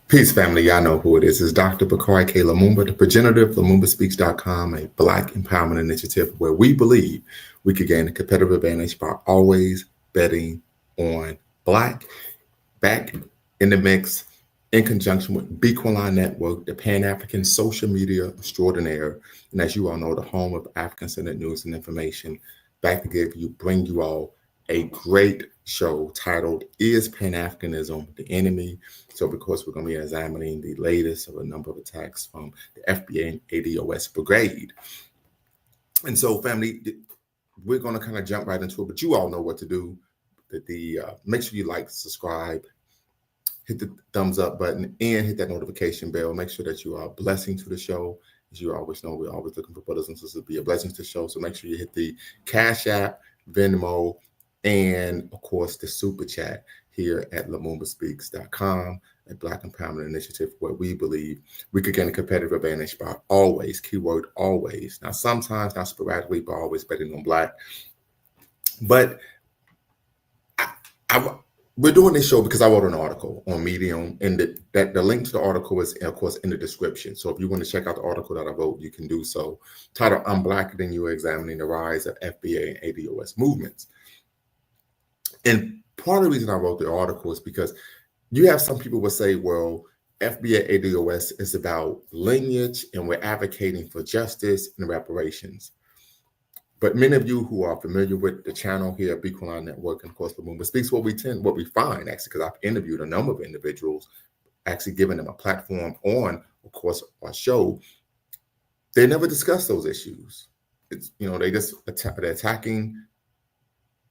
Peace, family. Y'all know who it is. It's Dr. Bakari K. Lumumba, the progenitor of LumumbaSpeaks.com, a Black empowerment initiative where we believe we could gain a competitive advantage by always betting on Black. Back in the mix, in conjunction with Bequaline Network, the Pan-African social media extraordinaire, and as you all know, the home of African-centered news and information, back to bring you all a great show titled Is Pan-Africanism the Enemy? So because we're going to be examining the latest of a number of attacks from the FBA and ADOS brigade. And so, family, we're going to kind of jump right into it, but you all know what to do. Make sure you like, subscribe, hit the thumbs up button, and hit that notification bell. Make sure that you are a blessing to the show. As you always know, we're always looking for brothers and sisters to be a blessing to the show. So make sure you hit the Cash App, Venmo, and of course the Super Chat here at LumumbaSpeaks.com, a Black empowerment initiative where we believe we could gain a competitive advantage by always, keyword always. Now, sometimes, not sporadically, but always betting on Black. But we're doing this show because I wrote an article on Medium, and the link to the article is, of course, in the description. So if you want to check out the article that I wrote, you can do so. Titled, I'm Blacker Than You, Examining the Rise of FBA and ADOS Movements. And part of the reason I wrote the article is because you have some people will say, well, FBA ADOS is about lineage and we're advocating for justice and reparations. But many of you who are familiar with the channel here at Bequaline Network and of course Lumumba Speaks, what we find actually, because I've interviewed a number of individuals, actually giving them a platform on, of course, our show, they never discuss those issues. It's, they just they're attacking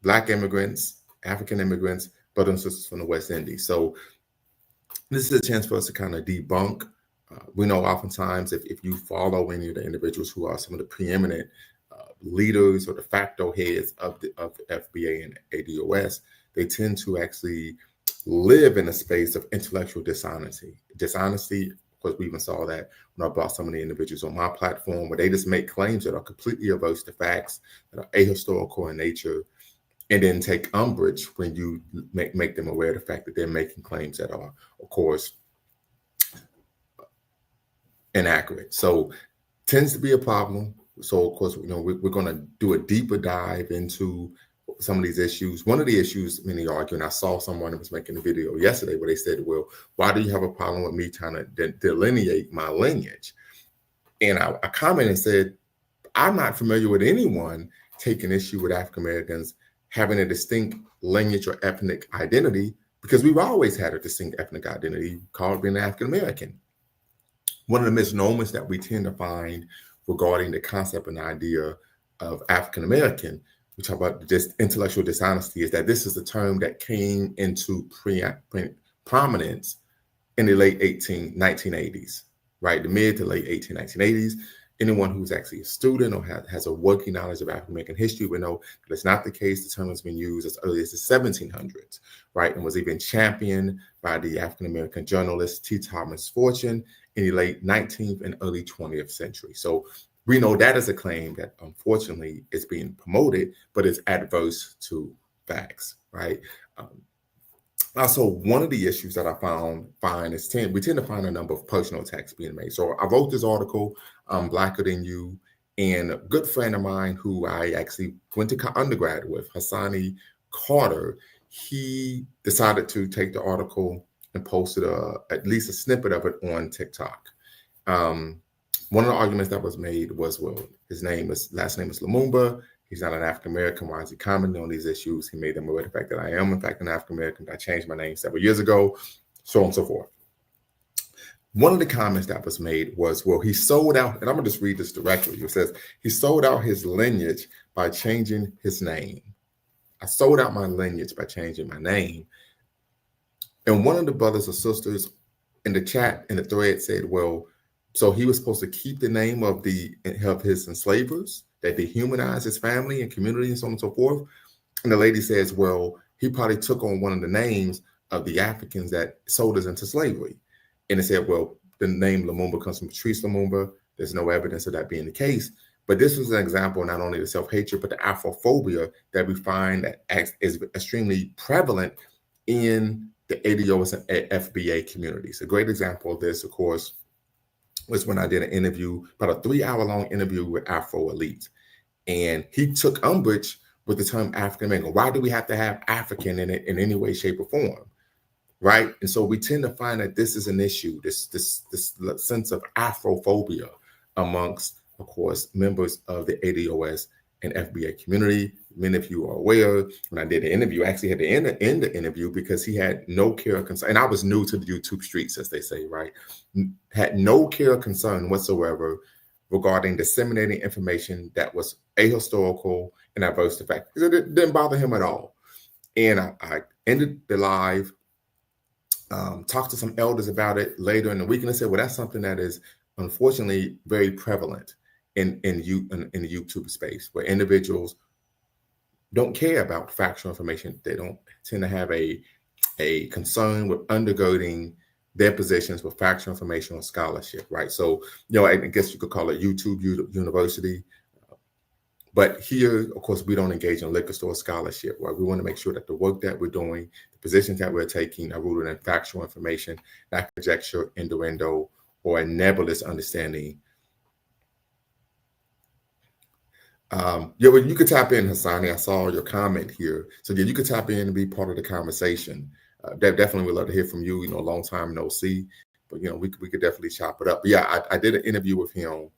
Black immigrants, African immigrants, brothers and sisters from the West Indies. So this is a chance for us to kind of debunk. We know oftentimes if you follow any of the individuals who are some of the preeminent leaders or de facto heads of FBA and ADOS, they tend to actually live in a space of intellectual dishonesty. Dishonesty, of course, we even saw that when I brought some of the individuals on my platform where they just make claims that are completely averse to facts, that are ahistorical in nature, and then take umbrage when you make them aware of the fact that they're making claims that are, of course, inaccurate. So tends to be a problem. So, of course, we're going to do a deeper dive into some of these issues. One of the issues many argue, and I saw someone that was making a video yesterday where they said, well, why do you have a problem with me trying to delineate my lineage? And I commented and said, I'm not familiar with anyone taking issue with African Americans having a distinct lineage or ethnic identity, because we've always had a distinct ethnic identity called being African American. One of the misnomers that we tend to find regarding the concept and idea of African American, we talk about this intellectual dishonesty, is that this is a term that came into prominence in the late 1980s, right? The mid to late 1980s. Anyone who's actually a student or has a working knowledge of African American history will know that it's not the case. The term has been used as early as the 1700s, right? And was even championed by the African American journalist T. Thomas Fortune in the late 19th and early 20th century. So we know that is a claim that unfortunately is being promoted, but is adverse to facts, right? Also, one of the issues that I find is we tend to find a number of personal attacks being made. So I wrote this article, I'm Blacker Than You, and a good friend of mine who I actually went to undergrad with, Hassani Carter, he decided to take the article and posted at least a snippet of it on TikTok. One of the arguments that was made was, well, his last name is Lumumba. He's not an African American. Why is he commenting on these issues? He made them aware of the fact that I am, in fact, an African American. I changed my name several years ago, so on and so forth. One of the comments that was made was, well, he sold out, and I'm going to just read this directly. It says, he sold out his lineage by changing his name. I sold out my lineage by changing my name. And one of the brothers or sisters in the chat, in the thread, said, well, so he was supposed to keep the name of his enslavers, that dehumanized his family and community and so on and so forth. And the lady says, well, he probably took on one of the names of the Africans that sold us into slavery. And they said, well, the name Lumumba comes from Patrice Lumumba. There's no evidence of that being the case. But this was an example not only the self-hatred, but the Afrophobia that we find that is extremely prevalent in the ADOS and FBA communities. A great example of this, of course, was when I did an interview, about a 3-hour-long interview with Afro Elite. And he took umbrage with the term African American. Why do we have to have African in it in any way, shape, or form? Right. And so we tend to find that this is an issue, this sense of Afrophobia amongst, of course, members of the ADOS and FBA community. Many of you are aware, when I did the interview, I actually had to end the interview because he had no care or concern. And I was new to the YouTube streets, as they say, right? Had no care or concern whatsoever regarding disseminating information that was ahistorical and adverse to fact. It didn't bother him at all. And I ended the live, talked to some elders about it later in the week, and I said, well, that's something that is unfortunately very prevalent in the YouTube space, where individuals don't care about factual information. They don't tend to have a concern with undergirding their positions with factual information or scholarship, right? So, I guess you could call it YouTube University. But here, of course, we don't engage in liquor store scholarship, right? We want to make sure that the work that we're doing, the positions that we're taking are rooted in factual information, not conjecture, innuendo, or a nebulous understanding. Well, you could tap in, Hassani. I saw your comment here. So yeah, you could tap in and be part of the conversation. Definitely would love to hear from you. A long time no see, but we could definitely chop it up. But yeah, I did an interview with him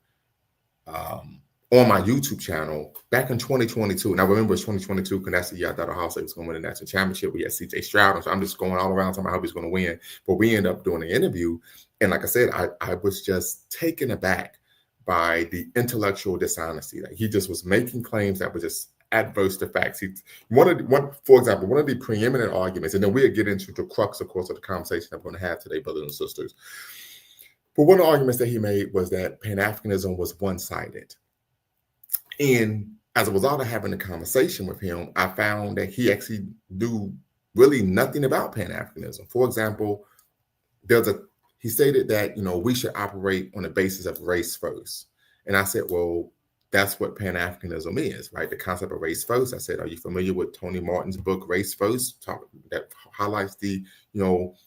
on my YouTube channel back in 2022. And I remember it's 2022 because that's the year I thought Ohio State was going to win the national championship. We had CJ Stroud. So I'm just going all around talking about how he's going to win. But we ended up doing an interview. And like I said, I was just taken aback by the intellectual dishonesty. Like, he just was making claims that were just adverse to facts. For example, one of the preeminent arguments, and then we'll get into the crux, of course, of the conversation I'm going to have today, brothers and sisters. But one of the arguments that he made was that Pan-Africanism was one-sided. And as a result of having a conversation with him, I found that he actually knew really nothing about Pan-Africanism. For example, he stated that, we should operate on the basis of race first. And I said, well, that's what Pan-Africanism is, right? The concept of race first. I said, are you familiar with Tony Martin's book, Race First, that highlights the UNIA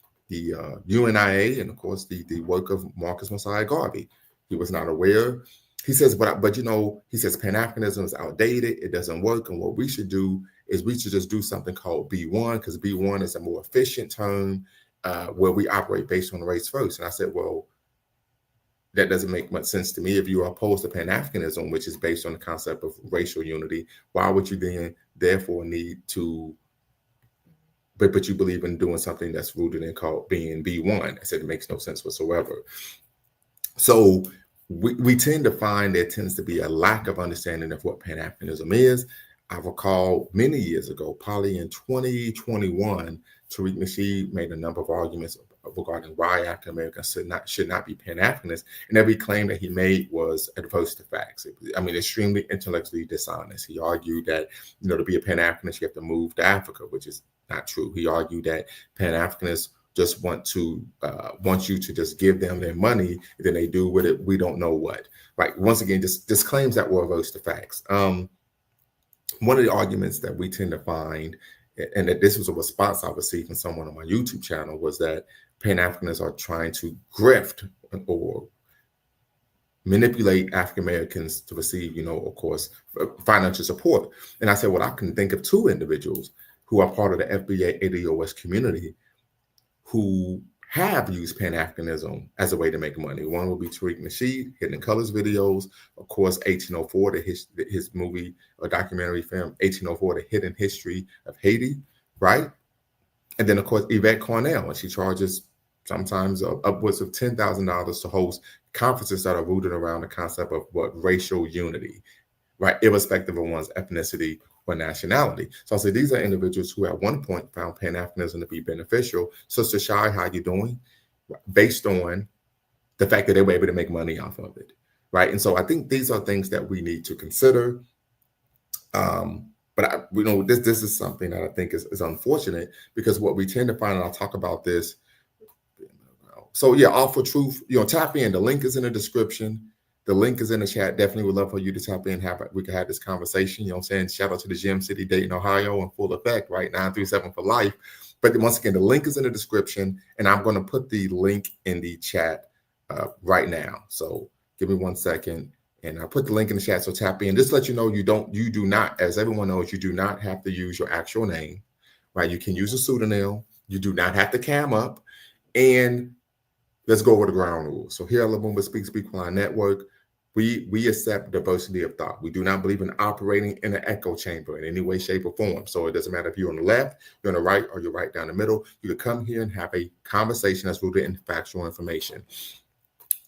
and, of course, the work of Marcus Messiah Garvey? He was not aware. He says, but he says Pan-Africanism is outdated. It doesn't work. And what we should do is we should just do something called B1, because B1 is a more efficient term where we operate based on race first. And I said, well, that doesn't make much sense to me. If you are opposed to Pan-Africanism, which is based on the concept of racial unity, why would you then therefore need to, but you believe in doing something that's rooted in called being B1? I said, it makes no sense whatsoever. So we tend to find there tends to be a lack of understanding of what Pan-Africanism is. I recall many years ago, probably in 2021, Tariq Nasheed made a number of arguments regarding why African Americans should not be Pan-Africanists, and every claim that he made was adverse to facts. Extremely intellectually dishonest. He argued that, to be a Pan-Africanist, you have to move to Africa, which is not true. He argued that Pan-Africanists just want you to just give them their money, then they do with it we don't know what. Right. Once again, just claims that were adverse to facts. One of the arguments that we tend to find, and that this was a response I received from someone on my YouTube channel, was that Pan-Africanists are trying to grift or manipulate African Americans to receive, of course, financial support. And I said, well, I can think of two individuals who are part of the FBA ADOS community who have used Pan-Africanism as a way to make money. One will be Tariq Nasheed, Hidden Colors videos, of course, 1804, his movie or documentary film, 1804, The Hidden History of Haiti, right? And then, of course, Yvette Cornell, and she charges sometimes upwards of $10,000 to host conferences that are rooted around the concept of racial unity, right? Irrespective of one's ethnicity or nationality. So I say these are individuals who at one point found Pan-Africanism to be beneficial. Sister Shai, how you doing? Based on the fact that they were able to make money off of it, right? And so I think these are things that we need to consider. But this is something that I think is unfortunate, because what we tend to find, and I'll talk about this. So yeah, All for Truth, tap in. The link is in the description. The link is in the chat. Definitely would love for you to tap in. We could have this conversation. Shout out to the Gem City, Dayton, Ohio, in full effect, right? 937 for life. But once again, the link is in the description, and I'm going to put the link in the chat right now. So give me 1 second, and I'll put the link in the chat. So tap in. Just to let you know, you do not, as everyone knows, you do not have to use your actual name, right? You can use a pseudonym. You do not have to cam up. And let's go over the ground rules. So here at Lumumba Speaks Equaline Network, we accept diversity of thought. We do not believe in operating in an echo chamber in any way, shape, or form. So it doesn't matter if you're on the left, you're on the right, or you're right down the middle. You can come here and have a conversation that's rooted in factual information.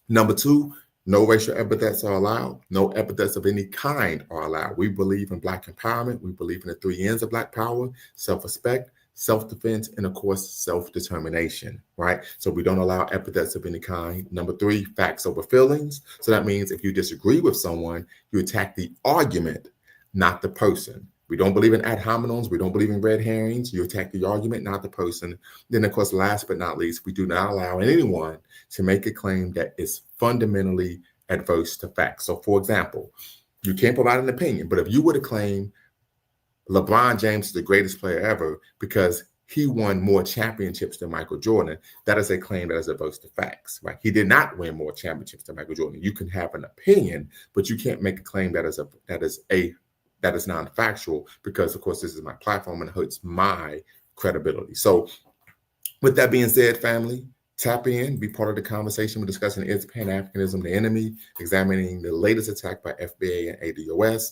Number 2, no racial epithets are allowed. No epithets of any kind are allowed. We believe in Black empowerment. We believe in the 3 N's of Black power: self-respect, self-defense, and of course, self-determination, right? So we don't allow epithets of any kind. Number 3, facts over feelings. So that means if you disagree with someone, you attack the argument, not the person. We don't believe in ad hominems. We don't believe in red herrings. You attack the argument, not the person. Then, of course, last but not least, we do not allow anyone to make a claim that is fundamentally adverse to facts. So, for example, you can't provide an opinion, but if you were to claim LeBron James is the greatest player ever because he won more championships than Michael Jordan, that is a claim that is adverse to facts, right? He did not win more championships than Michael Jordan. You can have an opinion, but you can't make a claim that is non-factual, because of course this is my platform and it hurts my credibility. So with that being said, family, tap in, be part of the conversation. We're discussing, is Pan-Africanism the enemy? Examining the latest attack by FBA and ADOS.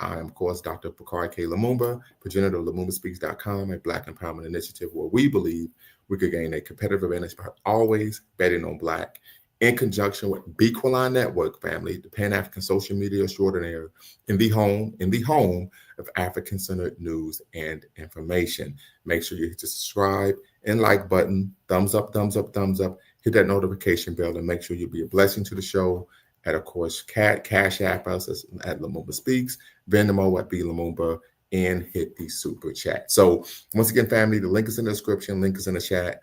I am, of course, Dr. Bakari K. Lumumba, progenitor of LumumbaSpeaks.com, a Black empowerment initiative where we believe we could gain a competitive advantage by always betting on Black, in conjunction with Equaline Network, family, the Pan-African social media extraordinaire, in the home of African-centered news and information. Make sure you hit the subscribe and like button, thumbs up, thumbs up, thumbs up, hit that notification bell, and make sure you be a blessing to the show. At, of course, Cash App us at Lumumba Speaks, Venmo at B Lumumba, and hit the super chat. So once again, family, the link is in the description, link is in the chat.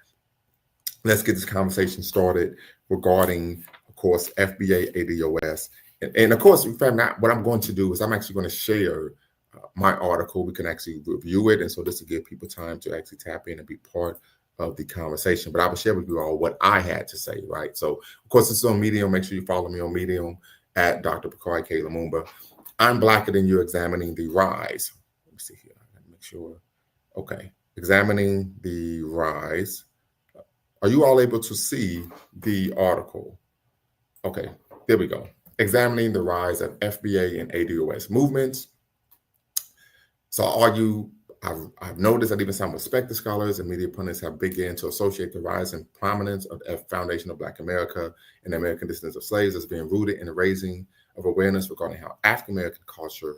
Let's get this conversation started regarding, of course, FBA, ADOS. And of course, family, what I'm going to do is I'm actually going to share my article. We can actually review it. And so this will give people time to actually tap in and be part of the conversation. But I will share with you all what I had to say, right? So, of course, it's on Medium. Make sure you follow me on Medium at Dr. Bakari K. Lumumba. I'm Blacker Than You, examining the rise. Let me see here. I gotta make sure. Okay. Examining the rise. Are you all able to see the article? Okay, there we go. Examining the rise of FBA and ADOS movements. So I've noticed that even some respected scholars and media pundits have begun to associate the rise and prominence of the foundation of Black America and the American descendants of slaves as being rooted in the raising of awareness regarding how African-American culture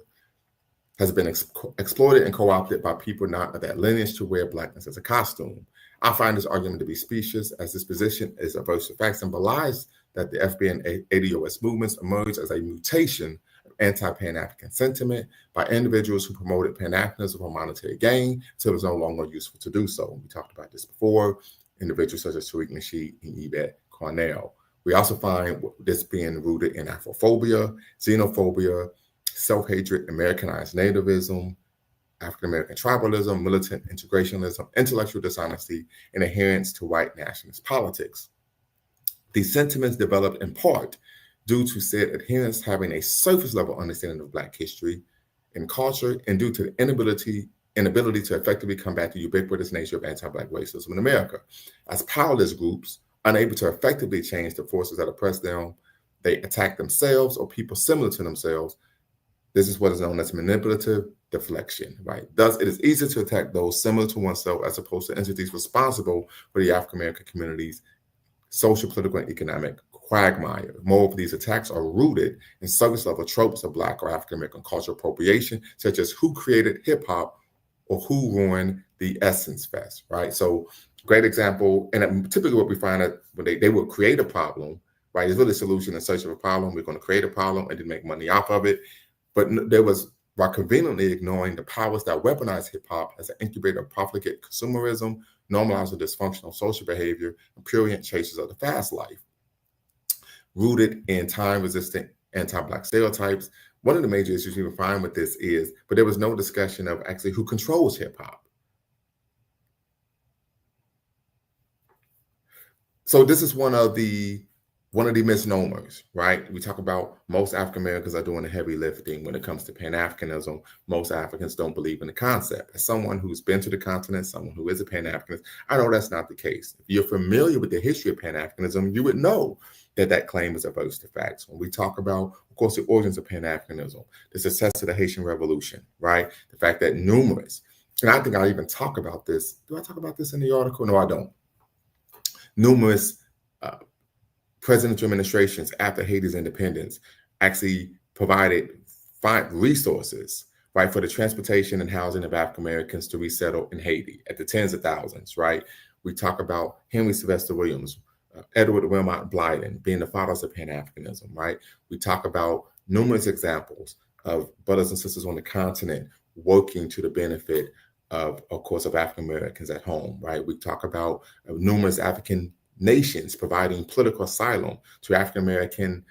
has been exploited and co-opted by people not of that lineage to wear Blackness as a costume. I find this argument to be specious, as this position is averse to facts and belies that the FBA and ADOS movements emerged as a mutation of anti-Pan-African sentiment by individuals who promoted Pan-Africanism for monetary gain until it was no longer useful to do so. We talked about this before, individuals such as Tariq Nasheed and Yvette Cornell. We also find this being rooted in Afrophobia, xenophobia, self-hatred, Americanized nativism, African-American tribalism, militant integrationism, intellectual dishonesty, and adherence to white nationalist politics. These sentiments developed in part due to said adherents having a surface-level understanding of Black history and culture, and due to the inability to effectively combat the ubiquitous nature of anti-Black racism in America. As powerless groups, unable to effectively change the forces that oppress them, they attack themselves or people similar to themselves. This is what is known as manipulative deflection, right? Thus, it is easier to attack those similar to oneself as opposed to entities responsible for the African-American community's social, political, and economic quagmire. More of these attacks are rooted in surface-level tropes of Black or African-American cultural appropriation, such as who created hip-hop or who ruined the Essence Fest, right? So, great example, and typically what we find that when they will create a problem, right? It's really a solution in search of a problem. We're going to create a problem and then make money off of it. But there was, while conveniently ignoring the powers that weaponize hip-hop as an incubator of profligate consumerism, normalizing dysfunctional social behavior, and prurient chasers of the fast life. Rooted in time-resistant anti-Black stereotypes, one of the major issues you can find with this is, but there was no discussion of actually who controls hip-hop. So this is one of the misnomers, right? We talk about most African Americans are doing the heavy lifting when it comes to Pan-Africanism. Most Africans don't believe in the concept. As someone who's been to the continent, someone who is a Pan-Africanist, I know that's not the case. If you're familiar with the history of Pan-Africanism, you would know that that claim is averse to facts. When we talk about, of course, the origins of Pan-Africanism, the success of the Haitian Revolution, right? The fact that numerous, and I think I'll even talk about this. Do I talk about this in the article? No, I don't. Numerous presidential administrations after Haiti's independence actually provided resources, right, for the transportation and housing of African Americans to resettle in Haiti at the tens of thousands, right? We talk about Henry Sylvester Williams, Edward Wilmot Blyden being the fathers of Pan-Africanism, right? We talk about numerous examples of brothers and sisters on the continent working to the benefit of course, of African Americans at home, right? We talk about numerous African nations providing political asylum to African American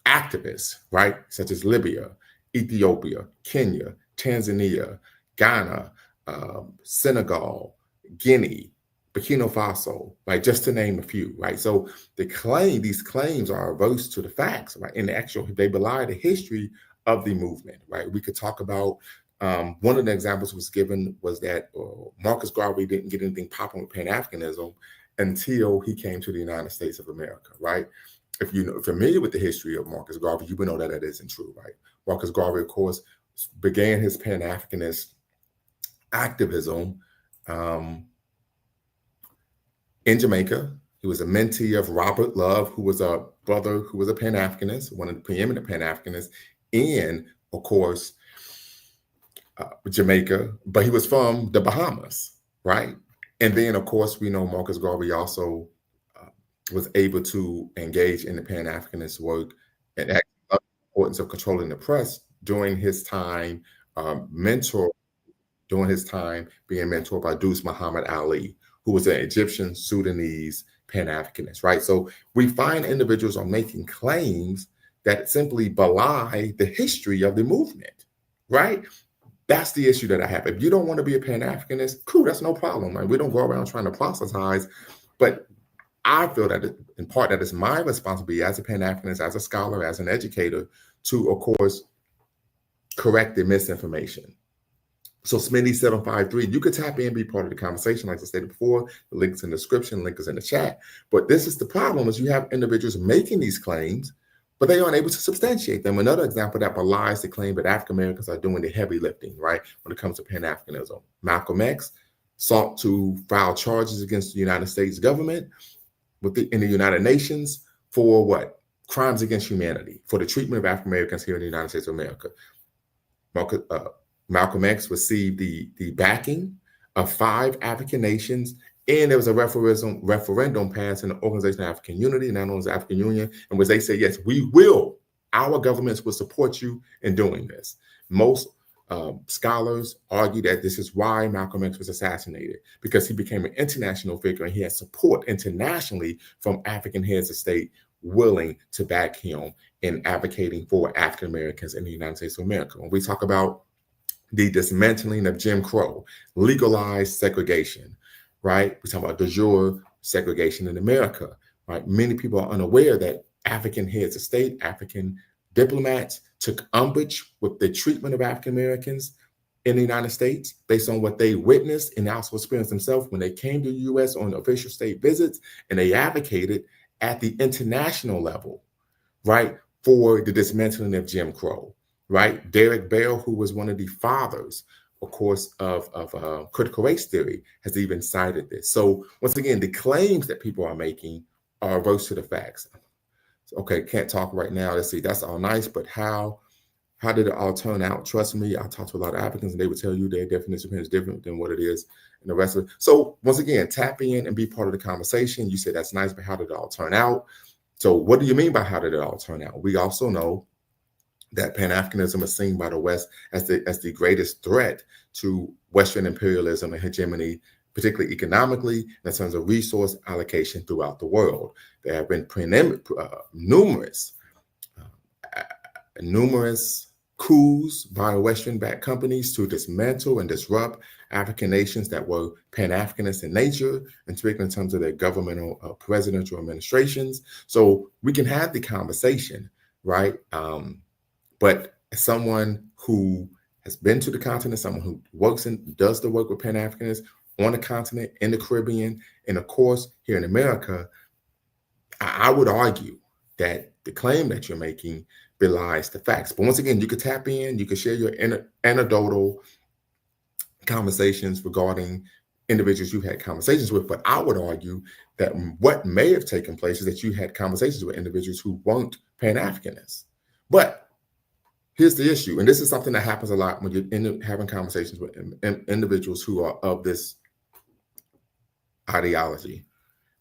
activists, right? Such as Libya, Ethiopia, Kenya, Tanzania, Ghana, Senegal, Guinea, Burkina Faso, right? Just to name a few, right? So these claims are averse to the facts, right? And they belie the history of the movement, right? We could talk about one of the examples was that Marcus Garvey didn't get anything popping with Pan-Africanism until he came to the United States of America, right? If you're familiar with the history of Marcus Garvey, you would know that that isn't true, right? Marcus Garvey, of course, began his Pan-Africanist activism in Jamaica. He was a mentee of Robert Love, who was a brother who was a Pan-Africanist, one of the preeminent Pan-Africanists in, of course, Jamaica, but he was from the Bahamas, right? And then, of course, we know Marcus Garvey also was able to engage in the Pan-Africanist work and the importance of controlling the press during his time, being mentored by Deuce Muhammad Ali, who was an Egyptian Sudanese Pan-Africanist, right? So we find individuals are making claims that simply belie the history of the movement, right? That's the issue that I have. If you don't want to be a Pan-Africanist, cool, that's no problem. Right? We don't go around trying to proselytize, but I feel that in part that it's my responsibility as a Pan-Africanist, as a scholar, as an educator, to, of course, correct the misinformation. So Smitty 753, you could tap in and be part of the conversation. Like I stated before, the link's in the description, link is in the chat. But this is the problem, is you have individuals making these claims, but they aren't able to substantiate them. Another example that belies the claim that African Americans are doing the heavy lifting, right, when it comes to Pan-Africanism. Malcolm X sought to file charges against the United States government in the United Nations for what? Crimes against humanity, for the treatment of African Americans here in the United States of America. Malcolm X received the backing of 5 African nations, and there was a referendum passed in the Organization of African Unity, now known as the African Union, in which they said, yes, our governments will support you in doing this. Most scholars argue that this is why Malcolm X was assassinated, because he became an international figure and he had support internationally from African heads of state willing to back him in advocating for African Americans in the United States of America. When we talk about the dismantling of Jim Crow, legalized segregation, right? We talk about de jure segregation in America, right? Many people are unaware that African heads of state, African diplomats took umbrage with the treatment of African Americans in the United States based on what they witnessed and also experienced themselves when they came to the U.S. on official state visits, and they advocated at the international level, right, for the dismantling of Jim Crow, right? Derek Bell, who was one of the fathers, of course, of critical race theory, has even cited this. So once again, the claims that people are making are averse to the facts. Okay, can't talk right now. Let's see, that's all nice, but how did it all turn out? Trust me, I talked to a lot of applicants and they would tell you their definition is different than what it is in the rest of it. So once again, tap in and be part of the conversation. You said that's nice, but how did it all turn out? So what do you mean by how did it all turn out? We also know that Pan-Africanism is seen by the West as the greatest threat to Western imperialism and hegemony, particularly economically, in terms of resource allocation throughout the world. There have been numerous coups by Western-backed companies to dismantle and disrupt African nations that were Pan-Africanist in nature, and speaking in terms of their governmental presidential administrations. So we can have the conversation, right? But as someone who has been to the continent, someone who works and does the work with Pan-Africanists on the continent, in the Caribbean, and of course, here in America, I would argue that the claim that you're making belies the facts. But once again, you could tap in, you could share your anecdotal conversations regarding individuals you had conversations with. But I would argue that what may have taken place is that you had conversations with individuals who weren't Pan-Africanists. But here's the issue, and this is something that happens a lot when you're having conversations with individuals who are of this ideology.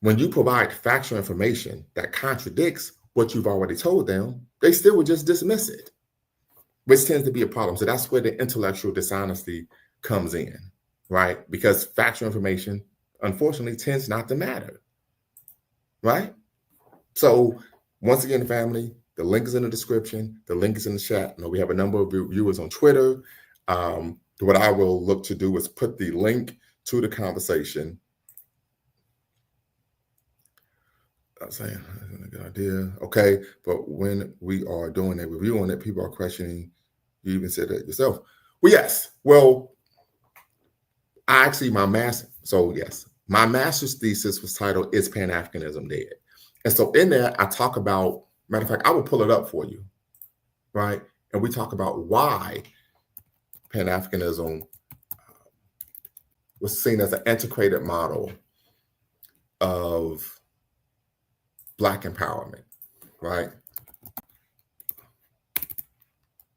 When you provide factual information that contradicts what you've already told them, they still would just dismiss it, which tends to be a problem. So that's where the intellectual dishonesty comes in, right? Because factual information, unfortunately, tends not to matter, right? So once again, family, the link is in the description. The link is in the chat. We have a number of viewers on Twitter. What I will look to do is put the link to the conversation. I'm saying that's a good idea. Okay, but when we are doing a review on it, people are questioning. You even said that yourself. Well, yes. Well, my master's thesis was titled "Is Pan-Africanism Dead?" And so in there, I talk about. Matter of fact, I will pull it up for you, right? And we talk about why Pan-Africanism was seen as an antiquated model of Black empowerment, right?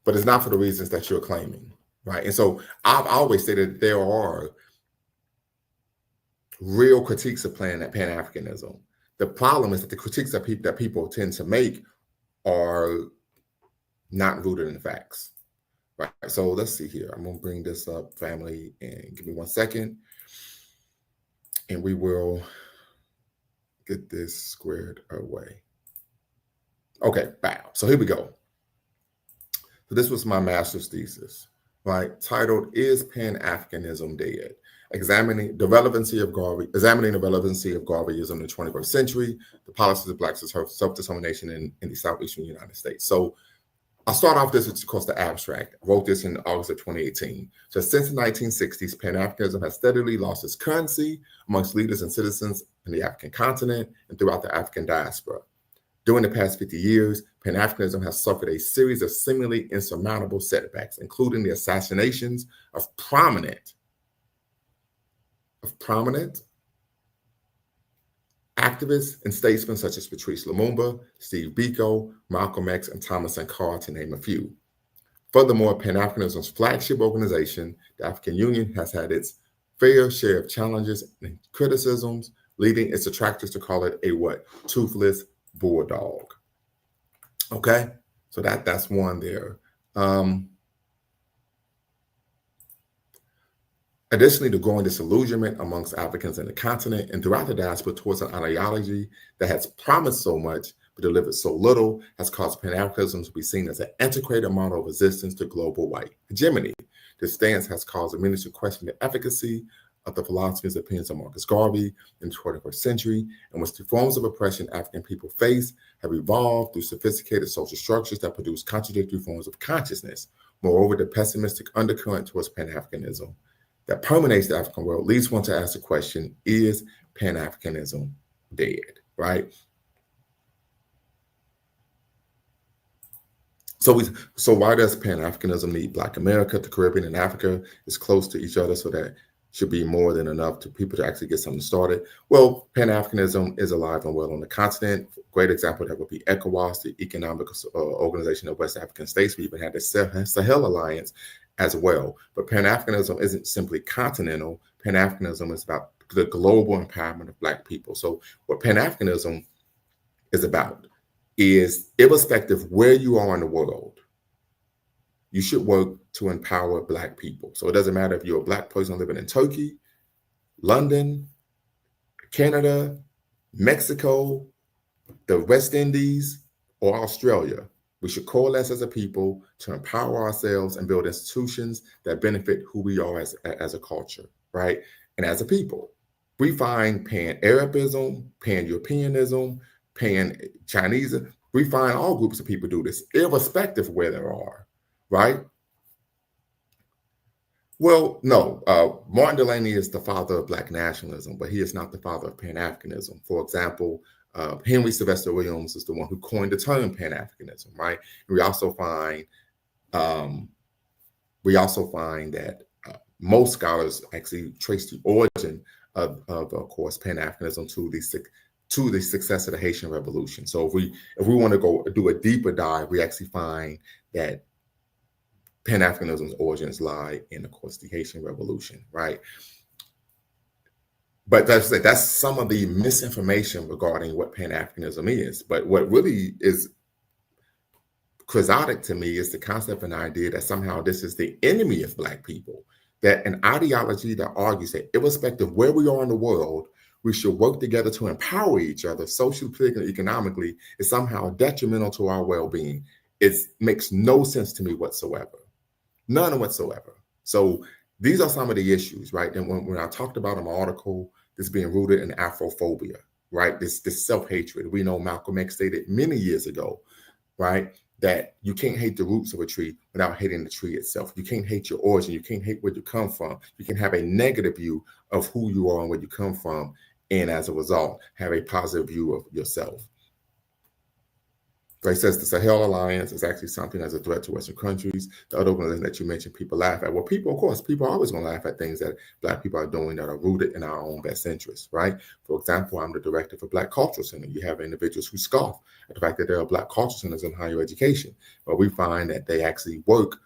But it's not for the reasons that you're claiming, right? And so I've always stated there are real critiques of Pan-Africanism. The problem is that the critiques that people tend to make are not rooted in facts, right? So let's see here. I'm going to bring this up, family, and give me 1 second, and we will get this squared away. Okay, wow. So here we go. So this was my master's thesis, right? Titled "Is Pan-Africanism Dead?" Examining the relevancy of Garveyism in the 21st century, the policies of Black self-determination in the Southeastern United States. So I'll start off this with, of course, the abstract. I wrote this in August of 2018. So since the 1960s, Pan-Africanism has steadily lost its currency amongst leaders and citizens in the African continent and throughout the African diaspora. During the past 50 years, Pan-Africanism has suffered a series of seemingly insurmountable setbacks, including the assassinations of prominent activists and statesmen such as Patrice Lumumba, Steve Biko, Malcolm X, and Thomas Sankara, to name a few. Furthermore, Pan-Africanism's flagship organization, the African Union, has had its fair share of challenges and criticisms, leading its detractors to call it a what? Toothless bulldog. Okay, so that's one there. Additionally, the growing disillusionment amongst Africans in the continent and throughout the diaspora towards an ideology that has promised so much but delivered so little has caused Pan-Africanism to be seen as an antiquated model of resistance to global white hegemony. This stance has caused many to question the efficacy of the philosophies and opinions of Marcus Garvey in the 21st century, in which the forms of oppression African people face have evolved through sophisticated social structures that produce contradictory forms of consciousness. Moreover, the pessimistic undercurrent towards Pan-Africanism that permeates the African world leads one to ask the question, is Pan-Africanism dead, right? So why does Pan-Africanism need Black America? The Caribbean and Africa is close to each other, so that should be more than enough to people to actually get something started. Well, Pan-Africanism is alive and well on the continent. Great example that would be ECOWAS, the Economic Organization of West African States. We even had the Sahel Alliance as well. But Pan-Africanism isn't simply continental. Pan-Africanism is about the global empowerment of Black people. So what Pan-Africanism is about is, irrespective of where you are in the world, you should work to empower Black people. So it doesn't matter if you're a Black person living in Turkey, London, Canada, Mexico, the West Indies, or Australia. We should coalesce as a people to empower ourselves and build institutions that benefit who we are as a culture, right? And as a people. We find Pan-Arabism, Pan-Europeanism, Pan-Chinese. We find all groups of people do this, irrespective of where they are, right? Well, no. Martin Delany is the father of Black nationalism, but he is not the father of Pan-Africanism. For example, Henry Sylvester Williams is the one who coined the term Pan-Africanism, right? And we also find that most scholars actually trace the origin of course, Pan-Africanism to the success of the Haitian Revolution. So if we want to go do a deeper dive, we actually find that Pan-Africanism's origins lie in, of course, the Haitian Revolution, right? But that's some of the misinformation regarding what Pan-Africanism is. But what really is quixotic to me is the concept and idea that somehow this is the enemy of Black people, that an ideology that argues that irrespective of where we are in the world, we should work together to empower each other socially, politically, economically, is somehow detrimental to our well-being. It makes no sense to me whatsoever. None whatsoever. So these are some of the issues, right? And when I talked about in my article, this being rooted in Afrophobia, right? This self-hatred. We know Malcolm X stated many years ago, right, that you can't hate the roots of a tree without hating the tree itself. You can't hate your origin. You can't hate where you come from. You can have a negative view of who you are and where you come from, and as a result, have a positive view of yourself. He says the Sahel Alliance is actually something as a threat to Western countries. The other organization that you mentioned, people laugh at. Well, people, of course, people are always going to laugh at things that Black people are doing that are rooted in our own best interests, right? For example, I'm the director for Black Cultural Center. You have individuals who scoff at the fact that there are Black cultural centers in higher education, but we find that they actually work.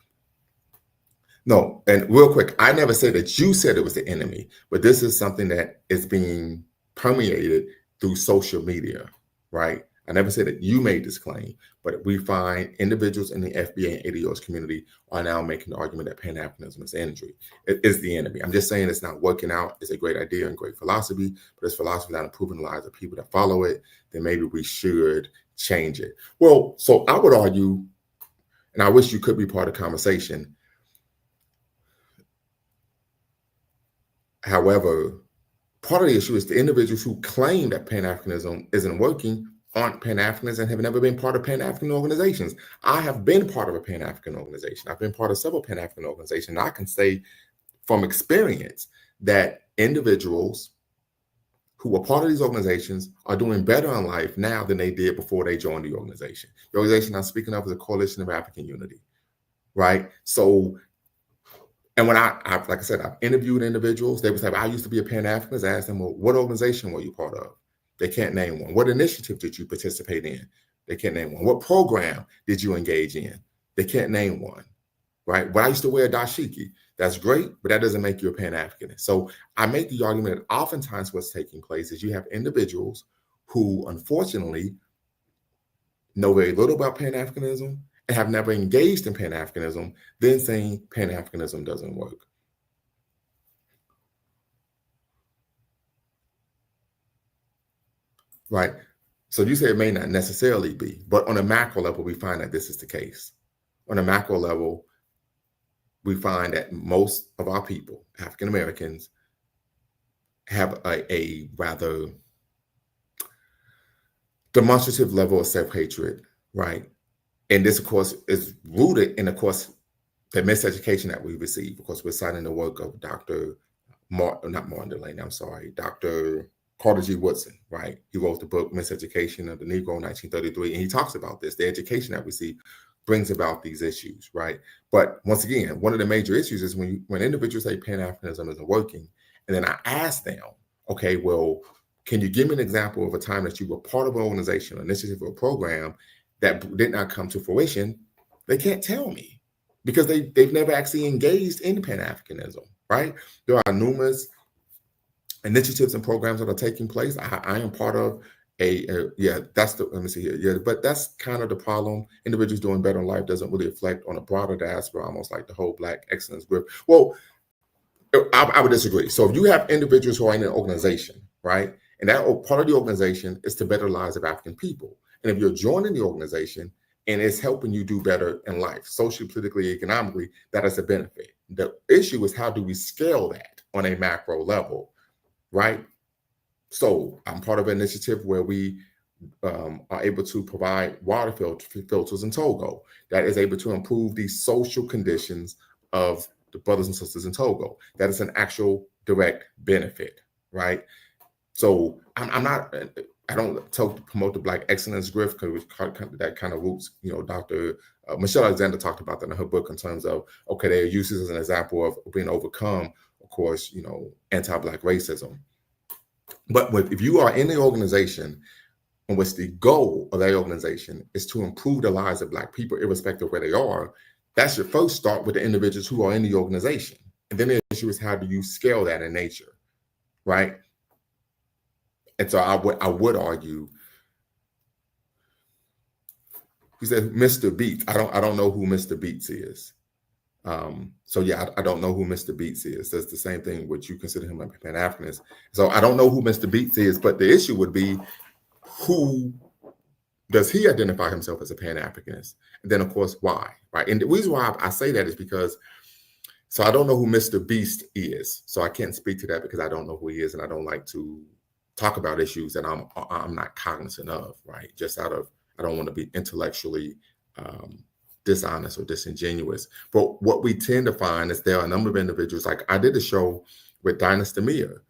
No, and real quick, I never said that you said it was the enemy, but this is something that is being permeated through social media, right? I never said that you made this claim, but we find individuals in the FBA and ADOS community are now making the argument that Pan-Africanism is injury. It is the enemy. I'm just saying it's not working out. It's a great idea and great philosophy, but it's philosophy not improving the lives of people that follow it. Then maybe we should change it. Well, so I would argue, and I wish you could be part of the conversation. However, part of the issue is the individuals who claim that Pan-Africanism isn't working aren't Pan-Africans and have never been part of Pan-African organizations. I have been part of a Pan-African organization. I've been part of several Pan-African organizations. I can say from experience that individuals who are part of these organizations are doing better in life now than they did before they joined the organization. The organization I'm speaking of is a Coalition of African Unity, right? So, and when I like I said, I've interviewed individuals, they would say, I used to be a Pan-Africanist. I asked them, well, what organization were you part of? They can't name one. What initiative did you participate in? They can't name one. What program did you engage in? They can't name one, right? But I used to wear a dashiki. That's great, but that doesn't make you a Pan-Africanist. So I make the argument that oftentimes what's taking place is you have individuals who unfortunately know very little about Pan-Africanism and have never engaged in Pan-Africanism, then saying Pan-Africanism doesn't work. Right. So you say it may not necessarily be, but on a macro level, we find that this is the case. On a macro level, we find that most of our people, African Americans, have a rather demonstrative level of self-hatred, right? And this, of course, is rooted in, of course, the miseducation that we receive. Of course, we're citing the work of Dr. Dr. Carter G. Woodson, right? He wrote the book Miseducation of the Negro in 1933, and he talks about this. The education that we see brings about these issues, right? But once again, one of the major issues is when individuals say Pan-Africanism isn't working, and then I ask them, okay, well, can you give me an example of a time that you were part of an organization, an initiative, or a program that did not come to fruition? They can't tell me because they've never actually engaged in Pan-Africanism, right? There are numerous initiatives and programs that are taking place. I am part of let me see here. Yeah, but that's kind of the problem. Individuals doing better in life doesn't really reflect on a broader diaspora, almost like the whole Black excellence group. Well, I would disagree. So if you have individuals who are in an organization, right, and that part of the organization is to better the lives of African people, and if you're joining the organization and it's helping you do better in life, socially, politically, economically. That is a benefit. The issue is, how do we scale that on a macro level, right? So I'm part of an initiative where we are able to provide water filters in Togo that is able to improve the social conditions of the brothers and sisters in Togo. That is an actual direct benefit, right? So I'm not, I don't promote the Black excellence grift, because that kind of roots, Dr. Michelle Alexander talked about that in her book, in terms of, okay, they use this as an example of being overcome, of course, anti-Black racism. But if you are in the organization in which the goal of that organization is to improve the lives of Black people, irrespective of where they are, that should first start with the individuals who are in the organization. And then the issue is, how do you scale that in nature, right? And so I would argue, he said Mr. Beats. I don't know who Mr. Beats is. So yeah, I don't know who Mr. Beats is. That's the same thing which you consider him a Pan-Africanist. So I don't know who Mr. Beats is, but the issue would be, who does he identify himself as a Pan-Africanist? And then, of course, why, right? And the reason why I say that is because, so I don't know who Mr. Beast is. So I can't speak to that because I don't know who he is, and I don't like to talk about issues that I'm not cognizant of, right? Just out of, I don't want to be intellectually dishonest or disingenuous. But what we tend to find is there are a number of individuals, like I did a show with Dinus Demir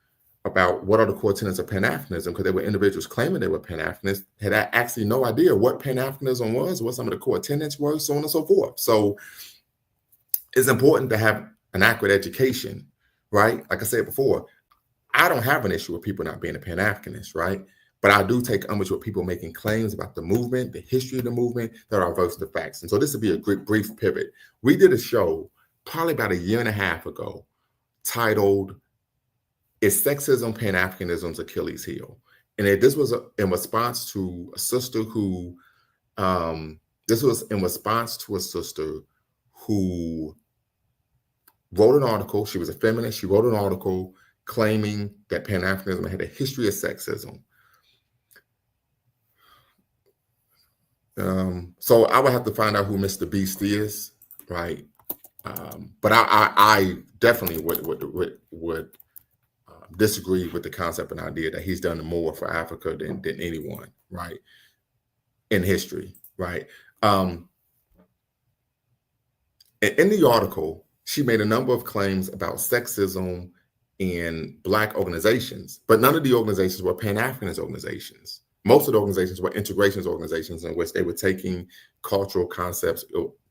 about what are the core tenets of Pan-Africanism, because there were individuals claiming they were Pan-Africanists, had actually no idea what Pan-Africanism was, what some of the core tenets were, so on and so forth. So it's important to have an accurate education, right? Like I said before, I don't have an issue with people not being a Pan-Africanist, right? But I do take umbrage with people making claims about the movement, the history of the movement, that are versus the facts. And so this would be a great brief pivot. We did a show probably about 1.5 years ago titled, "Is Sexism Pan-Africanism's Achilles Heel?" And this was in response to a sister who, wrote an article. She was a feminist. She wrote an article claiming that Pan-Africanism had a history of sexism. So I would have to find out who Mr. Beast is, right? But I definitely would disagree with the concept and idea that he's done more for Africa than anyone, right, in history, right? In the article, she made a number of claims about sexism in Black organizations, but none of the organizations were Pan-Africanist organizations. Most of the organizations were integrations organizations, in which they were taking cultural concepts,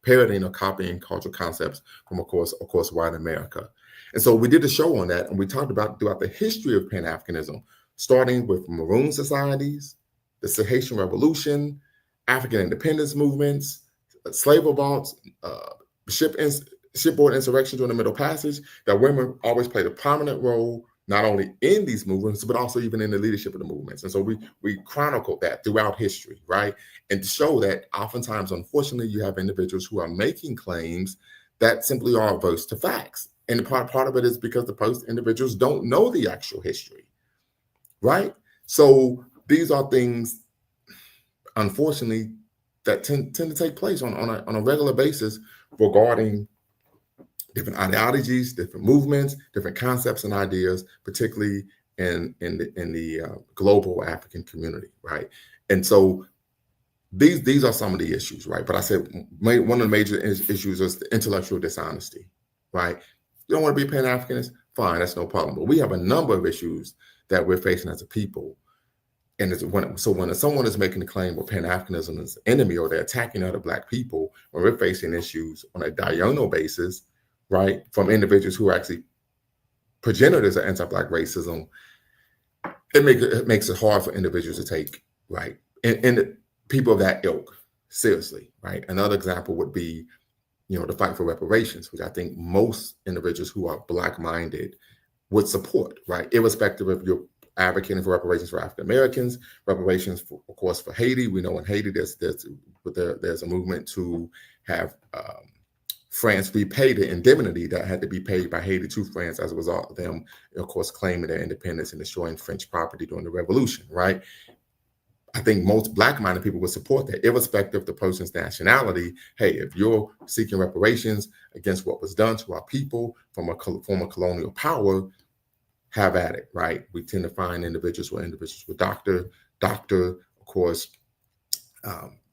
parroting or copying cultural concepts from, of course, white America. And so we did a show on that, and we talked about throughout the history of Pan-Africanism, starting with Maroon societies, the Haitian Revolution, African independence movements, slave revolts, shipboard insurrection during the Middle Passage, that women always played a prominent role, not only in these movements, but also even in the leadership of the movements. And so we chronicled that throughout history, right? And to show that oftentimes, unfortunately, you have individuals who are making claims that simply are averse to facts. And part of it is because the individuals don't know the actual history, right? So these are things, unfortunately, that tend to take place on a regular basis regarding different ideologies, different movements, different concepts and ideas, particularly in the global African community, right? And so these are some of the issues, right? But I said one of the major issues is the intellectual dishonesty, right? You don't want to be Pan-Africanist? Fine, that's no problem. But we have a number of issues that we're facing as a people. And when someone is making a claim of Pan-Africanism as an enemy, or they're attacking other Black people, or we're facing issues on a diurnal basis, right, from individuals who are actually progenitors of anti-Black racism, it makes it hard for individuals to take, right, and people of that ilk seriously, right? Another example would be, the fight for reparations, which I think most individuals who are Black-minded would support, right, irrespective of your advocating for reparations for African Americans, reparations, of course, for Haiti. We know in Haiti there's a movement to have France repay the indemnity that had to be paid by Haiti to France as a result of them, of course, claiming their independence and destroying French property during the revolution, right? I think most Black-minded people would support that, irrespective of the person's nationality. Hey, if you're seeking reparations against what was done to our people from a former colonial power, have at it, right? We tend to find individuals with doctor, of course,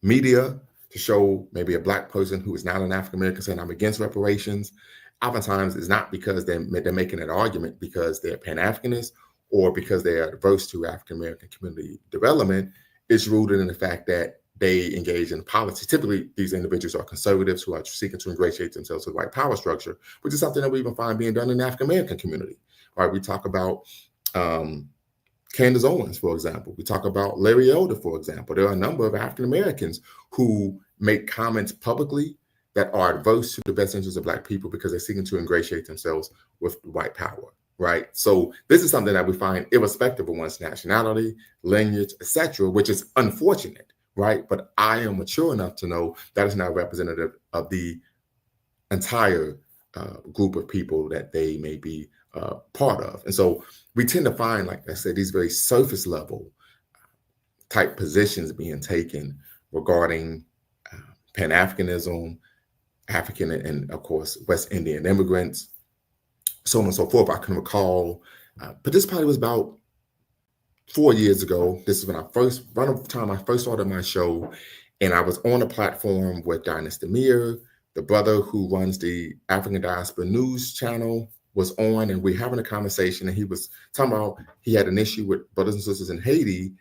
media to show maybe a Black person who is not an African American saying I'm against reparations. Oftentimes, it's not because they're making an argument because they're Pan-Africanists or because they are averse to African American community development. It's rooted in the fact that they engage in politics. Typically, these individuals are conservatives who are seeking to ingratiate themselves with white power structure, which is something that we even find being done in the African American community. Right? We talk about Candace Owens, for example. We talk about Larry Elder, for example. There are a number of African Americans who make comments publicly that are adverse to the best interests of Black people because they're seeking to ingratiate themselves with white power, right? So this is something that we find irrespective of one's nationality, lineage, etc., which is unfortunate, right? But I am mature enough to know that is not representative of the entire group of people that they may be part of. And so we tend to find, like I said, these very surface level type positions being taken regarding Pan-Africanism, African and, of course, West Indian immigrants, so on and so forth. I can recall, but this probably was about 4 years ago. This is when around the time I first started my show, and I was on a platform with Dynas Demir, the brother who runs the African Diaspora News channel, was on, and we're having a conversation, and he was talking about he had an issue with brothers and sisters in Haiti,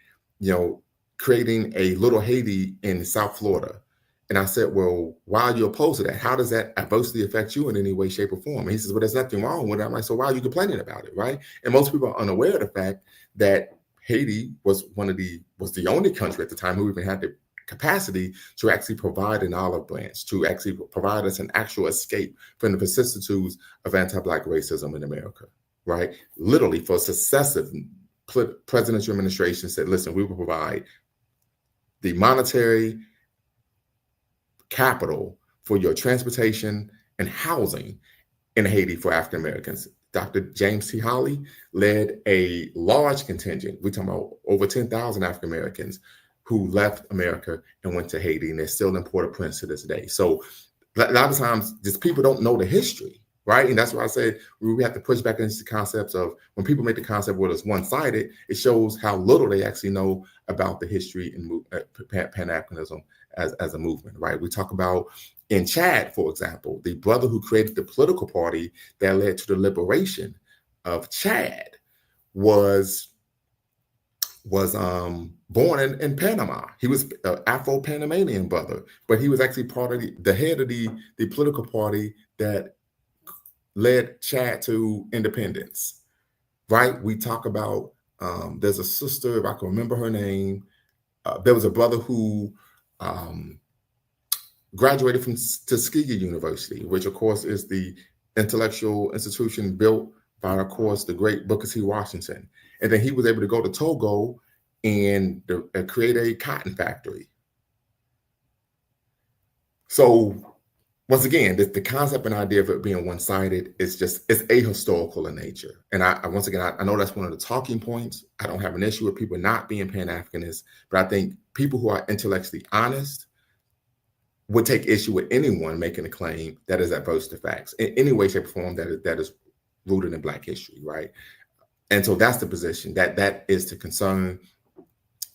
creating a little Haiti in South Florida. And I said, well, why are you opposed to that? How does that adversely affect you in any way, shape, or form? And he says, well, there's nothing wrong with it. I'm like, so why are you complaining about it, right? And most people are unaware of the fact that Haiti was the only country at the time who even had the capacity to actually provide an olive branch, to actually provide us an actual escape from the vicissitudes of anti-Black racism in America, right? Literally, for successive presidential administrations said, listen, we will provide the monetary capital for your transportation and housing in Haiti for African Americans. Dr. James T. Holly led a large contingent. We're talking about over 10,000 African Americans who left America and went to Haiti, and they're still in Port-au-Prince to this day. So a lot of times, just people don't know the history, right? And that's why I said we have to push back into the concepts of when people make the concept where it's one-sided, it shows how little they actually know about the history and Pan-Africanism as a movement, right? We talk about in Chad, for example, the brother who created the political party that led to the liberation of Chad was born in Panama. He was an Afro-Panamanian brother, but he was actually part of the head of the political party that led Chad to independence, right? We talk about, there's a sister, if I can remember her name, there was a brother who graduated from Tuskegee University, which of course is the intellectual institution built by, of course, the great Booker T. Washington. And then he was able to go to Togo and create a cotton factory. So once again, the concept and idea of it being one-sided is it's ahistorical in nature. And I know that's one of the talking points. I don't have an issue with people not being Pan-Africanists, but I think people who are intellectually honest would take issue with anyone making a claim that is adverse to facts in any way, shape, or form that is rooted in Black history, right? And so that's the position that is the concern.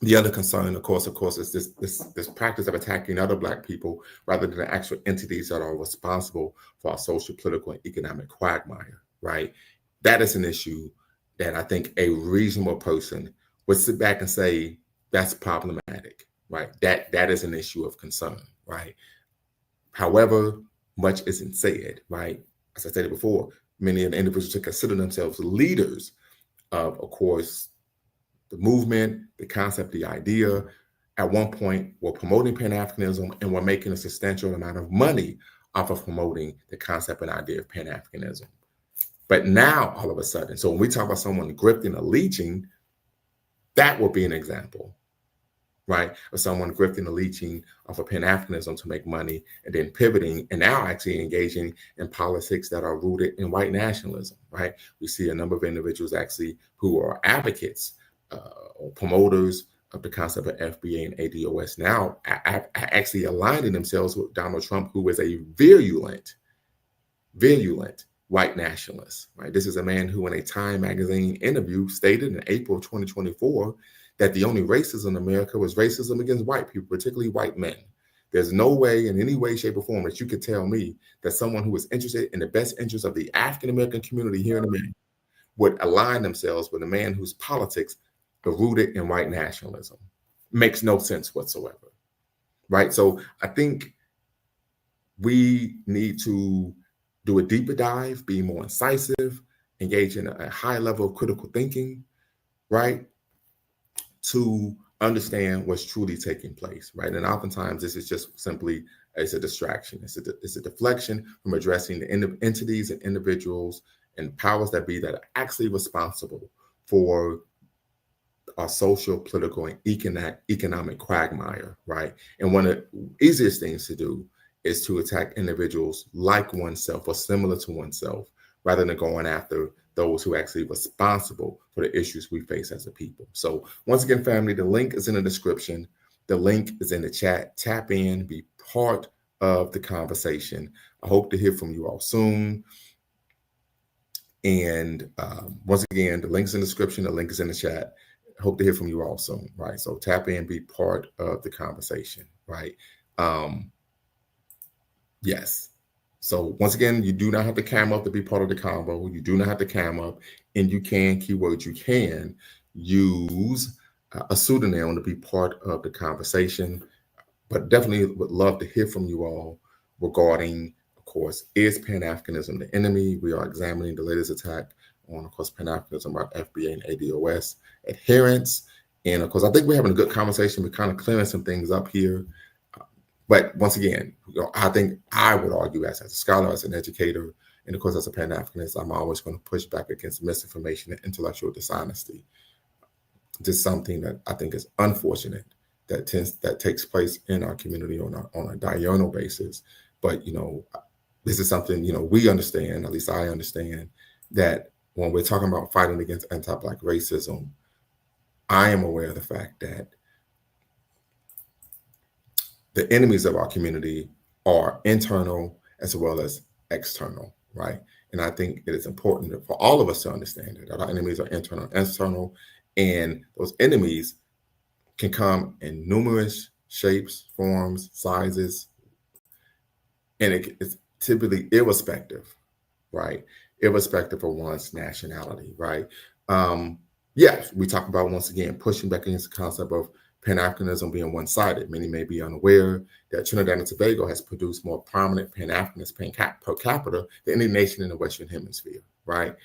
The other concern, of course, is this practice of attacking other Black people rather than the actual entities that are responsible for our social, political, and economic quagmire, right? That is an issue that I think a reasonable person would sit back and say, that's problematic, right? That is an issue of concern, right? However, much isn't said, right? As I said before, many of the individuals who consider themselves leaders of course, the movement, the concept, the idea, at one point were promoting Pan-Africanism and were making a substantial amount of money off of promoting the concept and idea of Pan-Africanism. But now, all of a sudden, so when we talk about someone grifting or leeching, that would be an example, right? Of someone grifting or leeching off of Pan-Africanism to make money and then pivoting and now actually engaging in politics that are rooted in white nationalism, right? We see a number of individuals actually who are advocates or promoters of the concept of FBA and ADOS now actually aligning themselves with Donald Trump, who is a virulent white nationalist, right? This is a man who in a Time magazine interview stated in April of 2024 that the only racism in America was racism against white people, particularly white men. There's no way in any way, shape, or form that you could tell me that someone who is interested in the best interest of the African-American community here in America would align themselves with a man whose politics are rooted in white nationalism. Makes no sense whatsoever, right? So I think we need to do a deeper dive, be more incisive, engage in a high level of critical thinking, right? To understand what's truly taking place, right? And oftentimes this is just simply, it's a distraction. It's a deflection from addressing the entities and individuals and powers that be that are actually responsible for our social, political, and economic quagmire, right? And one of the easiest things to do is to attack individuals like oneself or similar to oneself, rather than going after those who are actually responsible for the issues we face as a people. So once again, family, the link is in the description. The link is in the chat. Tap in, be part of the conversation. I hope to hear from you all soon. And once again, the link's in the description. The link is in the chat. Hope to hear from you all soon, right? So tap in, be part of the conversation, right? Yes. So once again, you do not have to cam up to be part of the convo. You do not have to cam up, and you can, keyword, you can use a pseudonym to be part of the conversation. But definitely would love to hear from you all regarding, of course, is Pan-Africanism the enemy? We are examining the latest attack on, of course, Pan-Africanism about FBA and ADOS adherence. And of course, I think we're having a good conversation. We're kind of clearing some things up here. But once again, I think I would argue as a scholar, as an educator, and of course, as a Pan-Africanist, I'm always going to push back against misinformation and intellectual dishonesty. Just something that I think is unfortunate that takes place in our community on a diurnal basis. But, this is something, we understand, at least I understand, that when we're talking about fighting against anti-Black racism, I am aware of the fact that the enemies of our community are internal as well as external, right? And I think it is important for all of us to understand that our enemies are internal and external, and those enemies can come in numerous shapes, forms, sizes, and it's typically irrespective, right? Irrespective of one's nationality, right? Yes, we talk about, once again, pushing back against the concept of Pan-Africanism being one-sided. Many may be unaware that Trinidad and Tobago has produced more prominent Pan-Africanists per capita than any nation in the Western Hemisphere, right?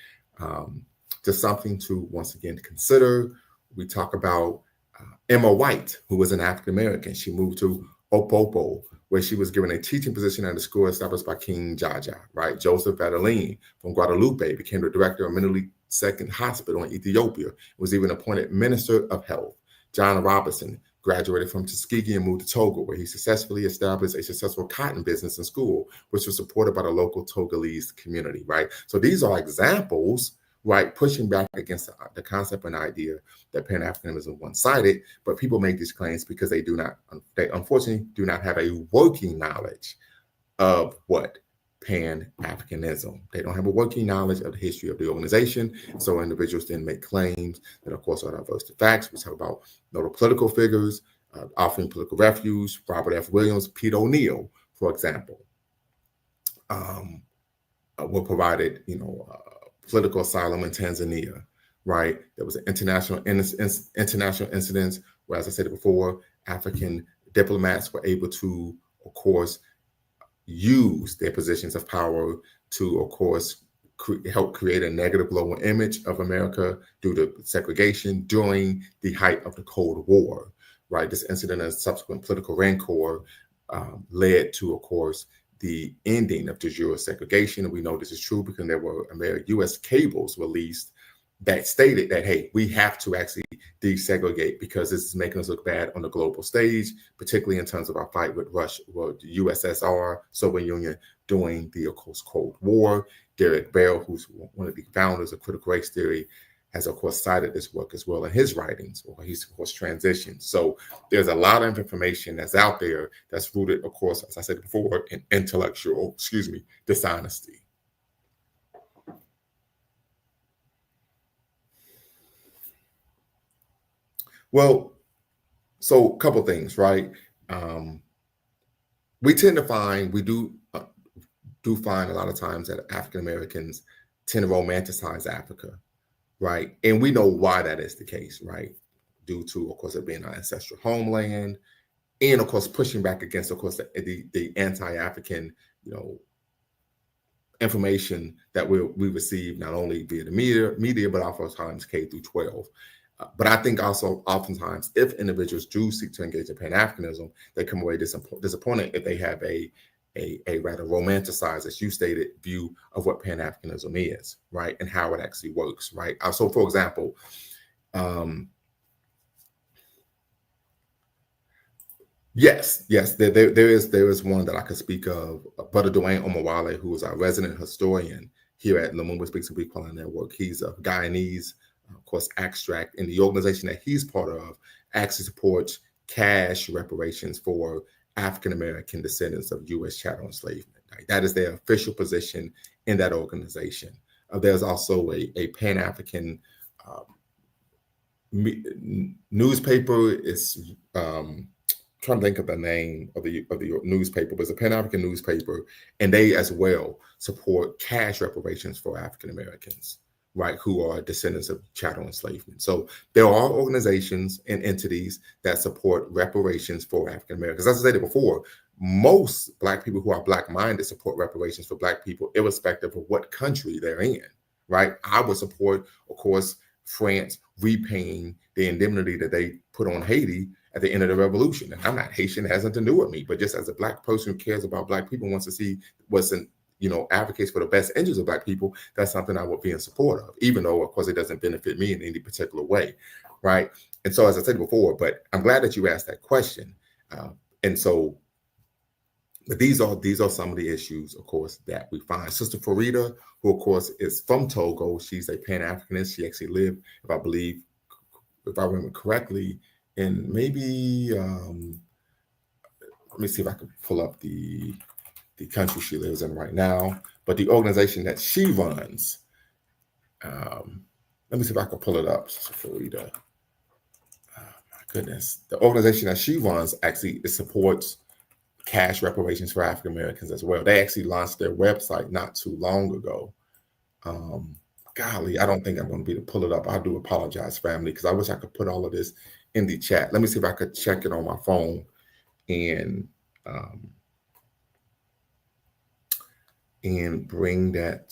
Just something to, once again, consider. We talk about Emma White, who was an African-American. She moved to Opopo, where she was given a teaching position at a school established by King Jaja, right? Joseph Adeline from Guadalupe became the director of Mentally Second Hospital in Ethiopia, was even appointed Minister of Health. John Robinson graduated from Tuskegee and moved to Togo, where he successfully established a successful cotton business and school, which was supported by the local Togolese community, right? So these are examples, right, pushing back against the concept and idea that Pan-Africanism is one-sided, but people make these claims because they unfortunately do not have a working knowledge of what Pan-Africanism. They don't have a working knowledge of the history of the organization. So individuals then make claims that, of course, are adverse to facts. We talk about notable political figures offering political refuge. Robert F. Williams, Pete O'Neill, for example, were provided, political asylum in Tanzania, right? There was an international incidents where, as I said before, African diplomats were able to, of course, use their positions of power to, of course, help create a negative global image of America due to segregation during the height of the Cold War, right? This incident and subsequent political rancor led to, of course, the ending of de jure segregation. And we know this is true because there were U.S. cables released that stated that, hey, we have to actually desegregate because this is making us look bad on the global stage, particularly in terms of our fight with Russia, the USSR, Soviet Union, during the, of course, Cold War. Derek Bell, who's one of the founders of critical race theory, has, of course, cited this work as well in his writings, or he's, of course, transitioned. So there's a lot of information that's out there that's rooted, of course, as I said before, in intellectual, dishonesty. Well, so a couple things, right? We tend to find, we do find a lot of times that African Americans tend to romanticize Africa, right? And we know why that is the case, right? Due to, of course, it being our ancestral homeland, and of course pushing back against, of course, the anti-African, information that we receive not only via the media, but oftentimes K through 12. But I think also oftentimes if individuals do seek to engage in Pan-Africanism, they come away disappointed if they have a rather romanticized, as you stated, view of what Pan-Africanism is, right, and how it actually works, right? So, for example, yes, there is one that I could speak of. Brother Dwayne Omawale, who is our resident historian here at Lumumba Speaks and Equality Network. He's a Guyanese, of course, extract, and the organization that he's part of actually supports cash reparations for African American descendants of U.S. chattel enslavement. Right? That is their official position in that organization. There's also a Pan-African newspaper. Is trying to think of the name of the newspaper, but it's a Pan-African newspaper, and they as well support cash reparations for African Americans, right, who are descendants of chattel enslavement. So there are organizations and entities that support reparations for African Americans. As I stated before, most Black people who are Black-minded support reparations for Black people, irrespective of what country they're in, right? I would support, of course, France repaying the indemnity that they put on Haiti at the end of the revolution. And I'm not Haitian, it has nothing to do with me, but just as a Black person who cares about Black people, wants to see what's in, advocates for the best interests of Black people, that's something I would be in support of, even though, of course, it doesn't benefit me in any particular way, right? And so, as I said before, but I'm glad that you asked that question. But these are some of the issues, of course, that we find. Sister Farida, who, of course, is from Togo, she's a Pan-Africanist. She actually lived, if I remember correctly, in maybe, let me see if I can pull up the country she lives in right now. But the organization that she runs, let me see if I can pull it up, Sister Farida. Oh, my goodness. The organization that she runs actually supports cash reparations for African Americans as well. They actually launched their website not too long ago. Golly, I don't think I'm going to be able to pull it up. I do apologize, family, because I wish I could put all of this in the chat. Let me see if I could check it on my phone and bring that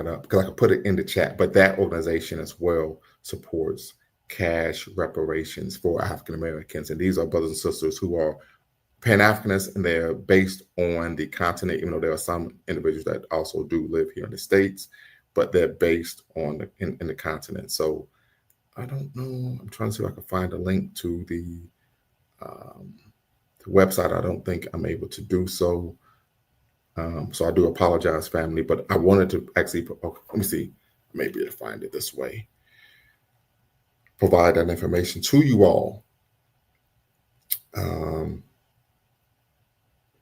up, because I could put it in the chat. But that organization as well supports cash reparations for African Americans, and these are brothers and sisters who are Pan-Africanists, and they're based on the continent, even though there are some individuals that also do live here in the States, but they're based on in the continent. So I don't know. I'm trying to see if I can find a link to the website. I don't think I'm able to do so. So I do apologize, family, but I wanted to actually, let me see, maybe I'll find it this way. Provide that information to you all.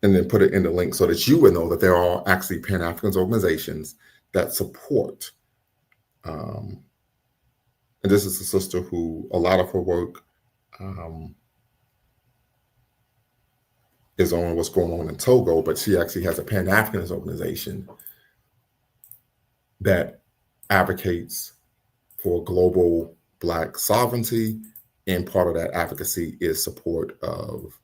And then put it in the link so that you would know that there are actually Pan-African organizations that support. And this is a sister who, a lot of her work is on what's going on in Togo, but she actually has a Pan-Africanist organization that advocates for global Black sovereignty, and part of that advocacy is support of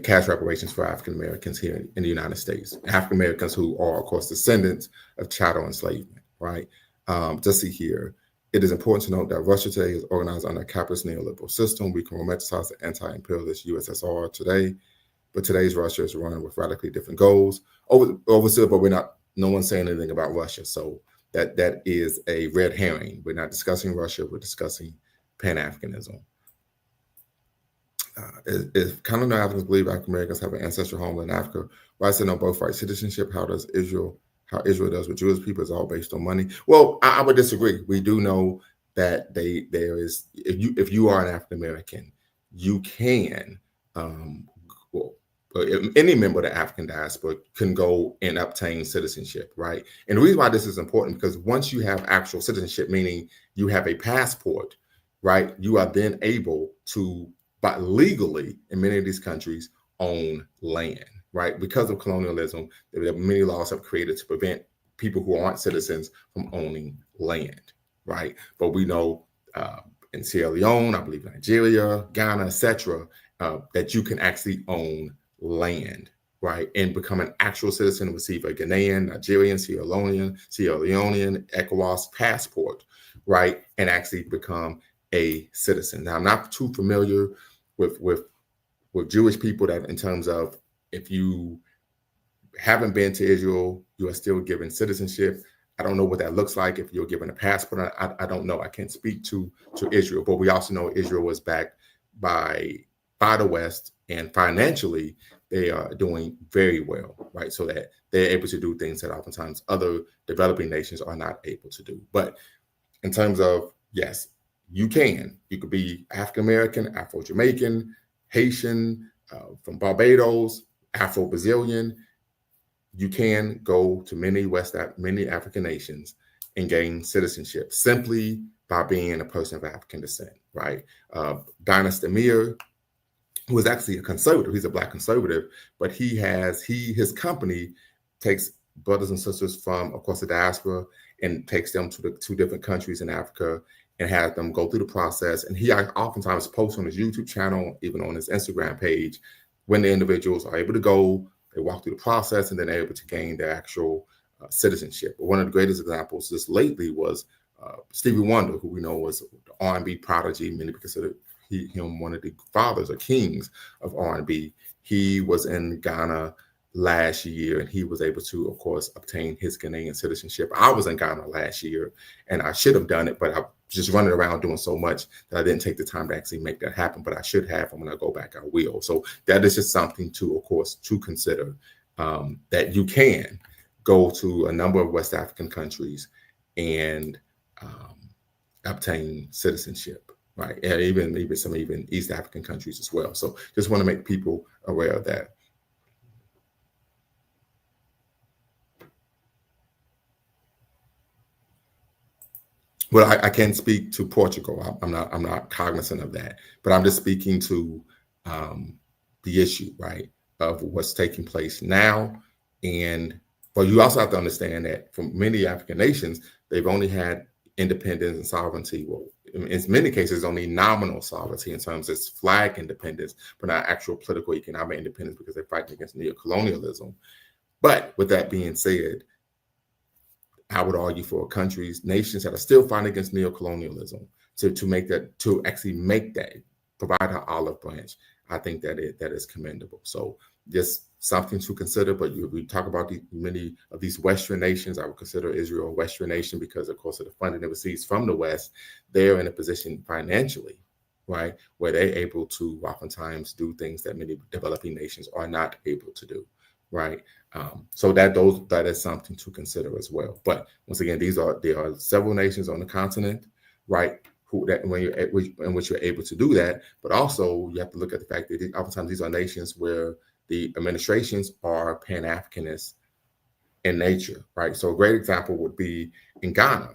cash reparations for African Americans here in the United States. African Americans who are, of course, descendants of chattel enslavement, right? Just see here, it is important to note that Russia today is organized under a capitalist neoliberal system. We can romanticize the anti-imperialist USSR today, but today's Russia is running with radically different goals. Overstood, but no one's saying anything about Russia. So that is a red herring. We're not discussing Russia, we're discussing Pan-Africanism. If continental Africans believe African Americans have an ancestral homeland in Africa, why is there no birthright citizenship? How does Israel how Israel does with Jewish people is all based on money. Well, I would disagree. We do know that there is, if you are an African American, you can well, any member of the African diaspora can go and obtain citizenship, right? And the reason why this is important, because once you have actual citizenship, meaning you have a passport, right, you are then able to, but legally in many of these countries, own land, right? Because of colonialism, many laws have created to prevent people who aren't citizens from owning land, right? But we know in Sierra Leone, I believe Nigeria, Ghana, etc., that you can actually own land, right, and become an actual citizen and receive a Ghanaian, Nigerian, Sierra Leonean, ECOWAS passport, right, and actually become a citizen. Now, I'm not too familiar with Jewish people that in terms of if you haven't been to Israel, you are still given citizenship. I don't know what that looks like if you're given a passport. I don't know. I can't speak to Israel, but we also know Israel was backed by the West, and financially they are doing very well, right? So that they're able to do things that oftentimes other developing nations are not able to do. But in terms of, yes, you could be African American, Afro Jamaican, Haitian, from Barbados, Afro Brazilian. You can go to many African nations and gain citizenship simply by being a person of African descent, right? Dynasty Amir, who is actually a conservative, he's a Black conservative, but his company takes brothers and sisters from, of course, the diaspora and takes them to the 2 different countries in Africa and has them go through the process. And he oftentimes posts on his YouTube channel, even on his Instagram page, when the individuals are able to go, they walk through the process, and then they're able to gain their actual citizenship. But one of the greatest examples just lately was Stevie Wonder, who we know was the R&B prodigy. Many consider him one of the fathers or kings of R&B. He was in Ghana last year, and he was able to, of course, obtain his Ghanaian citizenship. I was in Ghana last year, and I should have done it, but I just running around doing so much that I didn't take the time to actually make that happen. But I should have, and when I go back, I will. So that is just something to, of course, to consider, that you can go to a number of West African countries and obtain citizenship, right? And even some East African countries as well. So just want to make people aware of that. Well, I can't speak to Portugal. I'm not cognizant of that, but I'm just speaking to the issue, right, of what's taking place now. And but you also have to understand that for many African nations, they've only had independence and sovereignty. Well, in many cases, only nominal sovereignty in terms of flag independence, but not actual political economic independence because they're fighting against neocolonialism. But with that being said, I would argue for nations that are still fighting against neocolonialism to actually make that, provide an olive branch. I think that is commendable. So just something to consider. But we talk about many of these Western nations. I would consider Israel a Western nation because, of course, of the funding it receives from the West. They're in a position financially, right, where they're able to oftentimes do things that many developing nations are not able to do, right? So that is something to consider as well. But once again, there are several nations on the continent, right, in which you're able to do that. But also you have to look at the fact that oftentimes these are nations where the administrations are Pan-Africanist in nature, right? So a great example would be in Ghana.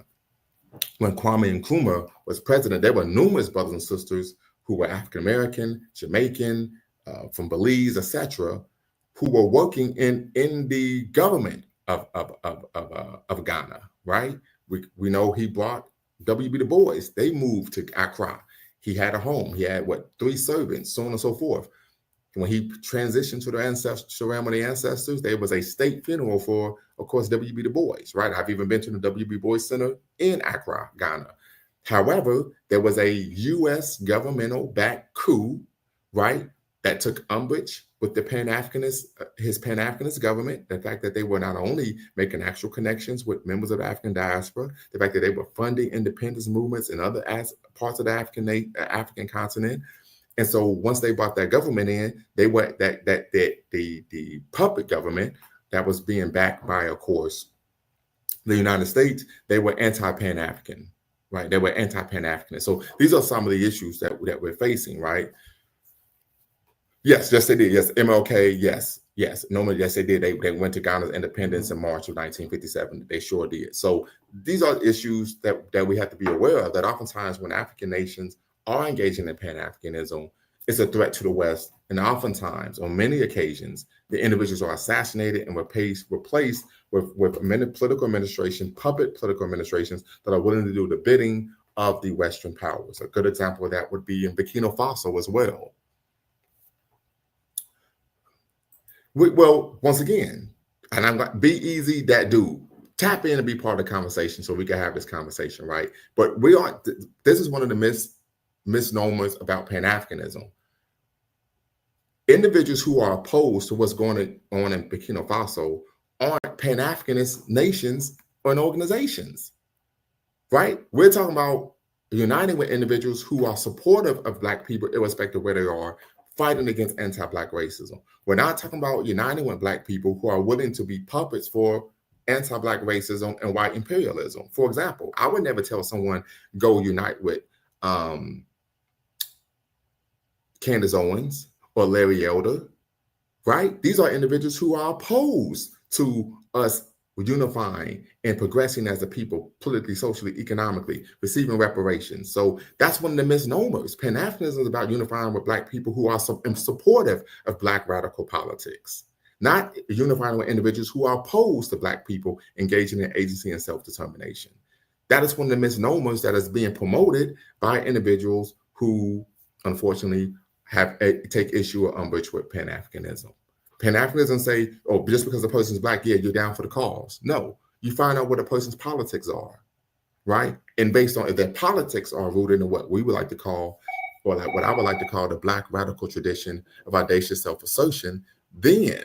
When Kwame Nkrumah was president, there were numerous brothers and sisters who were African American, Jamaican, from Belize, etc., who were working in the government of Ghana, right? We know he brought W.B. Du Bois. They moved to Accra. He had a home. He had 3 servants, so on and so forth. When he transitioned to the realm of the ancestors, there was a state funeral for, of course, W.B. Du Bois, right? I've even been to the W.B. Du Bois Center in Accra, Ghana. However, there was a U.S. governmental-backed coup, right, that took umbrage with the his Pan-Africanist government, the fact that they were not only making actual connections with members of the African diaspora, the fact that they were funding independence movements in other parts of the African continent. And so once they brought that government in, they were the puppet government that was being backed by, of course, The United States, they were anti-Pan-African, right? They were anti-Pan-African. So these are some of the issues that we're facing, right? Yes, yes, they did. Yes, MLK, yes, yes. Normally, yes, they did. They went to Ghana's independence in March of 1957. They sure did. So these are issues that we have to be aware of, that oftentimes when African nations are engaging in Pan-Africanism, it's a threat to the West. And oftentimes, on many occasions, the individuals are assassinated and replaced with many political administration, puppet political administrations that are willing to do the bidding of the Western powers. A good example of that would be in Burkina Faso as well. Well, once again, and I'm like, be easy, that dude. Tap in and be part of the conversation so we can have this conversation, right? But we are, this is one of the misnomers about Pan-Africanism. Individuals who are opposed to what's going on in Burkina Faso aren't Pan-Africanist nations or organizations, right? We're talking about uniting with individuals who are supportive of Black people, irrespective of where they are, fighting against anti-Black racism. We're not talking about uniting with Black people who are willing to be puppets for anti-Black racism and white imperialism. For example, I would never tell someone, go unite with Candace Owens or Larry Elder, right? These are individuals who are opposed to us unifying and progressing as a people, politically, socially, economically, receiving reparations. So that's one of the misnomers. Pan-Africanism is about unifying with Black people who are supportive of Black radical politics, not unifying with individuals who are opposed to Black people engaging in agency and self-determination. That is one of the misnomers that is being promoted by individuals who, unfortunately, take issue or umbrage with Pan-Africanism. Pan-Africanism say, oh, just because the person's Black, yeah, you're down for the cause. No, you find out what a person's politics are, right? And based on if their politics are rooted in what we would like to call, or like what I would like to call the Black radical tradition of audacious self-assertion, then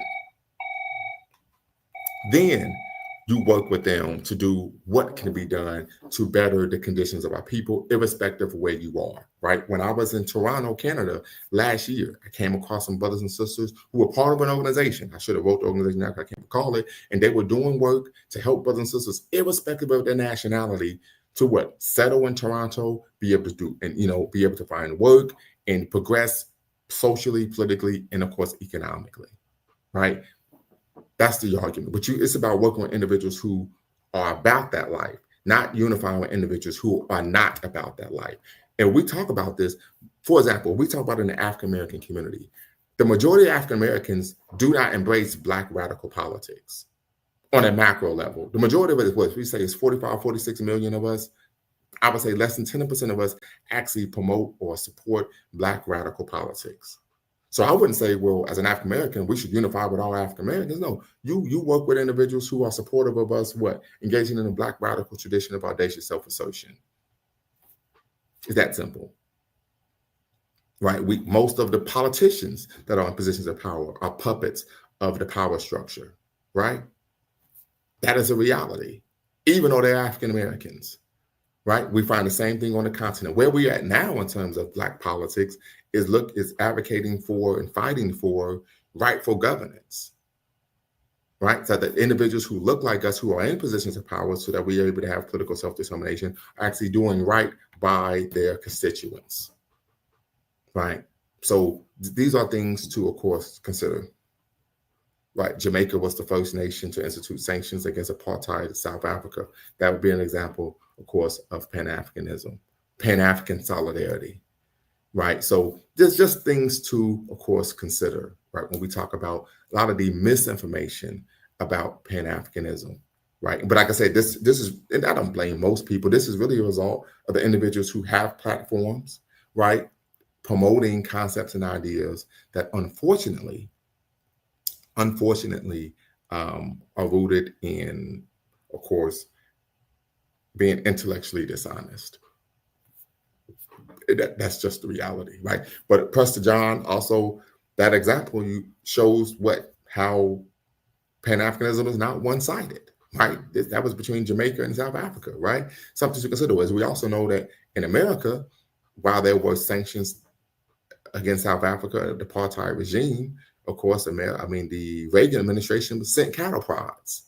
you work with them to do what can be done to better the conditions of our people, irrespective of where you are, right? When I was in Toronto, Canada last year, I came across some brothers and sisters who were part of an organization. I should have wrote the organization now, I can't recall it. And they were doing work to help brothers and sisters, irrespective of their nationality, to what? Settle in Toronto, be able to do, and, be able to find work and progress socially, politically, and of course, economically, right? That's the argument. But it's about working with individuals who are about that life, not unifying with individuals who are not about that life. And we talk about this, for example, we talk about in the African-American community. The majority of African Americans do not embrace Black radical politics on a macro level. The majority of it is what we say is 45, 46 million of us. I would say less than 10% of us actually promote or support Black radical politics. So I wouldn't say, well, as an African American, we should unify with all African Americans. No, you work with individuals who are supportive of us, engaging in a Black radical tradition of audacious self-assertion. It's that simple, right? Most of the politicians that are in positions of power are puppets of the power structure, right? That is a reality, even though they're African Americans. Right, we find the same thing on the continent. Where we're at now in terms of Black politics is advocating for and fighting for rightful governance. Right, so that individuals who look like us, who are in positions of power, so that we are able to have political self-determination, are actually doing right by their constituents. Right, so these are things to, of course, consider. Right, Jamaica was the first nation to institute sanctions against apartheid in South Africa. That would be an example, of course, of Pan-Africanism, Pan-African solidarity, right? So there's just things to, of course, consider, right? When we talk about a lot of the misinformation about Pan-Africanism, right? But like I said, this is, and I don't blame most people. This is really a result of the individuals who have platforms, right? Promoting concepts and ideas that unfortunately, are rooted in, of course, being intellectually dishonest. That's just the reality, right? But Pastor John, also, that example shows how Pan-Africanism is not one-sided, right? That was between Jamaica and South Africa, right? Something to consider. As we also know that in America, while there were sanctions against South Africa, the apartheid regime, of course, the Reagan administration sent cattle prods,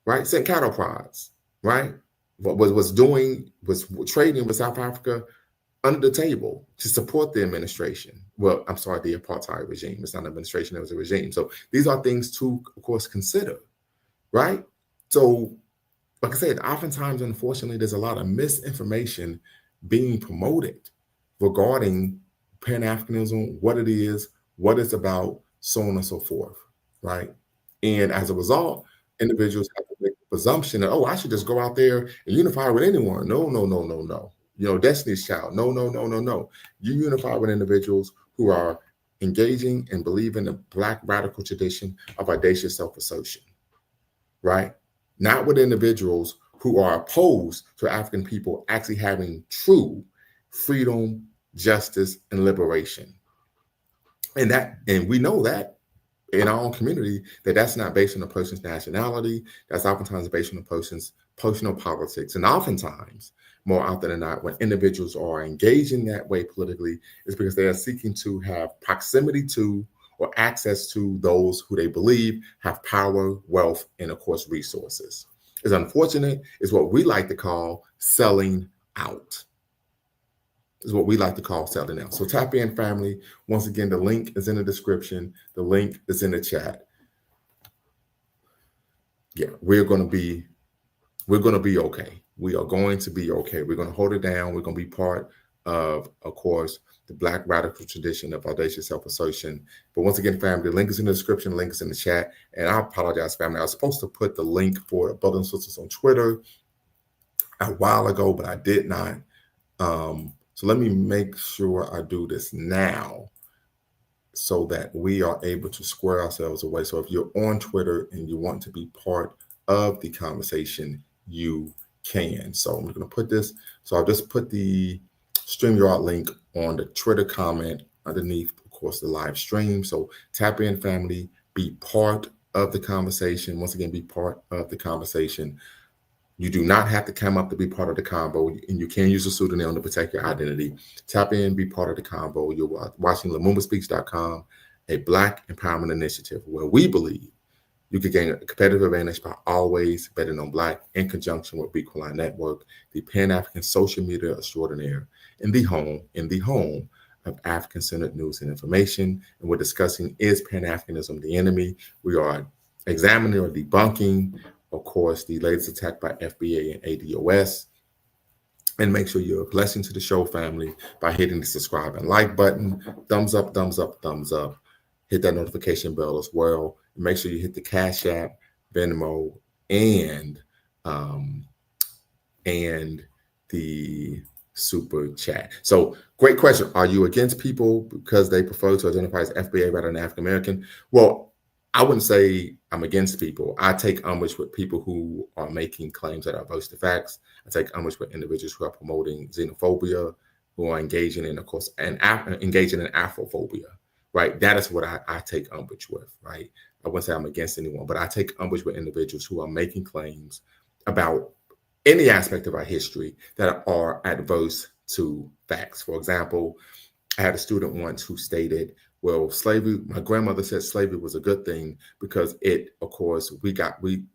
right? Sent cattle prods, right? Was trading with South Africa under the table to support the administration. Well, I'm sorry, the apartheid regime. It's not an administration, it was a regime. So these are things to, of course, consider, right? So, like I said, oftentimes, unfortunately, there's a lot of misinformation being promoted regarding Pan-Africanism, what it is, what it's about, so on and so forth, right? And as a result, individuals have to make the presumption that, oh, I should just go out there and unify with anyone. No, no, no, no, no. You know, Destiny's Child. No, no, no, no, no. You unify with individuals who are engaging and believe in the Black radical tradition of audacious self-assertion, right? Not with individuals who are opposed to African people actually having true freedom, justice, and liberation. And we know that in our own community, that's not based on a person's nationality. That's oftentimes based on a person's personal politics. And oftentimes, more often than not, when individuals are engaging that way politically, it's because they are seeking to have proximity to or access to those who they believe have power, wealth, and of course, resources. It's unfortunate. It's what we like to call selling out. Is what we like to call selling out. So tap in, family. Once again, the link is in the description. The link is in the chat. Yeah, we're going to be okay. We are going to be okay. We're going to hold it down. We're going to be part of course, the Black radical tradition of audacious self-assertion. But once again, family, the link is in the description, the link is in the chat. And I apologize, family. I was supposed to put the link for the Brothers and Sisters on Twitter a while ago, but I did not. So let me make sure I do this now so that we are able to square ourselves away. So if you're on Twitter and you want to be part of the conversation, you can. So I'm going to put this. So I'll just put the StreamYard link on the Twitter comment underneath, of course, the live stream. So tap in, family, be part of the conversation. Once again, be part of the conversation. You do not have to come up to be part of the convo, and you can use a pseudonym to protect your identity. Tap in, be part of the convo. You're watching LaMumbaspeaks.com, a Black empowerment initiative where we believe you can gain a competitive advantage by always betting on Black in conjunction with Bequaline Network, the Pan-African social media extraordinaire, in the home of African-centered news and information. And we're discussing, is Pan-Africanism the enemy? We are examining or debunking, of course, the latest attack by FBA and ADOS. And make sure you're a blessing to the show, family, by hitting the subscribe and like button. Thumbs up, thumbs up, thumbs up. Hit that notification bell as well. And make sure you hit the Cash App, Venmo, and the super chat. So great question. Are you against people because they prefer to identify as FBA rather than African American? Well, I wouldn't say I'm against people. I take umbrage with people who are making claims that are opposed to facts. I take umbrage with individuals who are promoting xenophobia, who are engaging in, of course, engaging in Afrophobia, right? That is what I take umbrage with, right? I wouldn't say I'm against anyone, but I take umbrage with individuals who are making claims about any aspect of our history that are adverse to facts. For example, I had a student once who stated, well, slavery, my grandmother said slavery was a good thing because it, of course, we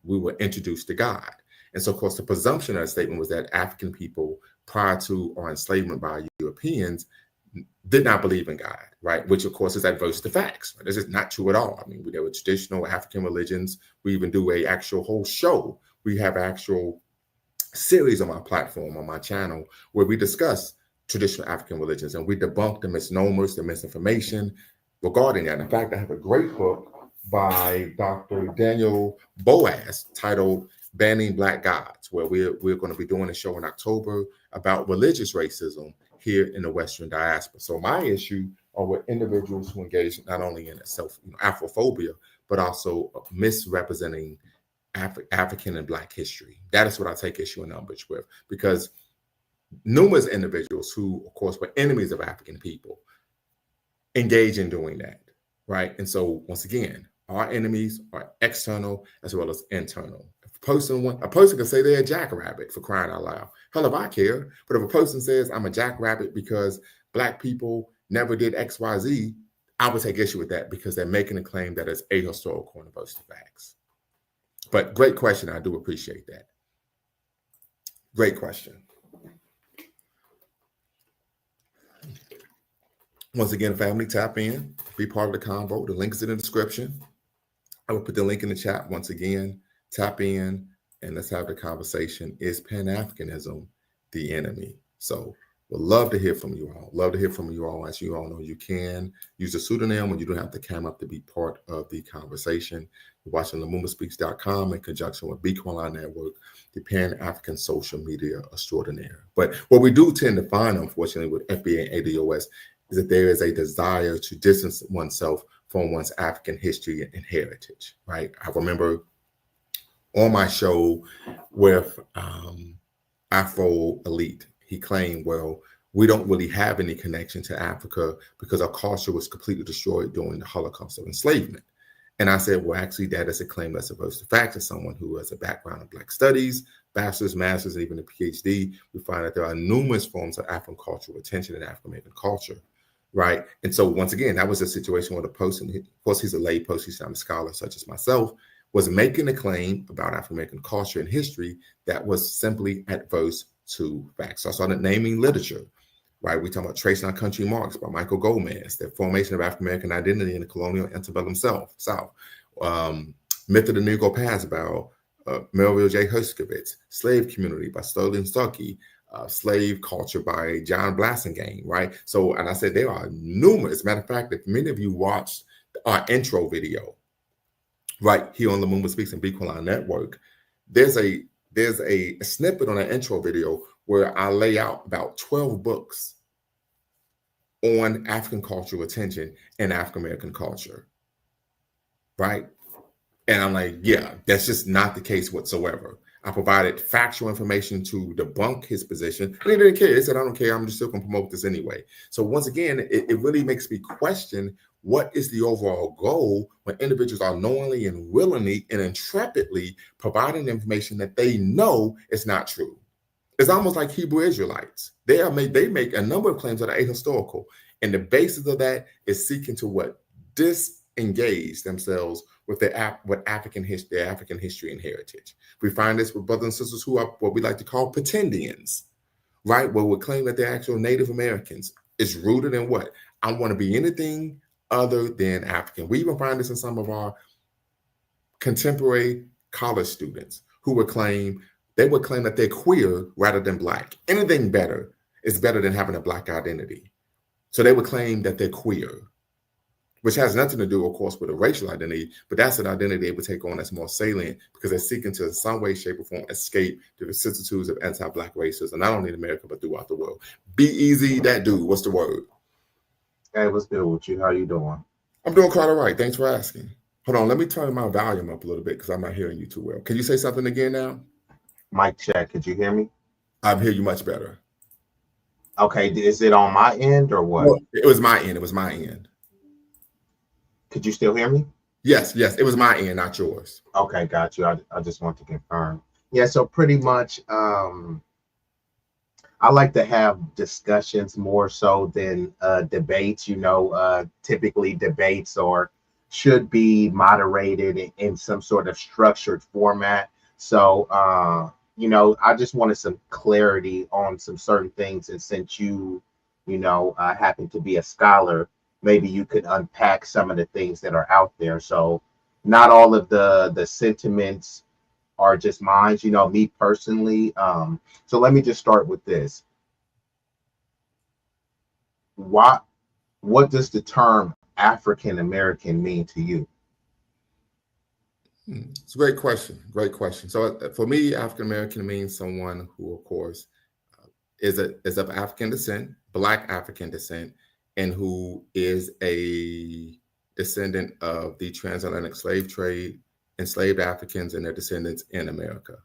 were introduced to God. And so, of course, the presumption of that statement was that African people prior to our enslavement by Europeans did not believe in God, right? Which, of course, is adverse to facts. Right? This is not true at all. I mean, there were traditional African religions. We even do a actual whole show. We have actual series on my platform, on my channel, where we discuss traditional African religions and we debunk the misnomers, the misinformation regarding that. In fact, I have a great book by Dr. Daniel Boaz titled Banning Black Gods, where we're going to be doing a show in October about religious racism here in the Western diaspora. So my issue are with individuals who engage not only in Afrophobia, but also misrepresenting African and Black history. That is what I take issue and umbrage with, because numerous individuals who, of course, were enemies of African people engage in doing that, right? And so, once again, our enemies are external as well as internal. If a person can say they're a jackrabbit, for crying out loud. Hell, if I care. But if a person says I'm a jackrabbit because Black people never did X, Y, Z, I would take issue with that because they're making a claim that is ahistorical and opposed to facts. But great question. I do appreciate that. Great question. Once again, family, tap in, be part of the convo. The link is in the description. I will put the link in the chat once again. Tap in and let's have the conversation. Is Pan-Africanism the enemy? So we'll love to hear from you all. Love to hear from you all. As you all know, you can use a pseudonym when you don't have the camera up to be part of the conversation. You're watching LumumbaSpeaks.com in conjunction with Beacon Network, the Pan-African social media extraordinaire. But what we do tend to find, unfortunately, with FBA and ADOS is that there is a desire to distance oneself from one's African history and heritage, right? I remember on my show with Afro Elite, he claimed, well, we don't really have any connection to Africa because our culture was completely destroyed during the Holocaust of enslavement. And I said, well, actually, that is a claim that's opposed to fact. As someone who has a background in Black studies, bachelor's, master's, and even a PhD, we find that there are numerous forms of African cultural retention in African American culture. Right. And so once again, that was a situation where the person, of course, he's a lay post, he's not a scholar such as myself, was making a claim about African American culture and history that was simply adverse to facts. So I started naming literature. Right. We talk about Tracing Our Country Marks by Michael Gomez, the formation of African American identity in the colonial antebellum South. Myth of the Negro Past by Melville J. Herskovitz, Slave Community by Sterling Starkey, Slave Culture by John Blassingame, right? So, and I said there are numerous. Matter of fact, if many of you watched our intro video, right here on the Lumumba Speaks and Beacon Network, there's a snippet on that intro video where I lay out about 12 books on African cultural retention and African American culture, right? And I'm like, yeah, that's just not the case whatsoever. I provided factual information to debunk his position. And he didn't care. He said, I don't care. I'm just still going to promote this anyway. So once again, it really makes me question what is the overall goal when individuals are knowingly and willingly and intrepidly providing information that they know is not true. It's almost like Hebrew Israelites. They make a number of claims that are ahistorical. And the basis of that is seeking to what? Disengage themselves with African history and heritage. We find this with brothers and sisters who are what we like to call pretendians, right? Where we claim that they're actual Native Americans. It's rooted in what? I want to be anything other than African. We even find this in some of our contemporary college students who would claim that they're queer rather than Black. Anything better is better than having a Black identity. So they would claim that they're queer, which has nothing to do, of course, with a racial identity, but that's an identity they would take on that's more salient because they're seeking to, in some way, shape, or form, escape the vicissitudes of anti-Black racism, not only in America, but throughout the world. Be easy, that dude. What's the word? Hey, what's good with you? How you doing? I'm doing quite all right. Thanks for asking. Hold on. Let me turn my volume up a little bit because I'm not hearing you too well. Can you say something again now? Mic check. Could you hear me? I hear you much better. Okay. Is it on my end or what? Well, it was my end. It was my end. Could you still hear me? Yes. It was my end, not yours. Okay, got you. I just want to confirm. Yeah, so pretty much I like to have discussions more so than debates. Typically debates should be moderated in some sort of structured format. So I just wanted some clarity on some certain things. And since you happen to be a scholar, maybe you could unpack some of the things that are out there. So not all of the sentiments are just mine, me personally. So let me just start with this. What does the term African American mean to you? It's a great question. Great question. So for me, African American means someone who, of course, is of African descent, Black African descent, and who is a descendant of the transatlantic slave trade, enslaved Africans and their descendants in America.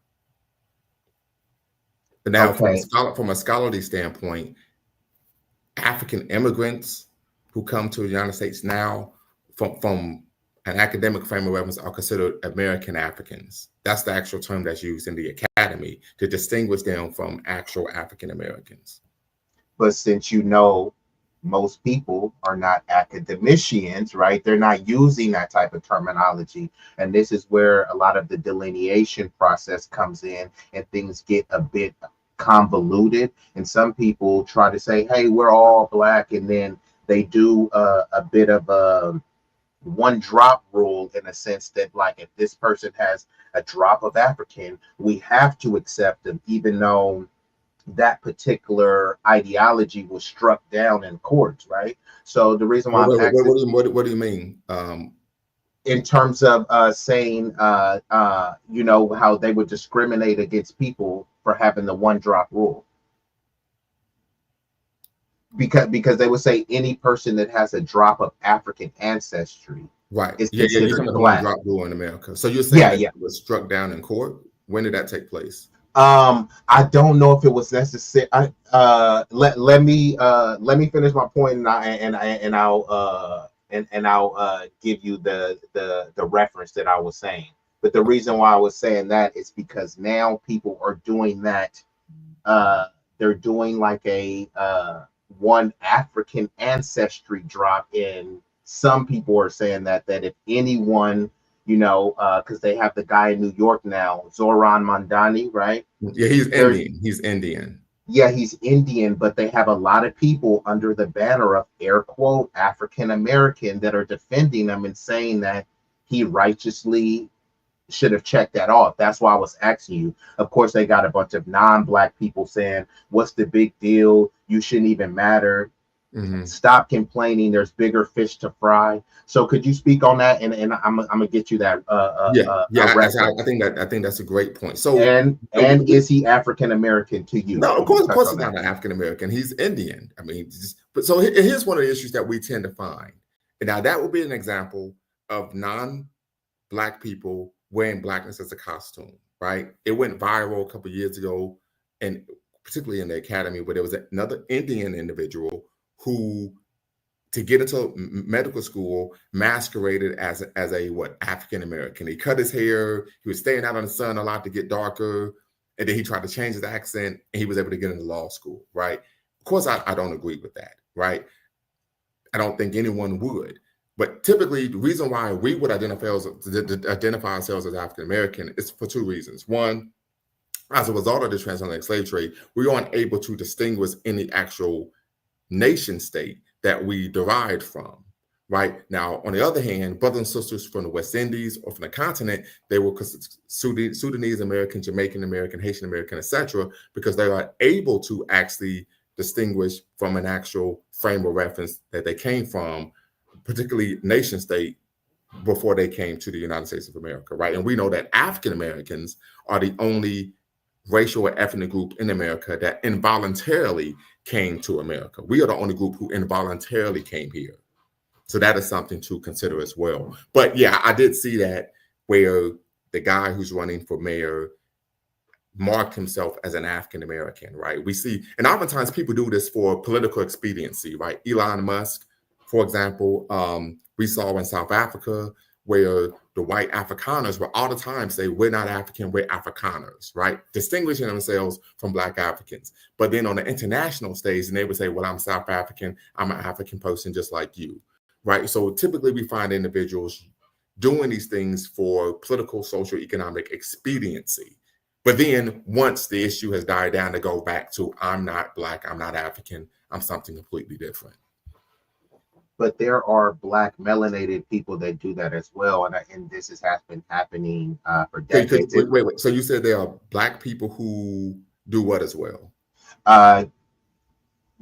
But now, Okay. from a scholarly standpoint, African immigrants who come to the United States now from an academic frame of reference are considered American Africans. That's the actual term that's used in the academy to distinguish them from actual African Americans. But since you know most people are not academicians, right? They're not using that type of terminology. And this is where a lot of the delineation process comes in and things get a bit convoluted. And some people try to say, hey, we're all black. And then they do a bit of a one drop rule in a sense that, like, if this person has a drop of African, we have to accept them, even though that particular ideology was struck down in courts, right? So the reason why I'm asking, what do you mean? in terms of saying, you know, how they would discriminate against people for having the one drop rule. Because they would say any person that has a drop of African ancestry Right. is Yeah, you're considered talking about the one black. drop rule in America. So you're saying Yeah, that yeah. it was struck down in court? When did that take place? I don't know if it was necessary. Let me finish my point, and I'll give you the reference that I was saying. But the reason why I was saying that is because now people are doing that. They're doing like a one African ancestry drop, and some people are saying that if anyone, you know, because they have the guy in New York now, Zoran Mandani, right? Yeah, he's Indian. He's Indian. Yeah, he's Indian, but they have a lot of people under the banner of air quote African American that are defending him and saying that he righteously should have checked that off. That's why I was asking you. Of course, they got a bunch of non-black people saying, "What's the big deal? You shouldn't even matter. Stop complaining. There's bigger fish to fry." So, could you speak on that? And I'm gonna get you that. I think that's a great point. So, and is he African American to you? No, of course, he's not an African American. He's Indian. I mean, but so here's one of the issues that we tend to find. And now that would be an example of non-black people wearing blackness as a costume, right? It went viral a couple of years ago, and particularly in the academy, where there was another Indian individual who, to get into medical school, masqueraded as a what, African American. He cut his hair. He was staying out in the sun a lot to get darker, and then he tried to change his accent, and he was able to get into law school, right? Of course, I don't agree with that, right? I don't think anyone would. But typically, the reason why we would identify ourselves as African American is for two reasons. One, as a result of the transatlantic slave trade, we aren't able to distinguish any actual nation state that we derived from, right? Now, on the other hand, brothers and sisters from the West Indies or from the continent, they were Sudanese American, Jamaican American, Haitian American, etc., because they are able to actually distinguish from an actual frame of reference that they came from, particularly nation state, before they came to the United States of America, right? And we know that African Americans are the only racial or ethnic group in America that involuntarily came to America. We are the only group who involuntarily came here. So that is something to consider as well. But yeah, I did see that where the guy who's running for mayor marked himself as an African American, right? We see, and oftentimes people do this for political expediency, right? Elon Musk, for example, we saw in South Africa where the white Afrikaners will all the time say, we're not African, we're Afrikaners, right? Distinguishing themselves from Black Africans. But then on the international stage, and they would say, well, I'm South African, I'm an African person just like you, right? So typically we find individuals doing these things for political, social, economic expediency. But then once the issue has died down, to go back to, I'm not Black, I'm not African, I'm something completely different. But there are Black melanated people that do that as well, and this has been happening for decades. Wait. So you said there are Black people who do what as well?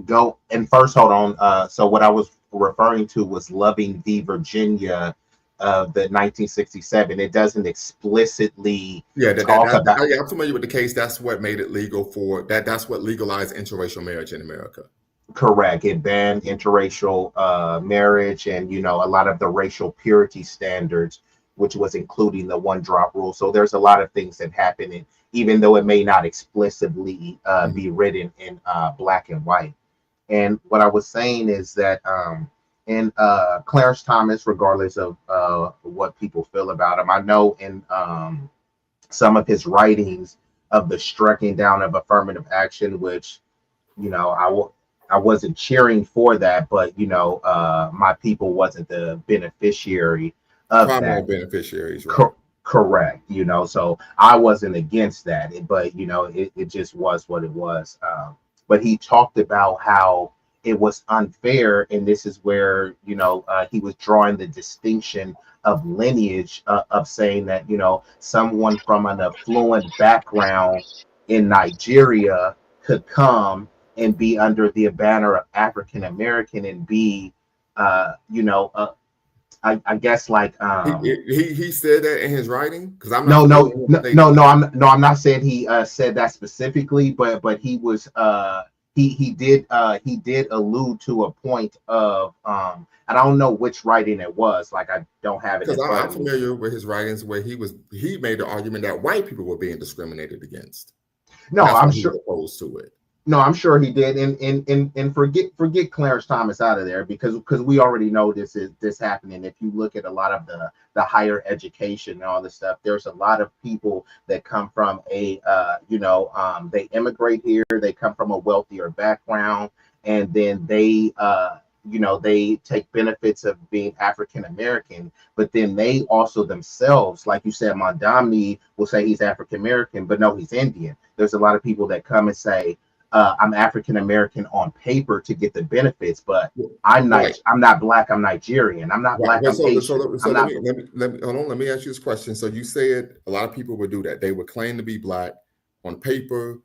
Go and first, hold on. So what I was referring to was Loving v. Virginia of the 1967. It doesn't explicitly talk about. I'm familiar with the case. That's what made it legal for that. That's what legalized interracial marriage in America. Correct. It banned interracial marriage and, you know, a lot of the racial purity standards, which was including the one drop rule. So there's a lot of things that happen, and even though it may not explicitly be written in black and white. And what I was saying is that in Clarence Thomas, regardless of what people feel about him, I know in some of his writings of the striking down of affirmative action, which, you know, I wasn't cheering for that, but my people wasn't the beneficiary of Primary that. beneficiaries, right? Correct. So I wasn't against that, but it just was what it was. But he talked about how it was unfair, and this is where he was drawing the distinction of lineage, of saying that someone from an affluent background in Nigeria could come and be under the banner of African American and be I guess like He said that in his writing, because I'm not no familiar no with no what they no no I'm not saying he said that specifically, but he was he did allude to a point of I don't know which writing it was, like I don't have it in because front I'm of me. familiar with his writings where he made the argument that white people were being discriminated against. No, That's I'm why he sure. was opposed to it. No, I'm sure he did, and forget Clarence Thomas out of there, because we already know this happening. If you look at a lot of the higher education and all this stuff, there's a lot of people that come from a they immigrate here, they come from a wealthier background, and then they take benefits of being African American, but then they also themselves, like you said, Mondamni will say he's African American, but no, he's Indian. There's a lot of people that come and say, I'm African American on paper to get the benefits, but I'm not. Right. I'm not black. I'm Nigerian. I'm not black. I'm Haitian. So let me hold on. Let me ask you this question. So you said a lot of people would do that. They would claim to be black on paper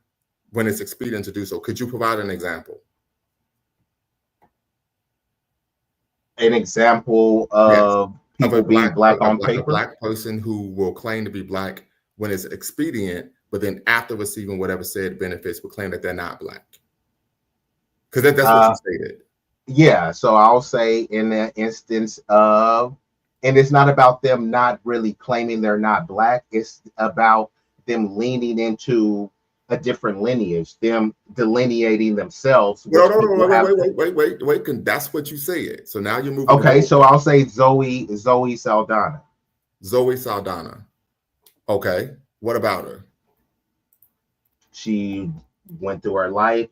when it's expedient to do so. Could you provide an example? An example of people being black on paper. A black person who will claim to be black when it's expedient, but then after receiving whatever said benefits will claim that they're not black. Because that's what you stated. Yeah, so I'll say in the instance of, and it's not about them not really claiming they're not black, it's about them leaning into a different lineage, them delineating themselves. No, wait. That's what you said. So now you're moving. Okay, so I'll say Zoe Saldana. Zoe Saldana. Okay. What about her? She went through her life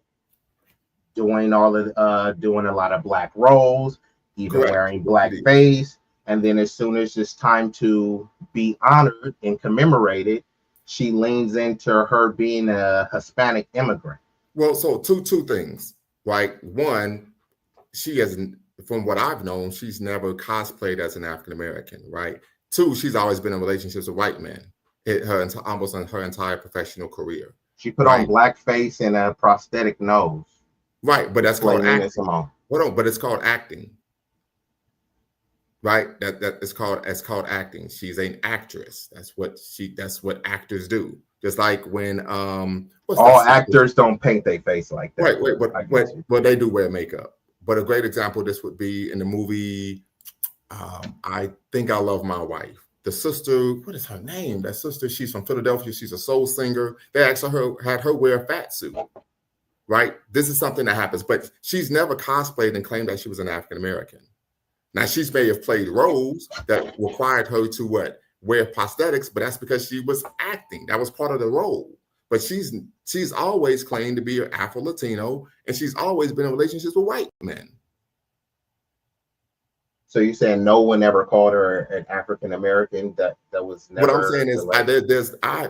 doing a lot of black roles, even wearing blackface. And then as soon as it's time to be honored and commemorated, she leans into her being a Hispanic immigrant. Well, so two things, right? One, she hasn't, from what I've known, she's never cosplayed as an African American, right? Two, she's always been in relationships with white men, almost her entire professional career. She put on blackface and a prosthetic nose. Right, but that's called acting. Hold on, but it's called acting. Right? It's called acting. She's an actress. That's what actors do. Just like when all actors don't paint their face like that. Right, but they do wear makeup. But a great example of this would be in the movie I Think I Love My Wife. The sister, what is her name? That sister, she's from Philadelphia. She's a soul singer. They actually had her wear a fat suit. Right? This is something that happens, but she's never cosplayed and claimed that she was an African American. Now, she may have played roles that required her to wear prosthetics, but that's because she was acting. That was part of the role. But she's always claimed to be an Afro-Latino, and she's always been in relationships with white men. So you're saying no one ever called her an African American? That was never. What I'm saying is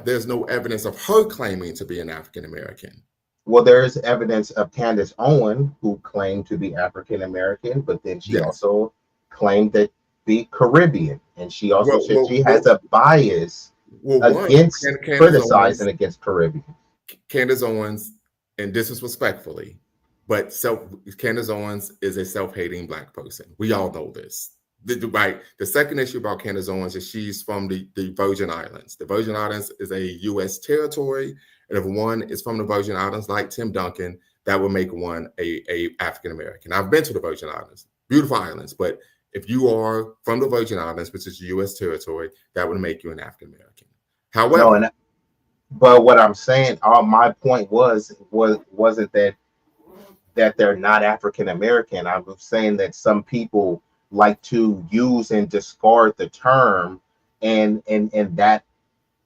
there's no evidence of her claiming to be an African American. Well, there is evidence of Candace Owen, who claimed to be African American, but then she also claimed to be Caribbean, and she also said she has a bias against criticizing against Caribbean. Candace Owens, and this is respectfully, but Candace Owens is a self-hating black person. We all know this. Right. The second issue about Candace Owens is she's from the Virgin Islands. The Virgin Islands is a U.S. territory. And if one is from the Virgin Islands, like Tim Duncan, that would make one a African American. I've been to the Virgin Islands, beautiful islands, but if you are from the Virgin Islands, which is U.S. territory, that would make you an African American. However, but what I'm saying, my point wasn't that they're not African American. I was saying that some people like to use and discard the term, and that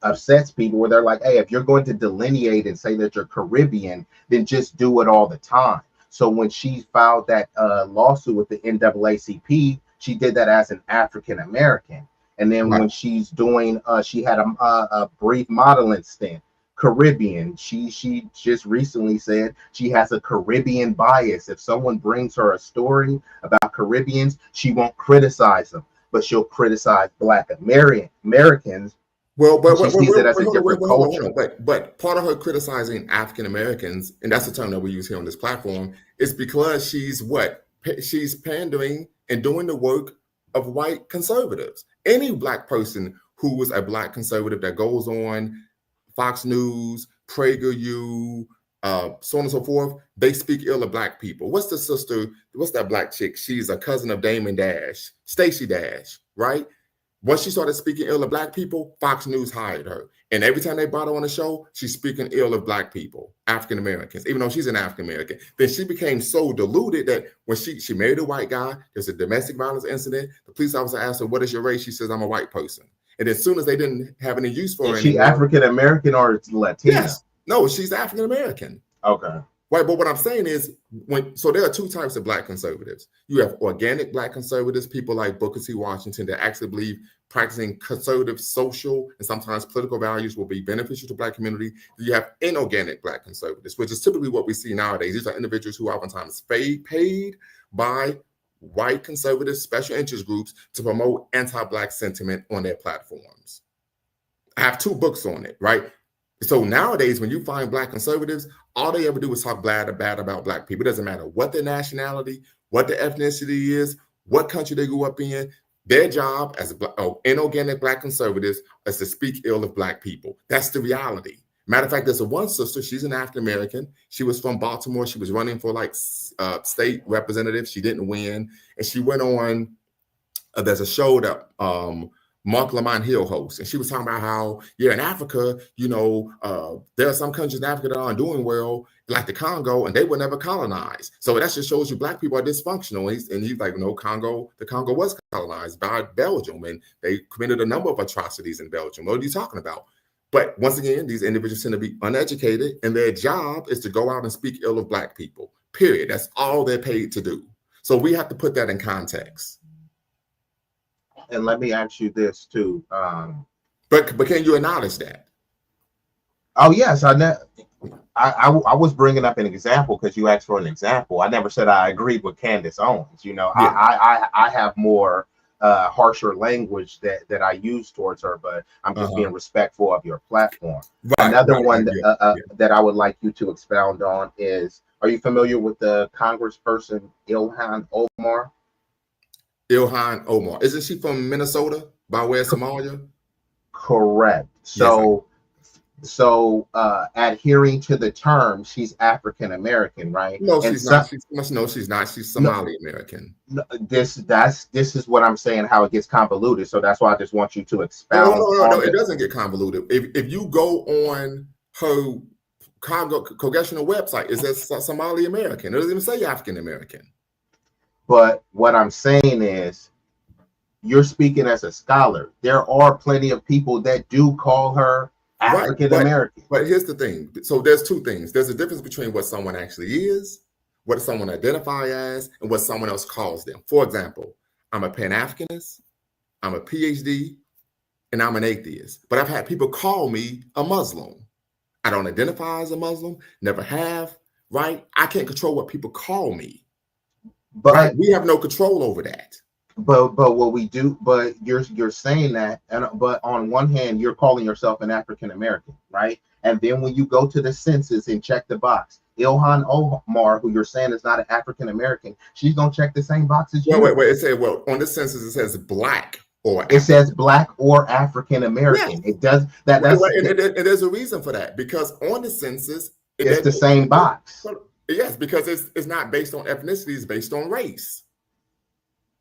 upsets people, where they're like, hey, if you're going to delineate and say that you're Caribbean, then just do it all the time. So when she filed that lawsuit with the NAACP, she did that as an African American. And then Right. when she's doing, she had a brief modeling stint. Caribbean. She just recently said she has a Caribbean bias. If someone brings her a story about Caribbeans, she won't criticize them, but she'll criticize Black Americans. Well, but She sees it as a hold on, different hold culture. on. But part of her criticizing African Americans, and that's the term that we use here on this platform, is because she's what? She's pandering and doing the work of white conservatives. Any Black person who is a Black conservative that goes on Fox News, PragerU, so on and so forth, they speak ill of Black people. What's the sister? What's that Black chick? She's a cousin of Damon Dash, Stacey Dash, right? Once she started speaking ill of Black people, Fox News hired her. And every time they brought her on the show, she's speaking ill of Black people, African Americans, even though she's an African American. Then she became so deluded that when she married a white guy, there's a domestic violence incident. The police officer asked her, "What is your race?" She says, "I'm a white person." And as soon as they didn't have any use for her Is she anymore, African American or Latina? yes, no, she's African American. Okay. Right, but what I'm saying is, so there are two types of Black conservatives. You have organic Black conservatives, people like Booker T. Washington, that actually believe practicing conservative social and sometimes political values will be beneficial to Black community. You have inorganic Black conservatives, which is typically what we see nowadays. These are individuals who oftentimes paid by white conservative special interest groups to promote anti-Black sentiment on their platforms. I have 2 books on it, right? So nowadays, when you find Black conservatives, all they ever do is talk bad about Black people. It doesn't matter what their nationality, what their ethnicity is, what country they grew up in. Their job as inorganic Black conservatives is to speak ill of Black people. That's the reality. Matter of fact, there's one sister. She's an African American. She was from Baltimore. She was running for like state representative. She didn't win, and she went on. There's a show that Mark Lamont Hill hosts, and she was talking about how, in Africa, there are some countries in Africa that aren't doing well, like the Congo, and they were never colonized. So that just shows you Black people are dysfunctional. And he's like, no, the Congo was colonized by Belgium, and they committed a number of atrocities in Belgium. What are you talking about? But once again, these individuals tend to be uneducated, and their job is to go out and speak ill of Black people, period. That's all they're paid to do. So we have to put that in context. And let me ask you this too. But can you acknowledge that? Oh yes, I was bringing up an example because you asked for an example. I never said I agreed with Candace Owens. Yeah. I have more harsher language that I use towards her, but I'm just being respectful of your platform. Right, Another one that I would like you to expound on is: are you familiar with the Congressperson Ilhan Omar? Ilhan Omar. Isn't she from Minnesota by way of Somalia? Correct. So, adhering to the term, she's African American, right? No, she's not. She's not. She's Somali American. No, this is what I'm saying. How it gets convoluted. So that's why I just want you to expound. No, it doesn't get convoluted. If you go on her congressional website, it says Somali American. It doesn't even say African American. But what I'm saying is, you're speaking as a scholar. There are plenty of people that do call her African American. But here's the thing. So there's 2 things. There's a difference between what someone actually is, what someone identifies as, and what someone else calls them. For example, I'm a Pan-Africanist, I'm a PhD, and I'm an atheist. But I've had people call me a Muslim. I don't identify as a Muslim, never have, right? I can't control what people call me. But we have no control over that. But what we do, but you're saying that, but on one hand, you're calling yourself an African American, right? And then when you go to the census and check the box, Ilhan Omar, who you're saying is not an African American, she's gonna check the same box as you. Wait. It says, on the census it says Black or it says Black or African American. Yeah. It does that. And there's a reason for that, because on the census it's the same box. Yes, because it's not based on ethnicity, it's based on race.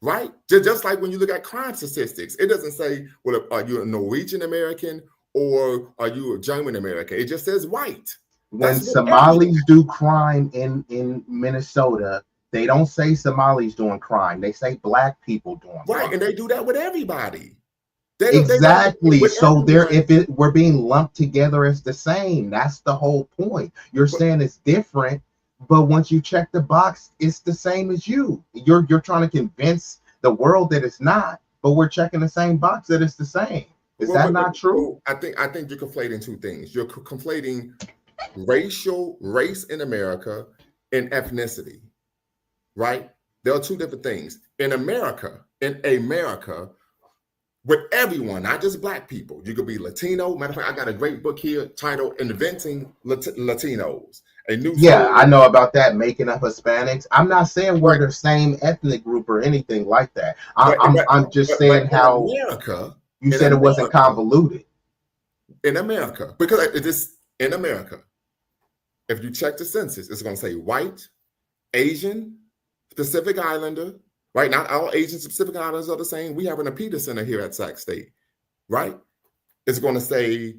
Right? Just like when you look at crime statistics, it doesn't say, well, are you a Norwegian American or are you a German American? It just says white. When Somalis do crime in Minnesota, they don't say Somalis doing crime. They say Black people doing crime. Right, and they do that with everybody. Exactly. So we're being lumped together as the same. That's the whole point. You're saying it's different, But once you check the box, it's the same as you. You're trying to convince the world that it's not, but we're checking the same box that it's the same. Is that not true? I think you're conflating two things. You're conflating race in America and ethnicity, right? There are two different things. In America, with everyone, not just Black people. You could be Latino. Matter of fact, I got a great book here titled "Inventing Latinos." I know about that, making up Hispanics. I'm not saying we're the same ethnic group or anything like that. I'm just saying how America. You said it wasn't convoluted. In America, because it is in America. If you check the census, it's going to say white, Asian, Pacific Islander. Right? Not all Asian Pacific Islanders are the same. We have an APETA Center here at Sac State, right? It's going to say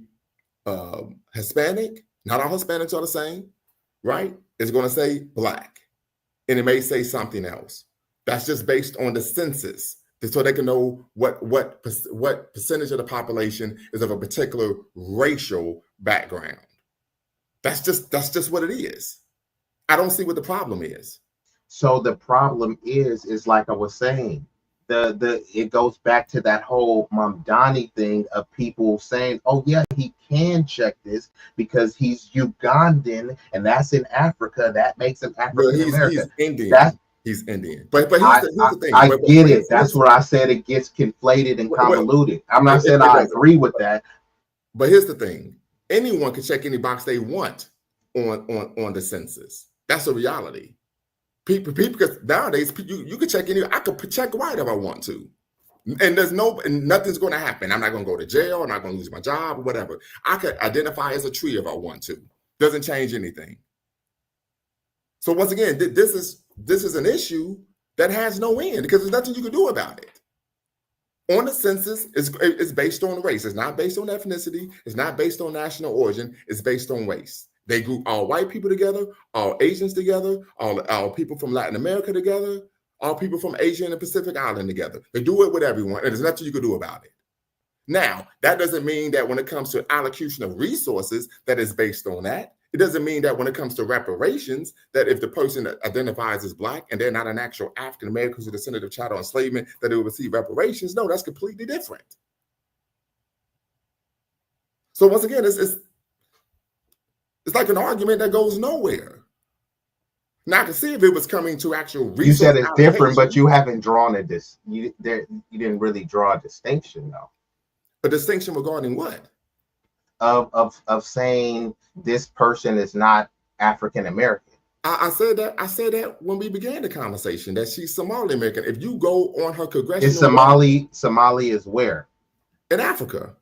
Hispanic. Not all Hispanics are the same, right? It's going to say Black, and it may say something else. That's just based on the census, so they can know what percentage of the population is of a particular racial background. That's just what it is. I don't see what the problem is. So the problem is like I was saying, it goes back to that whole Mamdani thing of people saying, oh yeah, he can check this because he's Ugandan and that's in Africa. That makes him African American. He's Indian. He's Indian. But here's the thing. I get it. That's where I said it gets conflated and convoluted. I'm not saying I agree with that. But here's the thing. Anyone can check any box they want on the census. That's a reality. People, because nowadays you can check any. I could check white if I want to, and nothing's going to happen. I'm not going to go to jail. I'm not going to lose my job or whatever. I could identify as a tree if I want to. Doesn't change anything. So once again, this is an issue that has no end because there's nothing you can do about it. On the census, it's based on race. It's not based on ethnicity. It's not based on national origin. It's based on race. They group all white people together, all Asians together, all people from Latin America together, all people from Asia and the Pacific Island together. They do it with everyone, and there's nothing you can do about it. Now, that doesn't mean that when it comes to allocation of resources, that is based on that. It doesn't mean that when it comes to reparations, that if the person identifies as Black and they're not an actual African American who's a descendant of chattel enslavement, that they will receive reparations. No, that's completely different. So once again, it's like an argument that goes nowhere. Now, to see if it was coming to actual research. You said it's different, but you haven't drawn you didn't really draw a distinction, though. A distinction regarding what? Of saying this person is not African American. I said that when we began the conversation, that she's Somali American. If you go on her congressional, Somali is where? In Africa.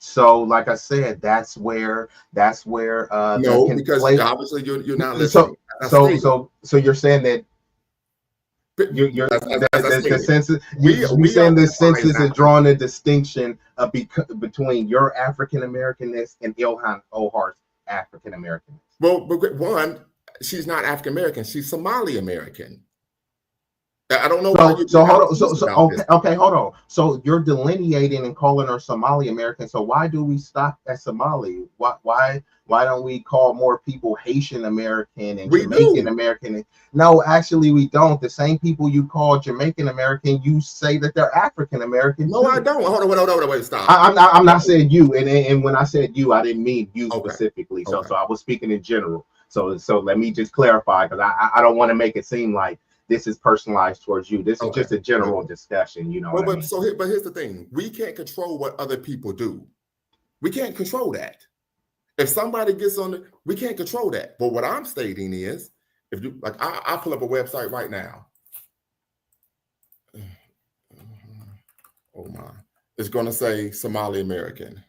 So, like I said, that's where. No, because obviously you're not listening. So you're saying that the census. You saying the census is drawing a distinction between your African Americanness and Ilhan Omar's African Americanness. Well, but one, she's not African American. She's Somali American. I don't know. So hold on. Okay, hold on. So you're delineating and calling her Somali American. So why do we stop at Somali? Why don't we call more people Haitian American and Jamaican American? No, actually, we don't. The same people you call Jamaican American, you say that they're African American. No, I don't. Hold on. Wait, stop. I'm not saying you. And when I said you, I didn't mean you specifically. So I was speaking in general. So let me just clarify because I don't want to make it seem like this is personalized towards you. This is just a general discussion, you know. But here's the thing: we can't control what other people do. We can't control that. If somebody gets we can't control that. But what I'm stating is, if you like, I'll pull up a website right now. Oh my! It's going to say Somali American.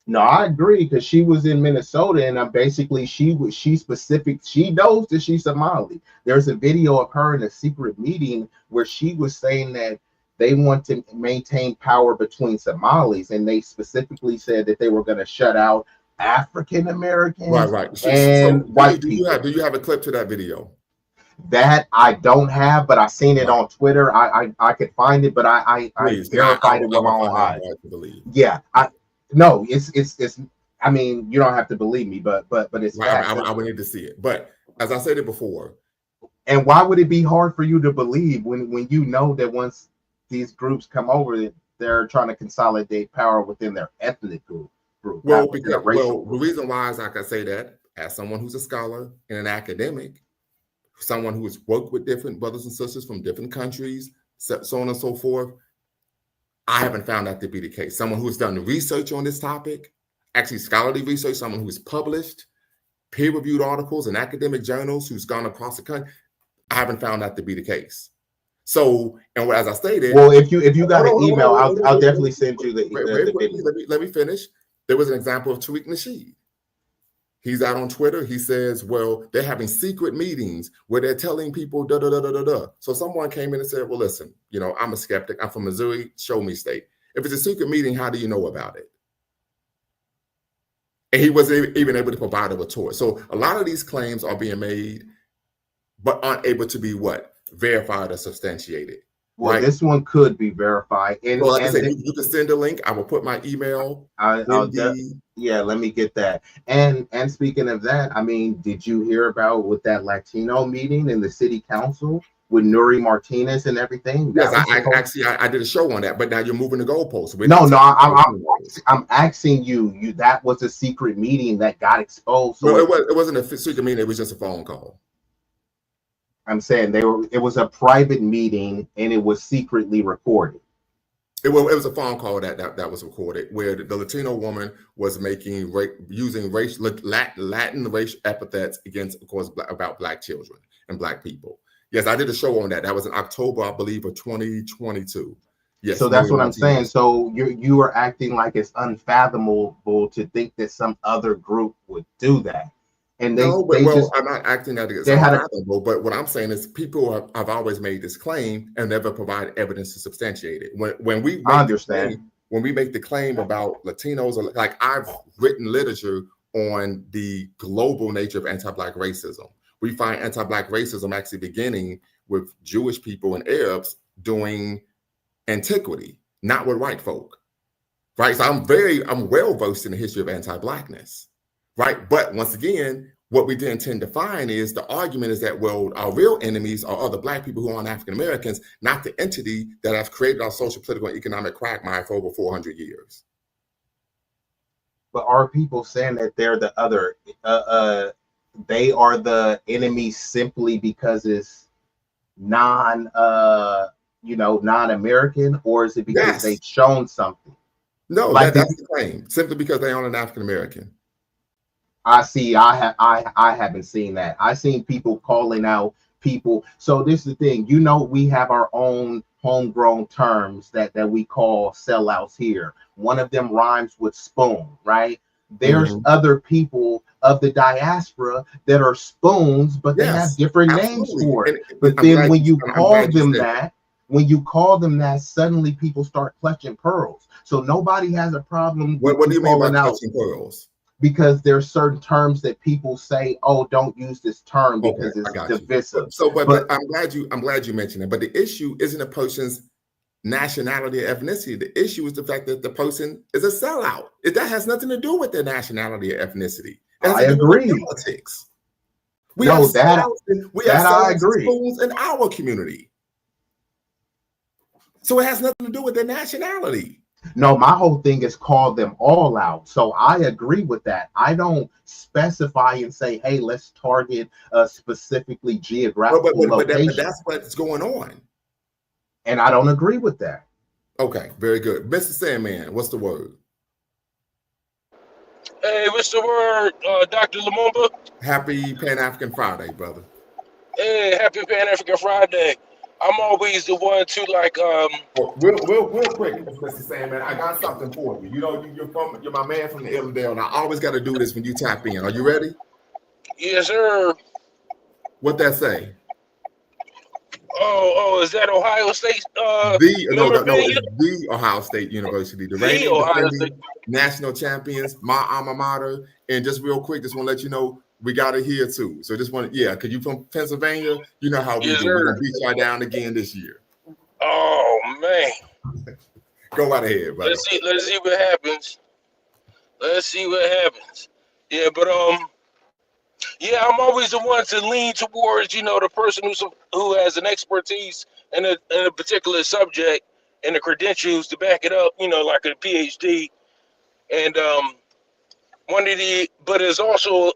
No, I agree because she was in Minnesota and basically she knows that she's Somali. There's a video of her in a secret meeting where she was saying that they want to maintain power between Somalis, and they specifically said that they were going to shut out African Americans and white people. Do you have a clip to that video? That I don't have, but I seen it on Twitter. I could find it, but I verified it with my own eyes. Yeah, no, it's I mean, you don't have to believe me, but it's Right, facts. I would need to see it. But as I said it before, and why would it be hard for you to believe when you know that once these groups come over, they're trying to consolidate power within their ethnic group, well, not within a because racial the group? reason why is I can say that as someone who's a scholar and an academic, someone who has worked with different brothers and sisters from different countries, so on and so forth, I haven't found that to be the case. Someone who's done research on this topic, actually scholarly research, someone who's published peer-reviewed articles in academic journals, who's gone across the country, I haven't found that to be the case. So, and as I stated, well, if you got an email, I'll definitely send you the video. Let me finish. There was an example of Tariq Nasheed. He's out on Twitter. He says, well, they're having secret meetings where they're telling people da da da da da da. So someone came in and said, well, listen, you know, I'm a skeptic. I'm from Missouri. Show me state. If it's a secret meeting, how do you know about it? And he wasn't even able to provide a retort. So a lot of these claims are being made, but aren't able to be what? Verified or substantiated. Well, right? This one could be verified. And so like I said, you can send a link. I will put my email. Yeah, let me get that. And speaking of that, I mean, did you hear about with that Latino meeting in the city council with Nuri Martinez and everything? Yes, I did a show on that, but now you're moving the goalposts. I'm asking you. That was a secret meeting that got exposed. So it wasn't a secret meeting. It was just a phone call. I'm saying it was a private meeting and it was secretly recorded. It was a phone call that was recorded where the Latino woman was using Latin racial epithets against, of course, about Black children and Black people. Yes, I did a show on that. That was in October, I believe, of 2022. Yes. So that's what I'm saying. So you are acting like it's unfathomable to think that some other group would do that. And I'm not acting that it's unfathomable, but what I'm saying is people have always made this claim and never provide evidence to substantiate it. When we make the claim about Latinos, like I've written literature on the global nature of anti-Black racism. We find anti-Black racism actually beginning with Jewish people and Arabs during antiquity, not with white folk, right? So I'm well versed in the history of anti-Blackness. Right. But once again, what we then tend to find is the argument is that, well, our real enemies are other Black people who aren't African Americans, not the entity that has created our social, political, and economic quagmire for over 400 years. But are people saying that they're the other? They are the enemy simply because it's non-American, or is it because they've shown something? No, like that's the claim. Simply because they aren't an African American. I see. I haven't seen that. I've seen people calling out people. So this is the thing. We have our own homegrown terms that we call sellouts here. One of them rhymes with spoon, right? There's other people of the diaspora that are spoons, but they have different names for it. But then when you call them that, suddenly people start clutching pearls. So nobody has a problem. What do you mean by clutching pearls? Because there's certain terms that people say, "Oh, don't use this term because it's divisive." But I'm glad you mentioned it. But the issue isn't a person's nationality or ethnicity. The issue is the fact that the person is a sellout. That has nothing to do with their nationality or ethnicity. I agree. Politics. We have spoons in our community. So it has nothing to do with their nationality. No, my whole thing is call them all out. So I agree with that. I don't specify and say, hey, let's target a specifically geographical location. But that's what's going on. And I don't agree with that. Okay, very good. Mr. Sandman, what's the word? Hey, what's the word, Dr. Lumumba? Happy Pan-African Friday, brother. Hey, happy Pan-African Friday. I'm always the one to real quick, Mr. Sandman. I got something for you. You're my man from the Illidale, and I always got to do this when you tap in. Are you ready? Yes, sir. What that say? Oh, is that Ohio State? The Ohio State University, the reigning national champions, my alma mater. And just real quick, just want to let you know we got it here too. So just want to, because you from Pennsylvania, you know how we do. We're gonna beat y'all down again this year. Oh man. Go right ahead, brother. Let's see what happens. Let's see what happens. Yeah, but yeah, I'm always the one to lean towards, the person who has an expertise in a particular subject and the credentials to back it up, like a PhD. And but it's also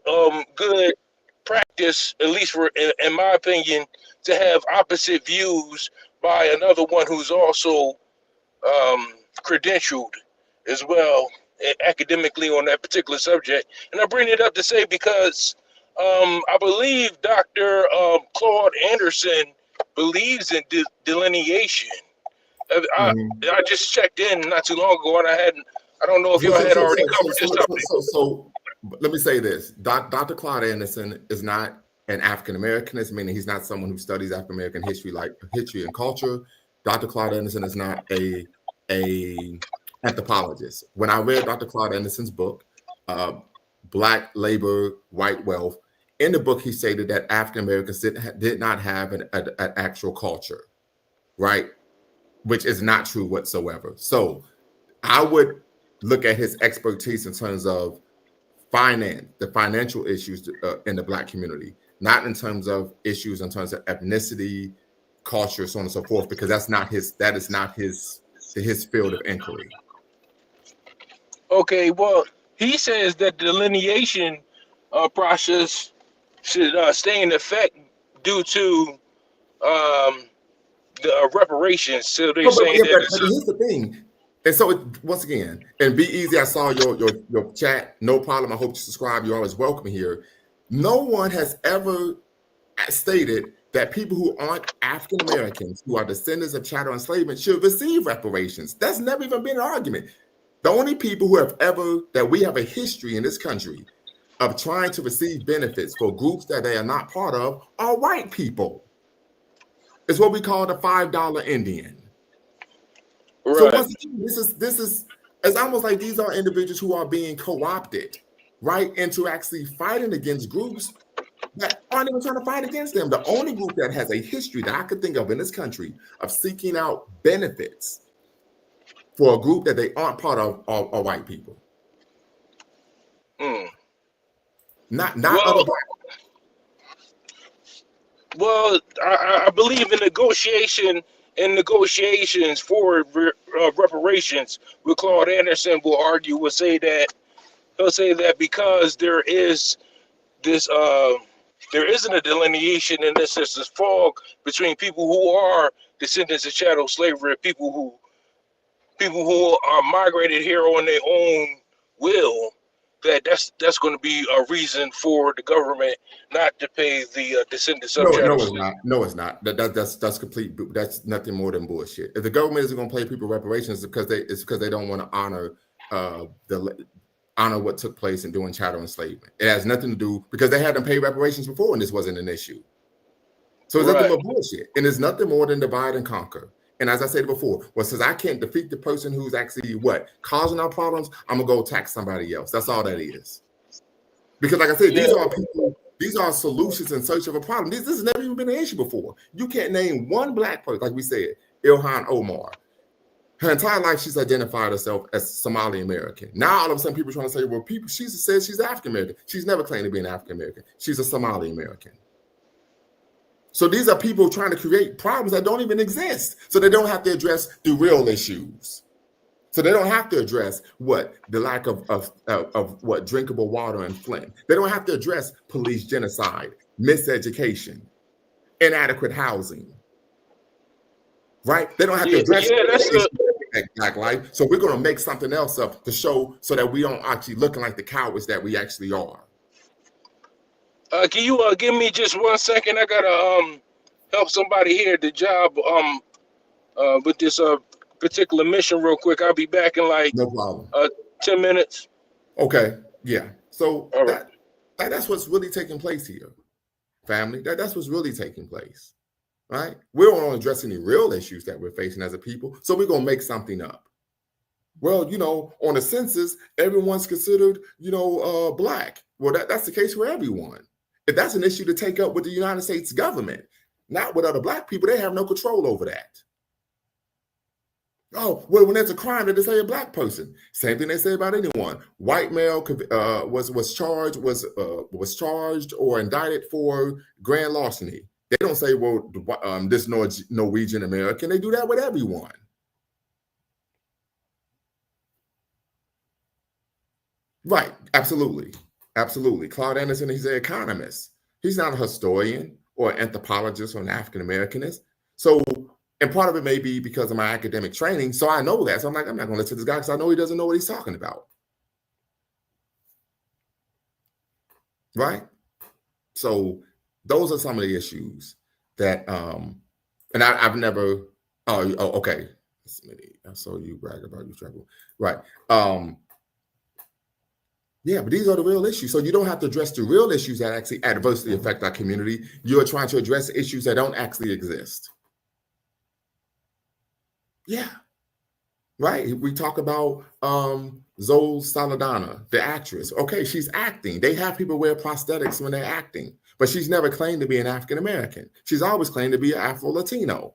good practice, at least in my opinion, to have opposite views by another one who's also credentialed as well academically on that particular subject. And I bring it up to say because I believe Dr. Claude Anderson believes in delineation. I, Mhm. I just checked in not too long ago, and I don't know if y'all had already covered this topic. So let me say this: Dr. Claude Anderson is not an African Americanist, meaning he's not someone who studies African American history, like history and culture. Dr. Claude Anderson is not a anthropologist. When I read Dr. Claude Anderson's book, Black Labor, White Wealth, in the book he stated that African Americans did not have an actual culture, right? Which is not true whatsoever. So I would look at his expertise in terms of the financial issues in the Black community, not in terms of issues in terms of ethnicity, culture, so on and so forth, because that is not his field of inquiry. Okay, well, he says that the delineation process should stay in effect due to the reparations. So they're saying that But here's the thing. And so once again, and be easy. I saw your chat. No problem. I hope you subscribe. You're always welcome here. No one has ever stated that people who aren't African Americans, who are descendants of chattel enslavement, should receive reparations. That's never even been an argument. The only people that we have a history in this country of trying to receive benefits for groups that they are not part of are white people. It's what we call the $5 Indian. right. So once again, this is it's almost like these are individuals who are being co-opted, right, into actually fighting against groups that aren't even trying to fight against them. The only group that has a history that I could think of in this country of seeking out benefits for a group that they aren't part of are white people. Not other Black. Well, I believe in negotiations for reparations. With Claude Anderson will say that because there isn't a delineation in this fog between people who are descendants of chattel slavery and people who are migrated here on their own will. That's going to be a reason for the government not to pay the descendants of chattel slavery. No, it's not. That's complete. That's nothing more than bullshit. If the government isn't going to pay people reparations, it's because they don't want to honor what took place in doing chattel enslavement. It has nothing to do because they had them pay reparations before, and this wasn't an issue. So it's nothing but bullshit, and it's nothing more than divide and conquer. And as I said before, since I can't defeat the person who's actually causing our problems, I'm gonna go attack somebody else. That's all that is. Because, like I said, these are people. These are solutions in search of a problem. This has never even been an issue before. You can't name one Black person, like we said, Ilhan Omar. Her entire life, she's identified herself as Somali American. Now, all of a sudden, people are trying to say, well, she says she's African American. She's never claimed to be an African American. She's a Somali American. So these are people trying to create problems that don't even exist. So they don't have to address the real issues. So they don't have to address the lack of drinkable water in Flint. They don't have to address police genocide, miseducation, inadequate housing. Right? They don't have to address Black life. So we're going to make something else up to show so that we don't actually looking like the cowards that we actually are. Can you give me just 1 second? I gotta help somebody here at the job with this particular mission real quick. I'll be back in like no problem. 10 minutes. Okay, yeah. So that's what's really taking place here, family. That's what's really taking place, right? We don't want to address any real issues that we're facing as a people, so we're gonna make something up. Well, on the census, everyone's considered, Black. Well, that's the case for everyone. If that's an issue to take up with the United States government, not with other Black people, they have no control over that. Oh, well, when there's a crime, they say a black person. Same thing they say about anyone. White male was charged or indicted for grand larceny. They don't say, well, this Norwegian American. They do that with everyone. Right. Absolutely. Absolutely. Claude Anderson, he's an economist. He's not a historian or an anthropologist or an African Americanist. So, and part of it may be because of my academic training. So I know that. So I'm like, I'm not going to listen to this guy because I know he doesn't know what he's talking about. Right. So those are some of the issues that, and I've never, okay. I saw you brag about your trouble. Right. Yeah, but these are the real issues. So you don't have to address the real issues that actually adversely affect our community. You're trying to address issues that don't actually exist. Yeah. Right. We talk about Zoe Saldana, the actress. Okay, she's acting. They have people wear prosthetics when they're acting, but she's never claimed to be an African American. She's always claimed to be an Afro-Latino.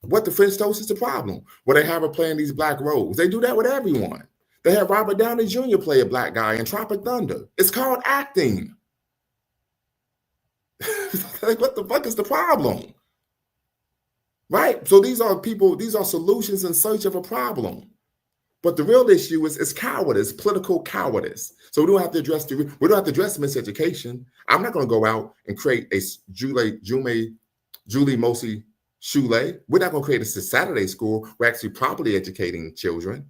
What the French toast is the problem? Well, they have her playing these black roles. They do that with everyone. They have Robert Downey Jr. play a black guy in Tropic Thunder. It's called acting. Like, what the fuck is the problem? Right? So these are people, these are solutions in search of a problem. But the real issue is cowardice, political cowardice. So we don't have to address miseducation. I'm not going to go out and create a Julie Mosi Shule. We're not going to create a Saturday school. We're actually properly educating children.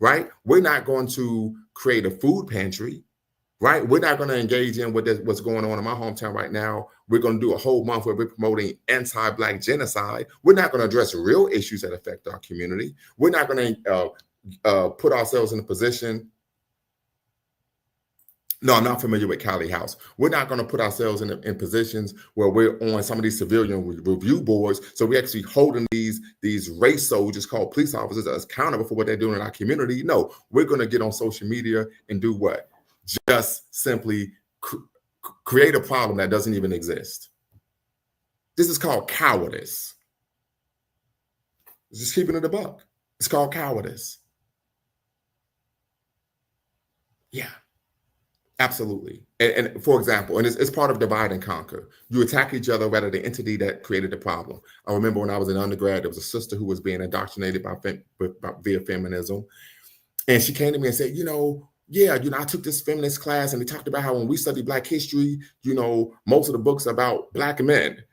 Right? We're not going to create a food pantry. Right? We're not going to engage in what's going on in my hometown right now. We're going to do a whole month where we're promoting anti-Black genocide. We're not going to address real issues that affect our community. We're not going to put ourselves in a position. No, I'm not familiar with Cali House. We're not going to put ourselves in positions where we're on some of these civilian review boards. So we're actually holding these race soldiers called police officers as accountable for what they're doing in our community. No, we're going to get on social media and do what? Just simply create a problem that doesn't even exist. This is called cowardice. Just keeping it a buck. It's called cowardice. Yeah. Absolutely. And for example, and it's part of divide and conquer. You attack each other rather than the entity that created the problem. I remember when I was in undergrad, there was a sister who was being indoctrinated via feminism. And she came to me and said, I took this feminist class and they talked about how when we study Black history, most of the books are about Black men.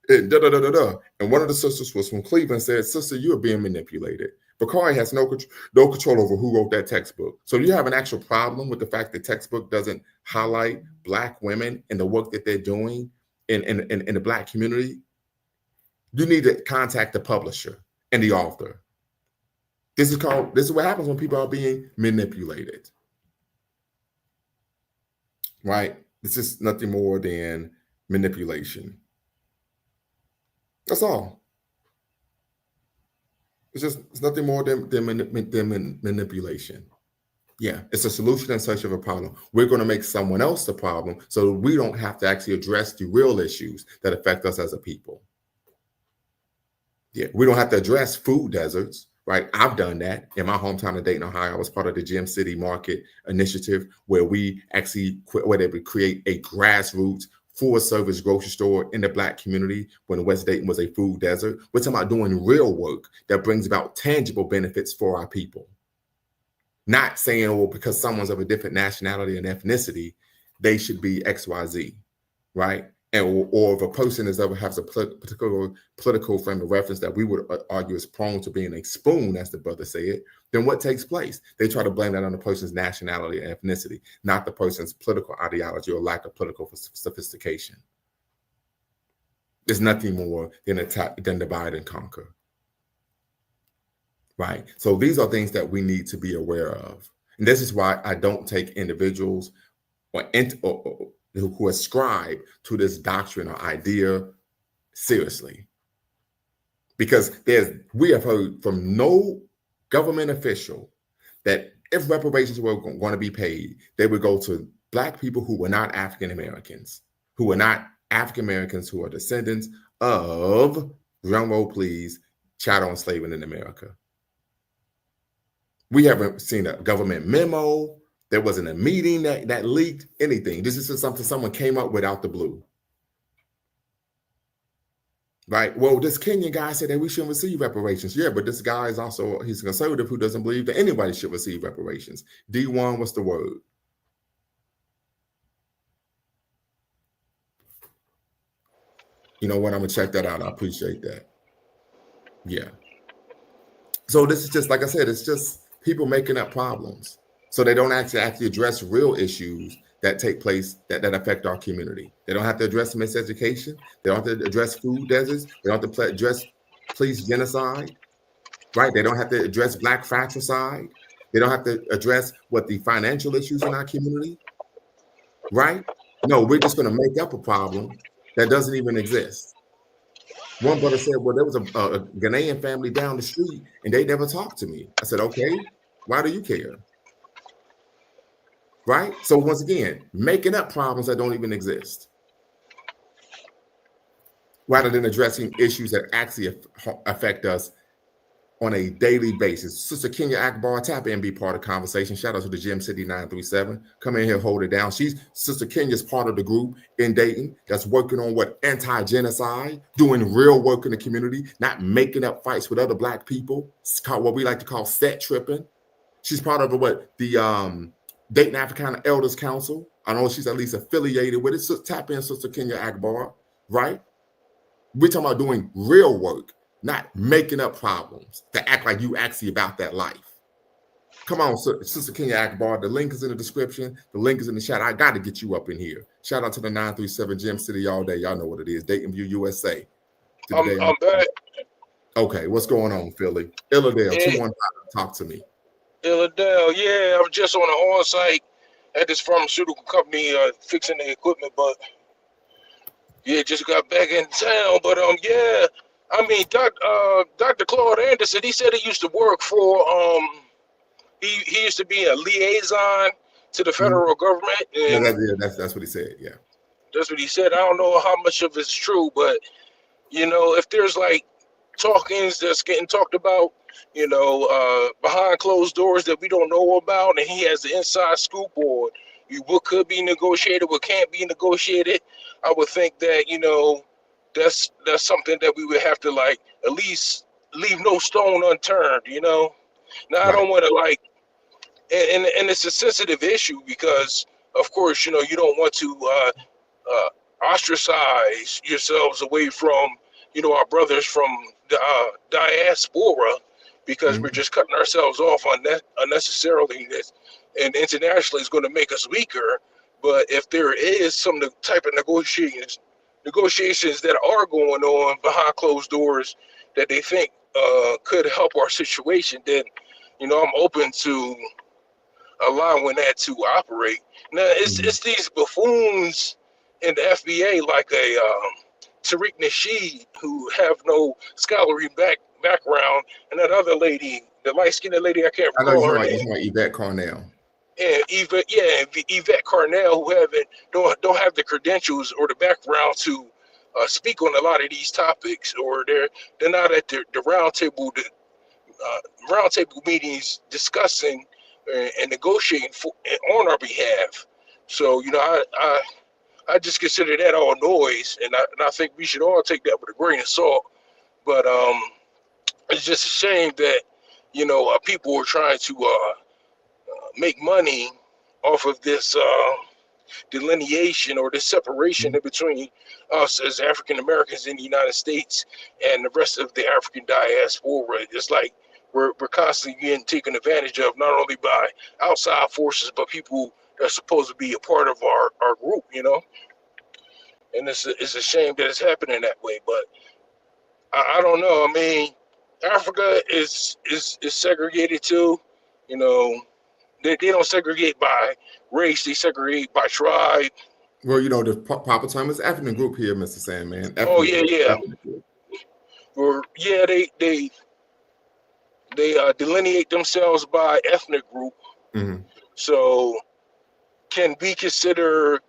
And And one of the sisters was from Cleveland and said, sister, you are being manipulated. Bakari has no control over who wrote that textbook. So you have an actual problem with the fact that textbook doesn't highlight Black women and the work that they're doing in the Black community. You need to contact the publisher and the author. This is what happens when people are being manipulated. Right? This is nothing more than manipulation. That's all. It's nothing more than manipulation. Yeah, it's a solution in search of a problem. We're going to make someone else the problem so we don't have to actually address the real issues that affect us as a people. Yeah, we don't have to address food deserts, right? I've done that in my hometown of Dayton, Ohio. I was part of the Gem City Market Initiative where we create a grassroots full service grocery store in the Black community when West Dayton was a food desert. We're talking about doing real work that brings about tangible benefits for our people. Not saying, well, because someone's of a different nationality and ethnicity, they should be XYZ, right? Or if a person has a particular political frame of reference that we would argue is prone to being a spoon, as the brother said, then what takes place? They try to blame that on the person's nationality and ethnicity, not the person's political ideology or lack of political sophistication. There's nothing more than divide and conquer, right? So these are things that we need to be aware of. And this is why I don't take individuals who ascribe to this doctrine or idea seriously. Because we have heard from no government official that if reparations were going to be paid, they would go to Black people who were not African Americans, who are descendants of, drum roll please, chattel enslavement in America. We haven't seen a government memo. There wasn't a meeting that leaked anything. This is just something someone came up with out the blue. Right? Well, this Kenyan guy said that we shouldn't receive reparations. Yeah, but this guy is also, he's a conservative who doesn't believe that anybody should receive reparations. D1, what's the word? You know what? I'm going to check that out. I appreciate that. Yeah. So this is just, like I said, it's just people making up problems. So they don't actually address real issues that take place that affect our community. They don't have to address miseducation. They don't have to address food deserts. They don't have to address police genocide, right? They don't have to address Black fratricide. They don't have to address what the financial issues in our community, right? No, we're just going to make up a problem that doesn't even exist. One brother said, well, there was a Ghanaian family down the street and they never talked to me. I said, okay, why do you care? Right? So once again, making up problems that don't even exist, rather than addressing issues that actually affect us on a daily basis. Sister Kenya Akbar, tap in, be part of the conversation. Shout out to the Gym City 937. Come in here, hold it down. Sister Kenya's part of the group in Dayton that's working on anti-genocide, doing real work in the community, not making up fights with other Black people. It's called what we like to call set tripping. She's part of the Dayton Africana Elders Council. I know she's at least affiliated with it. So tap in, Sister Kenya Akbar, right? We're talking about doing real work, not making up problems to act like you actually about that life. Come on, Sister Kenya Akbar. The link is in the description. The link is in the chat. I got to get you up in here. Shout out to the 937 Gym City all day. Y'all know what it is. Dayton View, USA. I'm back. Okay, what's going on, Philly? Illadale, 215, talk to me. Illadale, yeah, I was just on an on-site at this pharmaceutical company fixing the equipment, but yeah, just got back in town. But yeah, I mean, Dr. Claude Anderson, he said he used to work for he used to be a liaison to the federal government. And that's what he said. Yeah, that's what he said. I don't know how much of it's true, but you know, if there's like talkings that's getting talked about, you know, behind closed doors that we don't know about, and he has the inside scoop on what could be negotiated, what can't be negotiated, I would think that, you know, that's something that we would have to like at least leave no stone unturned, you know. Now right. I don't want to like, and it's a sensitive issue because of course, you know, you don't want to ostracize yourselves away from, you know, our brothers from the diaspora, because we're just cutting ourselves off unnecessarily. And internationally is going to make us weaker. But if there is some type of negotiations that are going on behind closed doors that they think could help our situation, then, you know, I'm open to allowing that to operate. Now, it's these buffoons in the FBA like a Tariq Nasheed who have no scholarly background, and that other lady, the light-skinned lady, I can't recall her name. You're talking about Yvette Carnell. And Yvette Carnell, who don't have the credentials or the background to speak on a lot of these topics, or they're not at the roundtable meetings discussing and negotiating on our behalf. So, you know, I just consider that all noise, and I think we should all take that with a grain of salt. But it's just a shame that, you know, people are trying to make money off of this delineation or this separation in between us as African Americans in the United States and the rest of the African diaspora. It's like we're constantly being taken advantage of, not only by outside forces, but people that are supposed to be a part of our group, you know. And it's a shame that it's happening that way. But I don't know. I mean, Africa is segregated too, you know. They don't segregate by race, they segregate by tribe. Well, you know, the proper term is ethnic group here, Mr. Sandman. Oh, yeah. Or yeah, they delineate themselves by ethnic group. So can we consider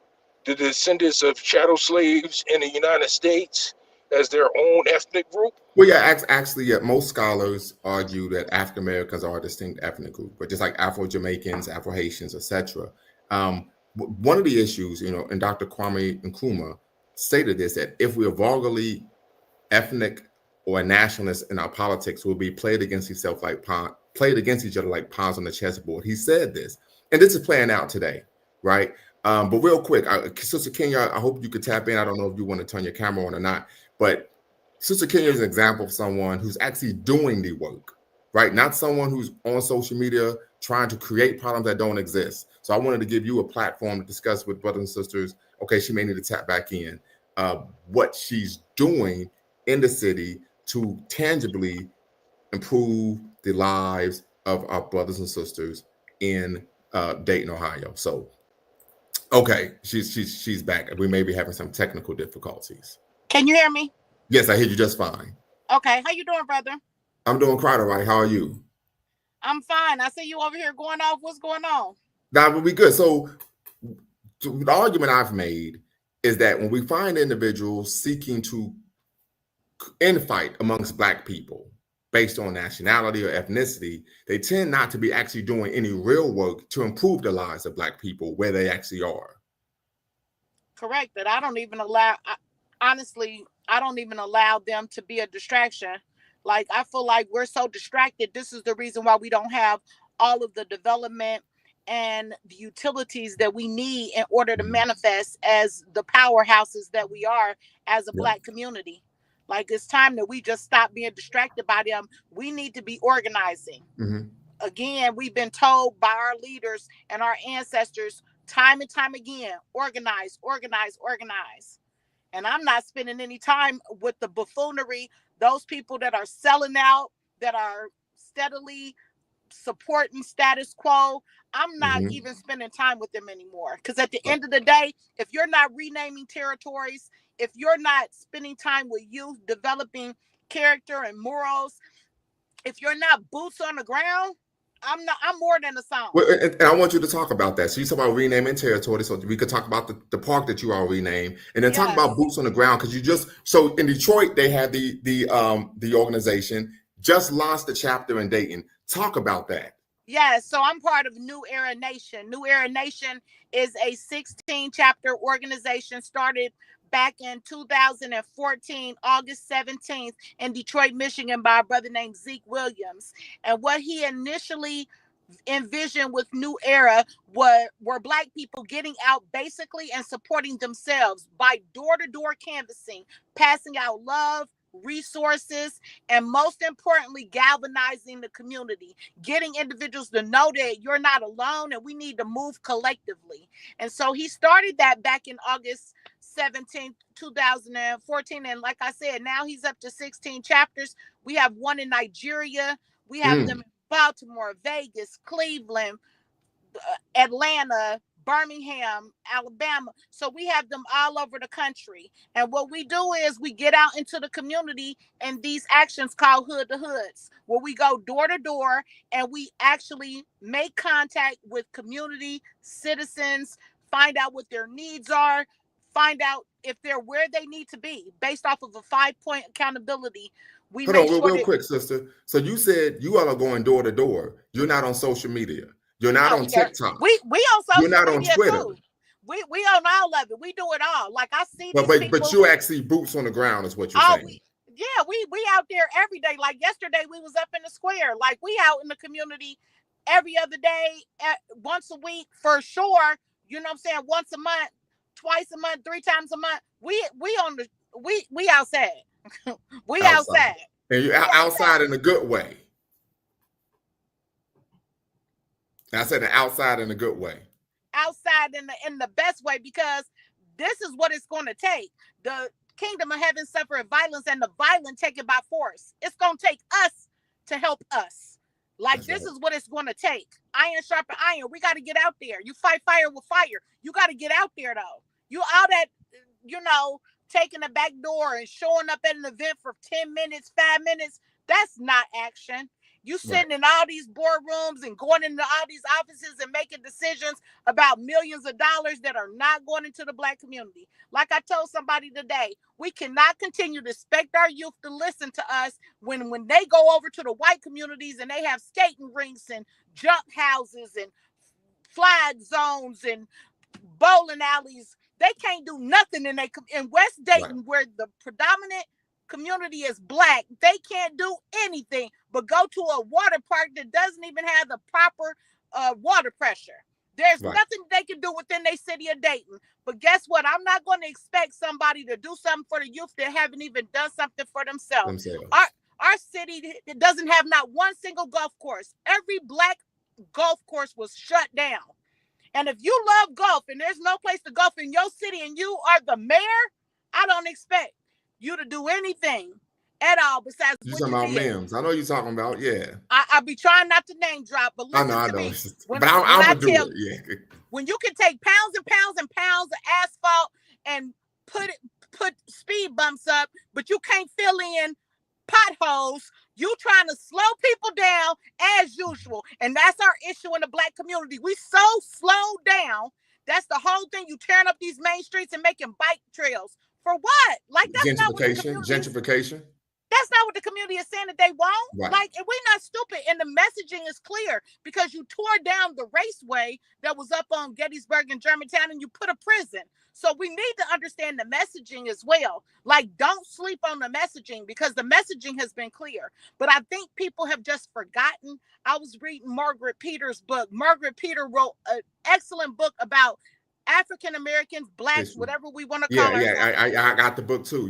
the descendants of chattel slaves in the United States as their own ethnic group? Well, yeah, actually, yeah, most scholars argue that African Americans are a distinct ethnic group, but just like Afro Jamaicans, Afro Haitians, etc. One of the issues, and Dr. Kwame Nkrumah stated this, that if we are vulgarly ethnic or nationalist in our politics, we'll be played against each other like pawns on the chessboard. He said this, and this is playing out today, right? But real quick, Sister Kenya, I hope you could tap in. I don't know if you want to turn your camera on or not, but Sister Kenya is an example of someone who's actually doing the work, right? Not someone who's on social media trying to create problems that don't exist. So I wanted to give you a platform to discuss with brothers and sisters. Okay, she may need to tap back in what she's doing in the city to tangibly improve the lives of our brothers and sisters in Dayton, Ohio. So, okay, she's back. We may be having some technical difficulties. Can you hear me? Yes, I hear you just fine. Okay, how you doing, brother? I'm doing quite all right. How are you? I'm fine. I see you over here going off. What's going on? That would be good. So the argument I've made is that when we find individuals seeking to infight amongst Black people based on nationality or ethnicity, they tend not to be actually doing any real work to improve the lives of Black people where they actually are. Correct. That I don't even allow, honestly, I don't even allow them to be a distraction. Like, I feel like we're so distracted. This is the reason why we don't have all of the development and the utilities that we need in order to manifest as the powerhouses that we are as a Black community. Like, it's time that we just stop being distracted by them. We need to be organizing. Again, we've been told by our leaders and our ancestors time and time again, organize, organize, organize. And I'm not spending any time with the buffoonery, those people that are selling out, that are steadily supporting status quo. I'm not even spending time with them anymore. Because at the end of the day, if you're not renaming territories, if you're not spending time with youth, developing character and morals, if you're not boots on the ground, I'm more than a song. Well, and I want you to talk about that. So you talk about renaming territory, so we could talk about the park that you all renamed, and then talk about boots on the ground, because so in Detroit they had the organization just launched the chapter in Dayton. Talk about that. Yes, so I'm part of New Era Nation. New Era Nation is a 16-chapter organization started back in 2014, August 17th, in Detroit, Michigan, by a brother named Zeke Williams. And what he initially envisioned with New Era were Black people getting out basically and supporting themselves by door-to-door canvassing, passing out love, resources, and most importantly, galvanizing the community, getting individuals to know that you're not alone and we need to move collectively. And so he started that back in August 17th, 2014. And like I said, now he's up to 16 chapters. We have one in Nigeria. We have them in Baltimore, Vegas, Cleveland, Atlanta, Birmingham, Alabama. So we have them all over the country. And what we do is we get out into the community and these actions called Hood to Hoods, where we go door to door and we actually make contact with community citizens, find out what their needs are, find out if they're where they need to be based off of a 5-point accountability. Hold on, real quick, sister. So you said you all are going door to door. You're not on social media. You're not on TikTok. We on social You're not media on Twitter. too. We on all of it. We do it all. Like I see these people. But you actually boots on the ground is what you're saying. We out there every day. Like yesterday, we was up in the square. Like we out in the community every other day, once a week for sure. You know what I'm saying? Once a month, twice a month, 3 times a month. We outside. we outside. And you're outside in a good way. I said the outside in a good way. Outside in the best way, because this is what it's going to take. The kingdom of heaven suffereth violence, and the violent take it by force. It's going to take us to help us. Like, this is what it's going to take. Iron sharpen iron. We got to get out there. You fight fire with fire. You got to get out there, though. You all that, taking the back door and showing up at an event for 10 minutes, 5 minutes, that's not action. You sitting in all these boardrooms and going into all these offices and making decisions about millions of dollars that are not going into the Black community. Like I told somebody today, we cannot continue to expect our youth to listen to us when they go over to the white communities and they have skating rinks and jump houses and flag zones and bowling alleys. They can't do nothing in West Dayton, where the predominant community is Black. They can't do anything but go to a water park that doesn't even have the proper water pressure. There's nothing they can do within their city of Dayton. But guess what? I'm not going to expect somebody to do something for the youth that haven't even done something for themselves. Our city doesn't have not one single golf course. Every Black golf course was shut down. And if you love golf and there's no place to golf in your city and you are the mayor, I don't expect you to do anything at all besides you talking about Mims. I know you're talking about, I be trying not to name drop, but listen I to know. me. But I'm gonna do it. When you can take pounds and pounds and pounds of asphalt and put speed bumps up, but you can't fill in potholes, you trying to slow people down as usual. And that's our issue in the Black community. We so slowed down. That's the whole thing. You tearing up these main streets and making bike trails. For what? Like, that's not what the gentrification. That's not what the community is saying that they want. Like, and we're not stupid. And the messaging is clear because you tore down the raceway that was up on Gettysburg and Germantown and you put a prison. So we need to understand the messaging as well. Like, don't sleep on the messaging because the messaging has been clear. But I think people have just forgotten. I was reading Margaret Peter's book. Margaret Peter wrote an excellent book about African Americans, Blacks, whatever we want to call it. I got the book too,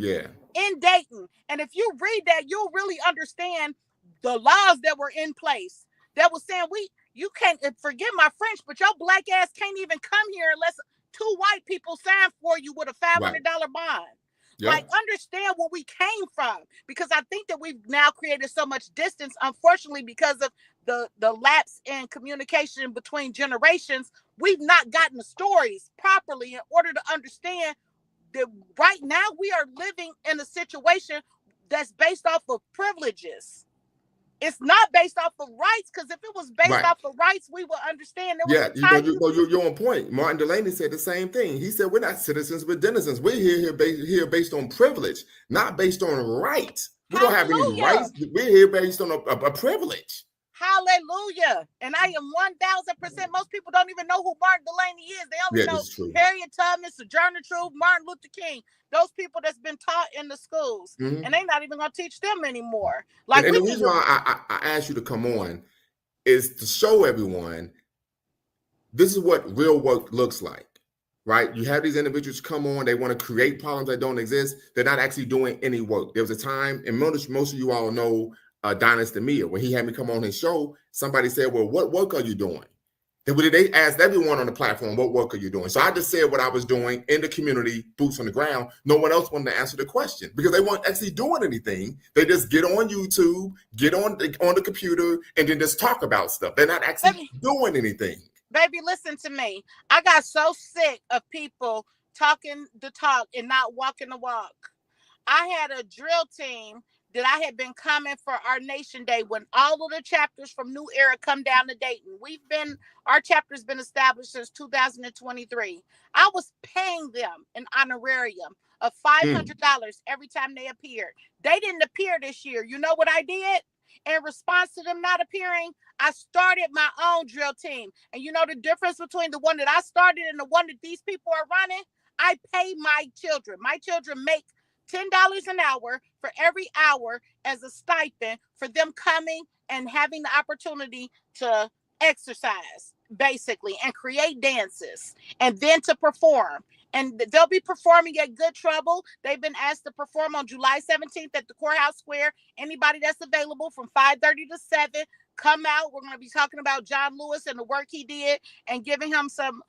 in Dayton. And if you read that, you'll really understand the laws that were in place that was saying you can't, forgive my French, but your Black ass can't even come here unless 2 white people sign for you with a $500 bond. Like, understand where we came from, because I think that we've now created so much distance, unfortunately, because of the lapse in communication between generations. We've not gotten the stories properly in order to understand that right now we are living in a situation that's based off of privileges. It's not based off of rights, because if it was based off of rights, we would understand. You're on point. Martin Delaney said the same thing. He said, we're not citizens, we're denizens. We're here based on privilege, not based on rights. We don't have any rights. We're here based on a privilege. Hallelujah. And I am 1000%. Most people don't even know who Martin Delaney is. They only know Harriet Tubman, Sojourner Truth, Martin Luther King. Those people that's been taught in the schools. And they're not even going to teach them anymore. Like, and the reason why I asked you to come on is to show everyone this is what real work looks like, right? You have these individuals come on, they want to create problems that don't exist. They're not actually doing any work. There was a time, and most of you all know Dynasty Mia, when he had me come on his show, somebody said, well, what work are you doing? They asked everyone on the platform, what work are you doing? So I just said what I was doing in the community, boots on the ground. No one else wanted to answer the question because they weren't actually doing anything. They just get on YouTube, get on the computer, and then just talk about stuff. They're not actually doing anything. Baby, listen to me. I got so sick of people talking the talk and not walking the walk. I had a drill team that I had been coming for our Nation Day when all of the chapters from New Era come down to Dayton. Our chapter's been established since 2023. I was paying them an honorarium of $500 every time they appeared. They didn't appear this year. You know what I did? In response to them not appearing, I started my own drill team. And you know the difference between the one that I started and the one that these people are running? I pay my children. My children make $10 an hour for every hour as a stipend for them coming and having the opportunity to exercise, basically, and create dances, and then to perform. And they'll be performing at Good Trouble. They've been asked to perform on July 17th at the Courthouse Square. Anybody that's available from 5:30 to 7, come out. We're going to be talking about John Lewis and the work he did and giving him some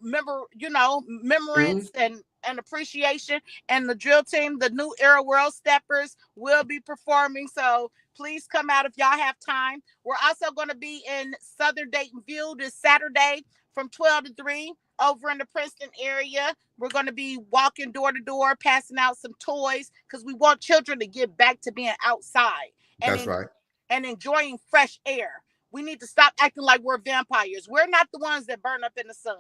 remembrance and appreciation. And the drill team, the New Era World Steppers, will be performing. So please come out if y'all have time. We're also going to be in Southern Dayton View this Saturday from 12 to 3 over in the Princeton area. We're going to be walking door to door, passing out some toys because we want children to get back to being outside. And That's right. and enjoying fresh air. We need to stop acting like we're vampires. We're not the ones that burn up in the sun.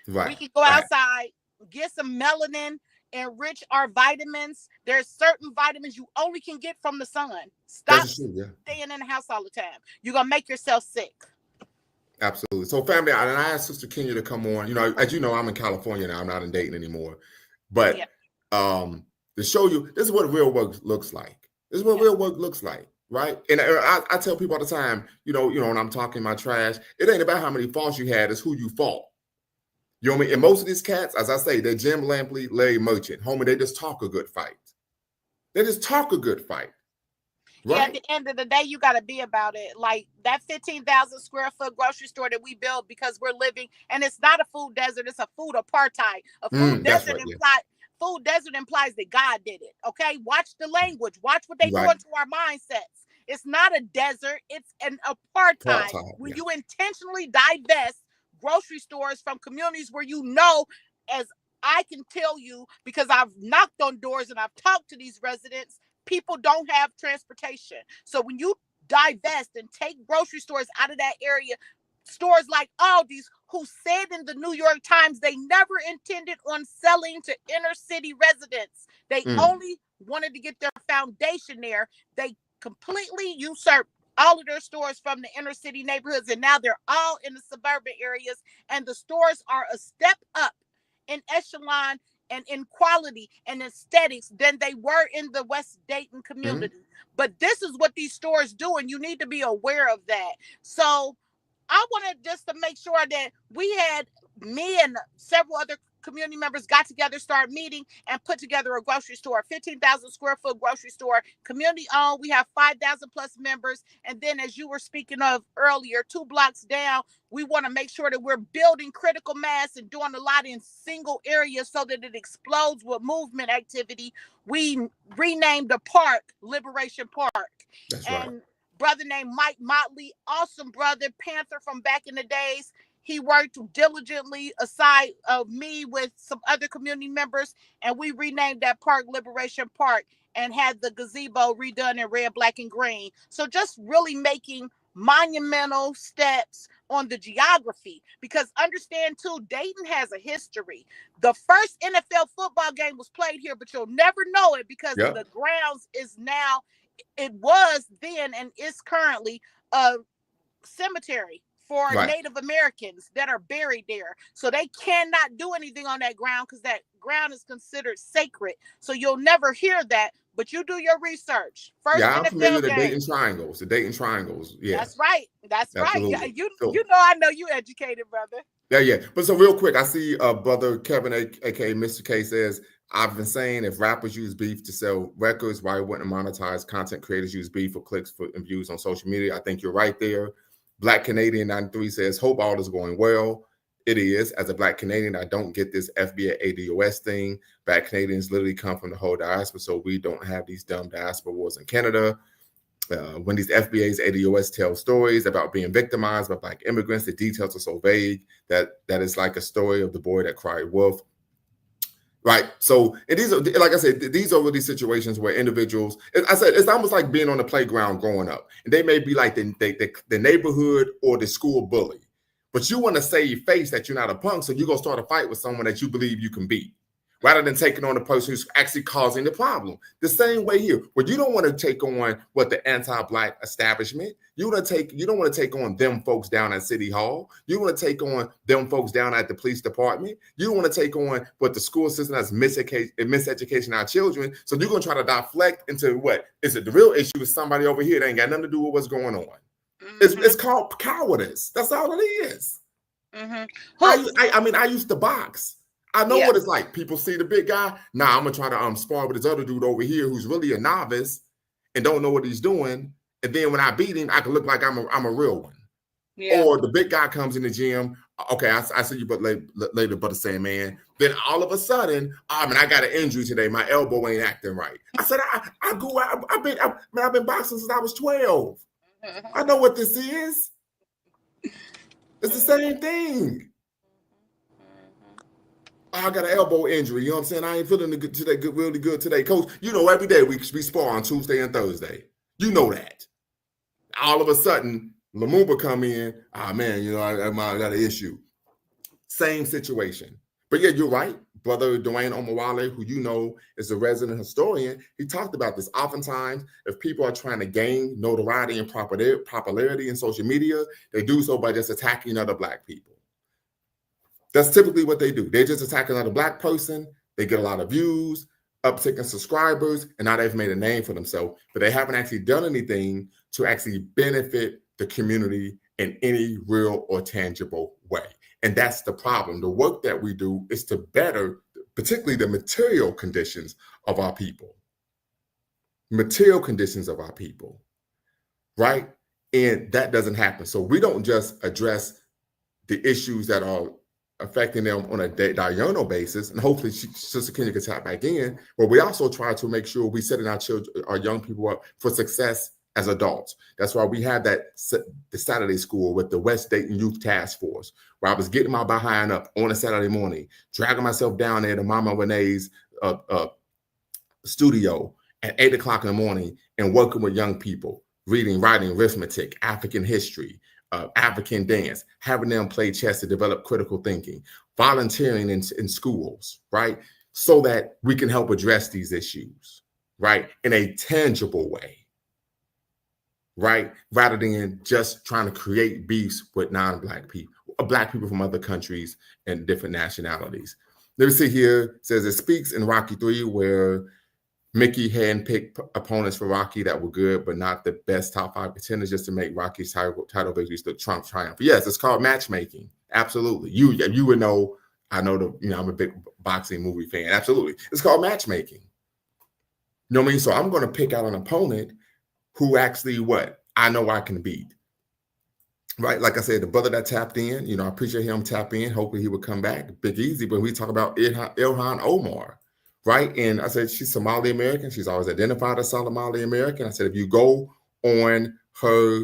Right. We can go outside, get some melanin, enrich our vitamins. There's certain vitamins you only can get from the sun. Stop staying in the house all the time. You're going to make yourself sick. Absolutely. So, family, and I asked Sister Kenya to come on. You know, as you know, I'm in California now. I'm not in Dayton anymore. But to show you, this is what real work looks like. This is what real work looks like, right? And I tell people all the time, you know, when I'm talking my trash, it ain't about how many faults you had, it's who you fought. You know what I mean? And most of these cats, as I say, they're Jim Lampley, Larry Merchant. Homie, they just talk a good fight. They just talk a good fight. Right? Yeah, at the end of the day, you got to be about it. Like that 15,000 square foot grocery store that we built because we're living, and it's not a food desert, it's a food apartheid. A food desert food desert implies that God did it. Okay, watch the language, watch what they do into our mindsets. It's not a desert, it's an apartheid. When you intentionally divest grocery stores from communities where you know, as I can tell you, because I've knocked on doors and I've talked to these residents, people don't have transportation. So when you divest and take grocery stores out of that area, stores like Aldi's, who said in the New York Times they never intended on selling to inner city residents. They only wanted to get their foundation there. They completely usurped all of their stores from the inner city neighborhoods, and now they're all in the suburban areas, and the stores are a step up in echelon and in quality and aesthetics than they were in the West Dayton community. But this is what these stores do, and you need to be aware of that. So I wanted just to make sure that me and several other community members got together, started meeting, and put together a grocery store, 15,000 square foot grocery store, community owned. We have 5,000 plus members. And then, as you were speaking of earlier, 2 blocks down, we want to make sure that we're building critical mass and doing a lot in single areas so that it explodes with movement activity. We renamed the park Liberation Park. That's right. Brother named Mike Motley, awesome brother, Panther from back in the days. He worked diligently aside of me with some other community members, and we renamed that park Liberation Park and had the gazebo redone in red, black, and green. So just really making monumental steps on the geography, because understand too, Dayton has a history. The first NFL football game was played here, but you'll never know it because the grounds is now, it was then and is currently a cemetery for Native Americans that are buried there. So they cannot do anything on that ground because that ground is considered sacred. So you'll never hear that, but you do your research. First I'm NFL familiar with the game. The Dayton Triangles. Yeah. That's right. That's Absolutely. right. You know, I know you educated, brother. Yeah. But so real quick, I see brother Kevin, aka Mr. K, says, I've been saying if rappers use beef to sell records, why wouldn't monetize content creators use beef for clicks and views on social media? I think you're right there. Black Canadian 93 says, hope all is going well. It is. As a Black Canadian, I don't get this FBA ADOS thing. Black Canadians literally come from the whole diaspora, so we don't have these dumb diaspora wars in Canada. When these FBA's ADOS tell stories about being victimized by Black immigrants, the details are so vague that is like a story of the boy that cried wolf. Right. So these are, like I said, these are really situations where individuals, I said, it's almost like being on the playground growing up. And they may be like the neighborhood or the school bully. But you want to save face that you're not a punk. So you're going to start a fight with someone that you believe you can beat, rather than taking on the person who's actually causing the problem. The same way here, where you don't want to take on what the anti-Black establishment, you don't want to take on them folks down at City Hall. You want to take on them folks down at the police department. You don't want to take on what the school system has miseducation our children. So you're going to try to deflect into what is it? The real issue is somebody over here that ain't got nothing to do with what's going on. It's called cowardice. That's all it is. I used to box. I know what it's like. People see the big guy. Nah, I'm gonna try to spar with this other dude over here who's really a novice and don't know what he's doing. And then when I beat him, I can look like I'm a real one. Yeah. Or the big guy comes in the gym. Okay, I see you, but later, but saying, man. Then all of a sudden, I got an injury today. My elbow ain't acting right. I said, I've been boxing since I was 12. I know what this is. It's the same thing. I got an elbow injury. You know what I'm saying? I ain't feeling really good today. Coach, you know, every day we spar on Tuesday and Thursday. You know that. All of a sudden, Lumumba come in, man, I got an issue. Same situation. But yeah, you're right. Brother Dwayne Omawale, who you know is a resident historian, he talked about this. Oftentimes, if people are trying to gain notoriety and popularity in social media, they do so by just attacking other Black people. That's typically what they do. They just attack another Black person. They get a lot of views, uptick in subscribers, and now they've made a name for themselves, but they haven't actually done anything to actually benefit the community in any real or tangible way. And that's the problem. The work that we do is to better, particularly the material conditions of our people. Material conditions of our people, right? And that doesn't happen. So we don't just address the issues that are affecting them on a diurnal basis, and hopefully Sister Kenya can tap back in, but we also try to make sure we setting our children, our young people up for success as adults. That's why we had the Saturday school with the West Dayton Youth Task Force, where I was getting my behind up on a Saturday morning, dragging myself down there to Mama Renee's studio at 8 o'clock in the morning and working with young people, reading, writing, arithmetic, African history, African dance, having them play chess to develop critical thinking, volunteering in schools, right? So that we can help address these issues, right? In a tangible way, right? Rather than just trying to create beefs with non-Black people, Black people from other countries and different nationalities. Let me see here, it says it speaks in Rocky 3 where Mickey handpicked opponents for Rocky that were good, but not the best top 5 contenders, just to make Rocky's title victories the Trump triumph. Yes, it's called matchmaking. Absolutely. You would know. I know I'm a big boxing movie fan. Absolutely. It's called matchmaking. You know what I mean? So I'm going to pick out an opponent who actually I know I can beat. Right? Like I said, the brother that tapped in, I appreciate him tap in. Hopefully he would come back. Big Easy, but we talk about Ilhan Omar. Right. And I said, she's Somali American. She's always identified as Somali American. I said, if you go on her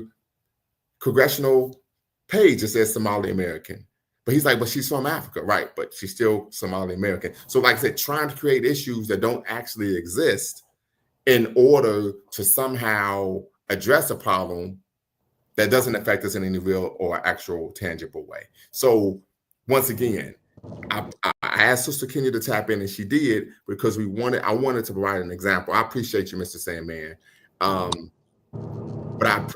congressional page, it says Somali American. But he's like, but she's from Africa. Right. But she's still Somali American. So like I said, trying to create issues that don't actually exist in order to somehow address a problem that doesn't affect us in any real or actual tangible way. So once again, I asked Sister Kenya to tap in, and she did, because I wanted to provide an example. I appreciate you, Mr. Sandman. But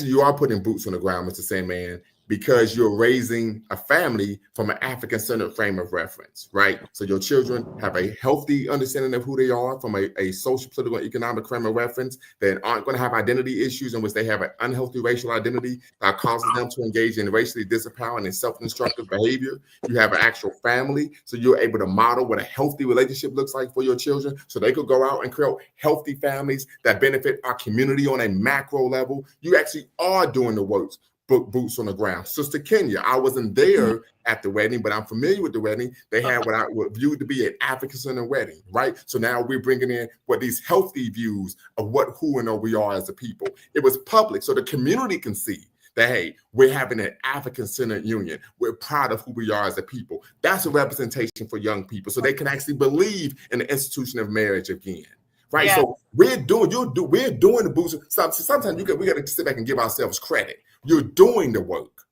you are putting boots on the ground, Mr. Sandman, because you're raising a family from an African-centered frame of reference, right? So your children have a healthy understanding of who they are from a social, political, economic frame of reference that aren't going to have identity issues in which they have an unhealthy racial identity that causes them to engage in racially disempowering and self-destructive behavior. You have an actual family, so you're able to model what a healthy relationship looks like for your children, so they could go out and create healthy families that benefit our community on a macro level. You actually are doing the work. Boots on the ground. Sister Kenya, I wasn't there at the wedding, but I'm familiar with the wedding. They had what I would view to be an African-centered wedding, right? So now we're bringing in these healthy views of who and what we are as a people. It was public, so the community can see that, hey, we're having an African-centered union. We're proud of who we are as a people. That's a representation for young people, so they can actually believe in the institution of marriage again. Right, yeah. So we're doing the boots. Sometimes we got to sit back and give ourselves credit. You're doing the work,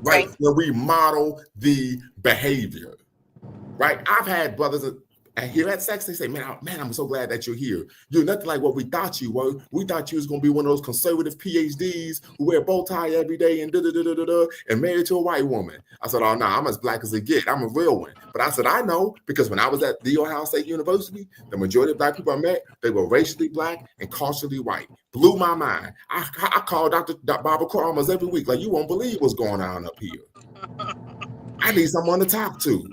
right? Where we model the behavior, right? I've had brothers here at Sex. They say, "Man, I'm so glad that you're here. You're nothing like what we thought you were. We thought you was going to be one of those conservative PhDs who wear a bow tie every day and and married to a white woman." I said, "Oh no, I'm as Black as it get. I'm a real one." But I said, "I know, because when I was at the Ohio State University, the majority of Black people I met, they were racially Black and culturally white." Blew my mind. I call Dr. Barbara Chalmers every week, like, you won't believe what's going on up here. I need someone to talk to.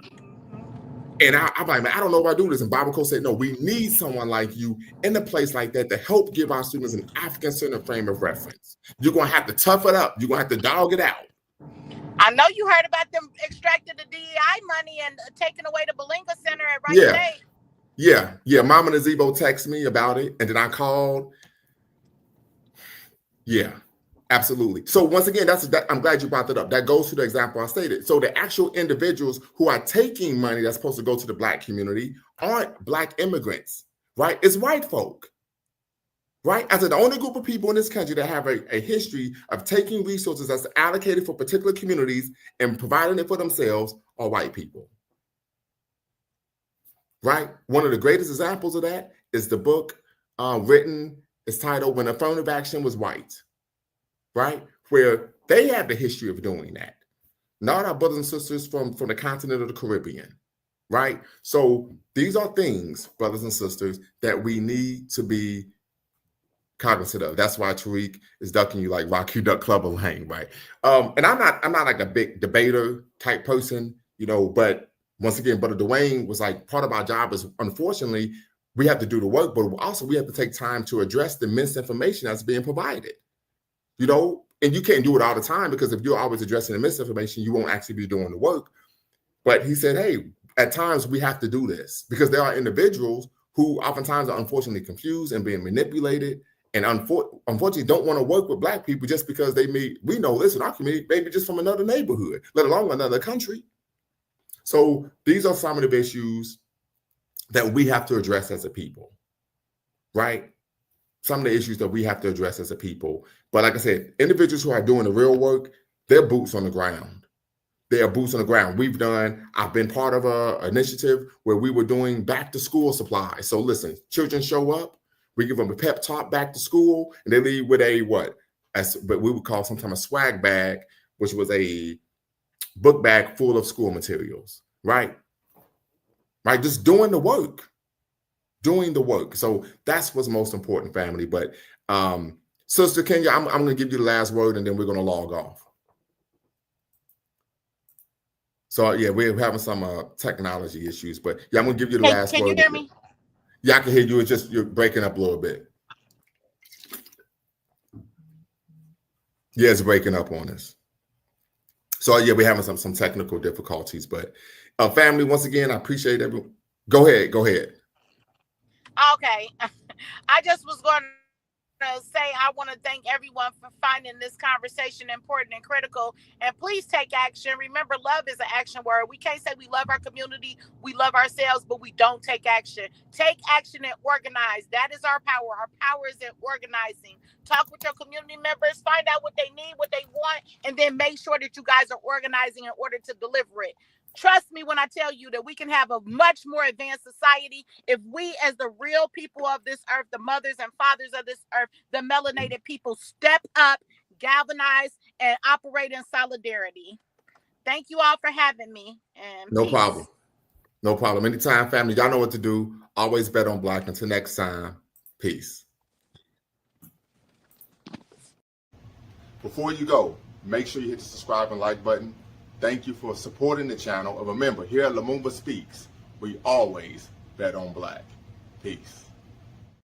And I'm like, man, I don't know if I do this. And Bible Coach said, no, we need someone like you in a place like that to help give our students an African-centered frame of reference. You're going to have to tough it up. You're going to have to dog it out. I know you heard about them extracting the DEI money and taking away the Belinga Center at Wright State. Yeah. Mama Nazebo texted me about it, and then I called. Yeah. Absolutely. So once again, I'm glad you brought that up. That goes to the example I stated. So the actual individuals who are taking money that's supposed to go to the Black community aren't Black immigrants, right? It's white folk, right? I said the only group of people in this country that have a history of taking resources that's allocated for particular communities and providing it for themselves are white people, right? One of the greatest examples of that is the book written, it's titled When Affirmative Action Was White, right? Where they have the history of doing that. Not our brothers and sisters from the continent of the Caribbean, right? So these are things, brothers and sisters, that we need to be cognizant of. That's why Tariq is ducking you like Rock You Duck Club or Hang, right? And I'm not like a big debater type person, you know, but once again, Brother Dwayne was like, part of our job is, unfortunately, we have to do the work, but also we have to take time to address the misinformation that's being provided, you know, and you can't do it all the time, because if you're always addressing the misinformation, you won't actually be doing the work. But he said, hey, at times we have to do this, because there are individuals who oftentimes are unfortunately confused and being manipulated, and unfortunately don't want to work with Black people just because we know this in our community, maybe just from another neighborhood, let alone another country. So these are some of the issues that we have to address as a people, right? Some of the issues that we have to address as a people. But like I said, individuals who are doing the real work, they're boots on the ground. They are boots on the ground. I've been part of an initiative where we were doing back to school supplies. So listen, children show up, we give them a pep talk back to school, and they leave with but we would call sometimes a swag bag, which was a book bag full of school materials, right? Right, just doing the work. So that's what's most important, family. But Sister Kenya, I'm going to give you the last word, and then we're going to log off. So yeah, we're having some technology issues, but yeah, I'm going to give you the last word. Can you hear me? Yeah, I can hear you. It's just you're breaking up a little bit. Yeah, it's breaking up on us. So yeah, we're having some technical difficulties, but family, once again, I appreciate everyone. Go ahead. Okay. I just was going to say I want to thank everyone for finding this conversation important and critical. And please take action. Remember, love is an action word. We can't say we love our community, we love ourselves, but we don't take action. Take action and organize. That is our power. Our power is in organizing. Talk with your community members, find out what they need, what they want, and then make sure that you guys are organizing in order to deliver it. Trust me when I tell you that we can have a much more advanced society if we, as the real people of this earth, the mothers and fathers of this earth, the melanated people, step up, galvanize, and operate in solidarity. Thank you all for having me. And No peace. problem. No problem. Anytime, family. Y'all know what to do. Always bet on Black. Until next time, peace. Before you go, make sure you hit the subscribe and like button. Thank you for supporting the channel. And remember, here at Lumumba Speaks, we always bet on Black. Peace.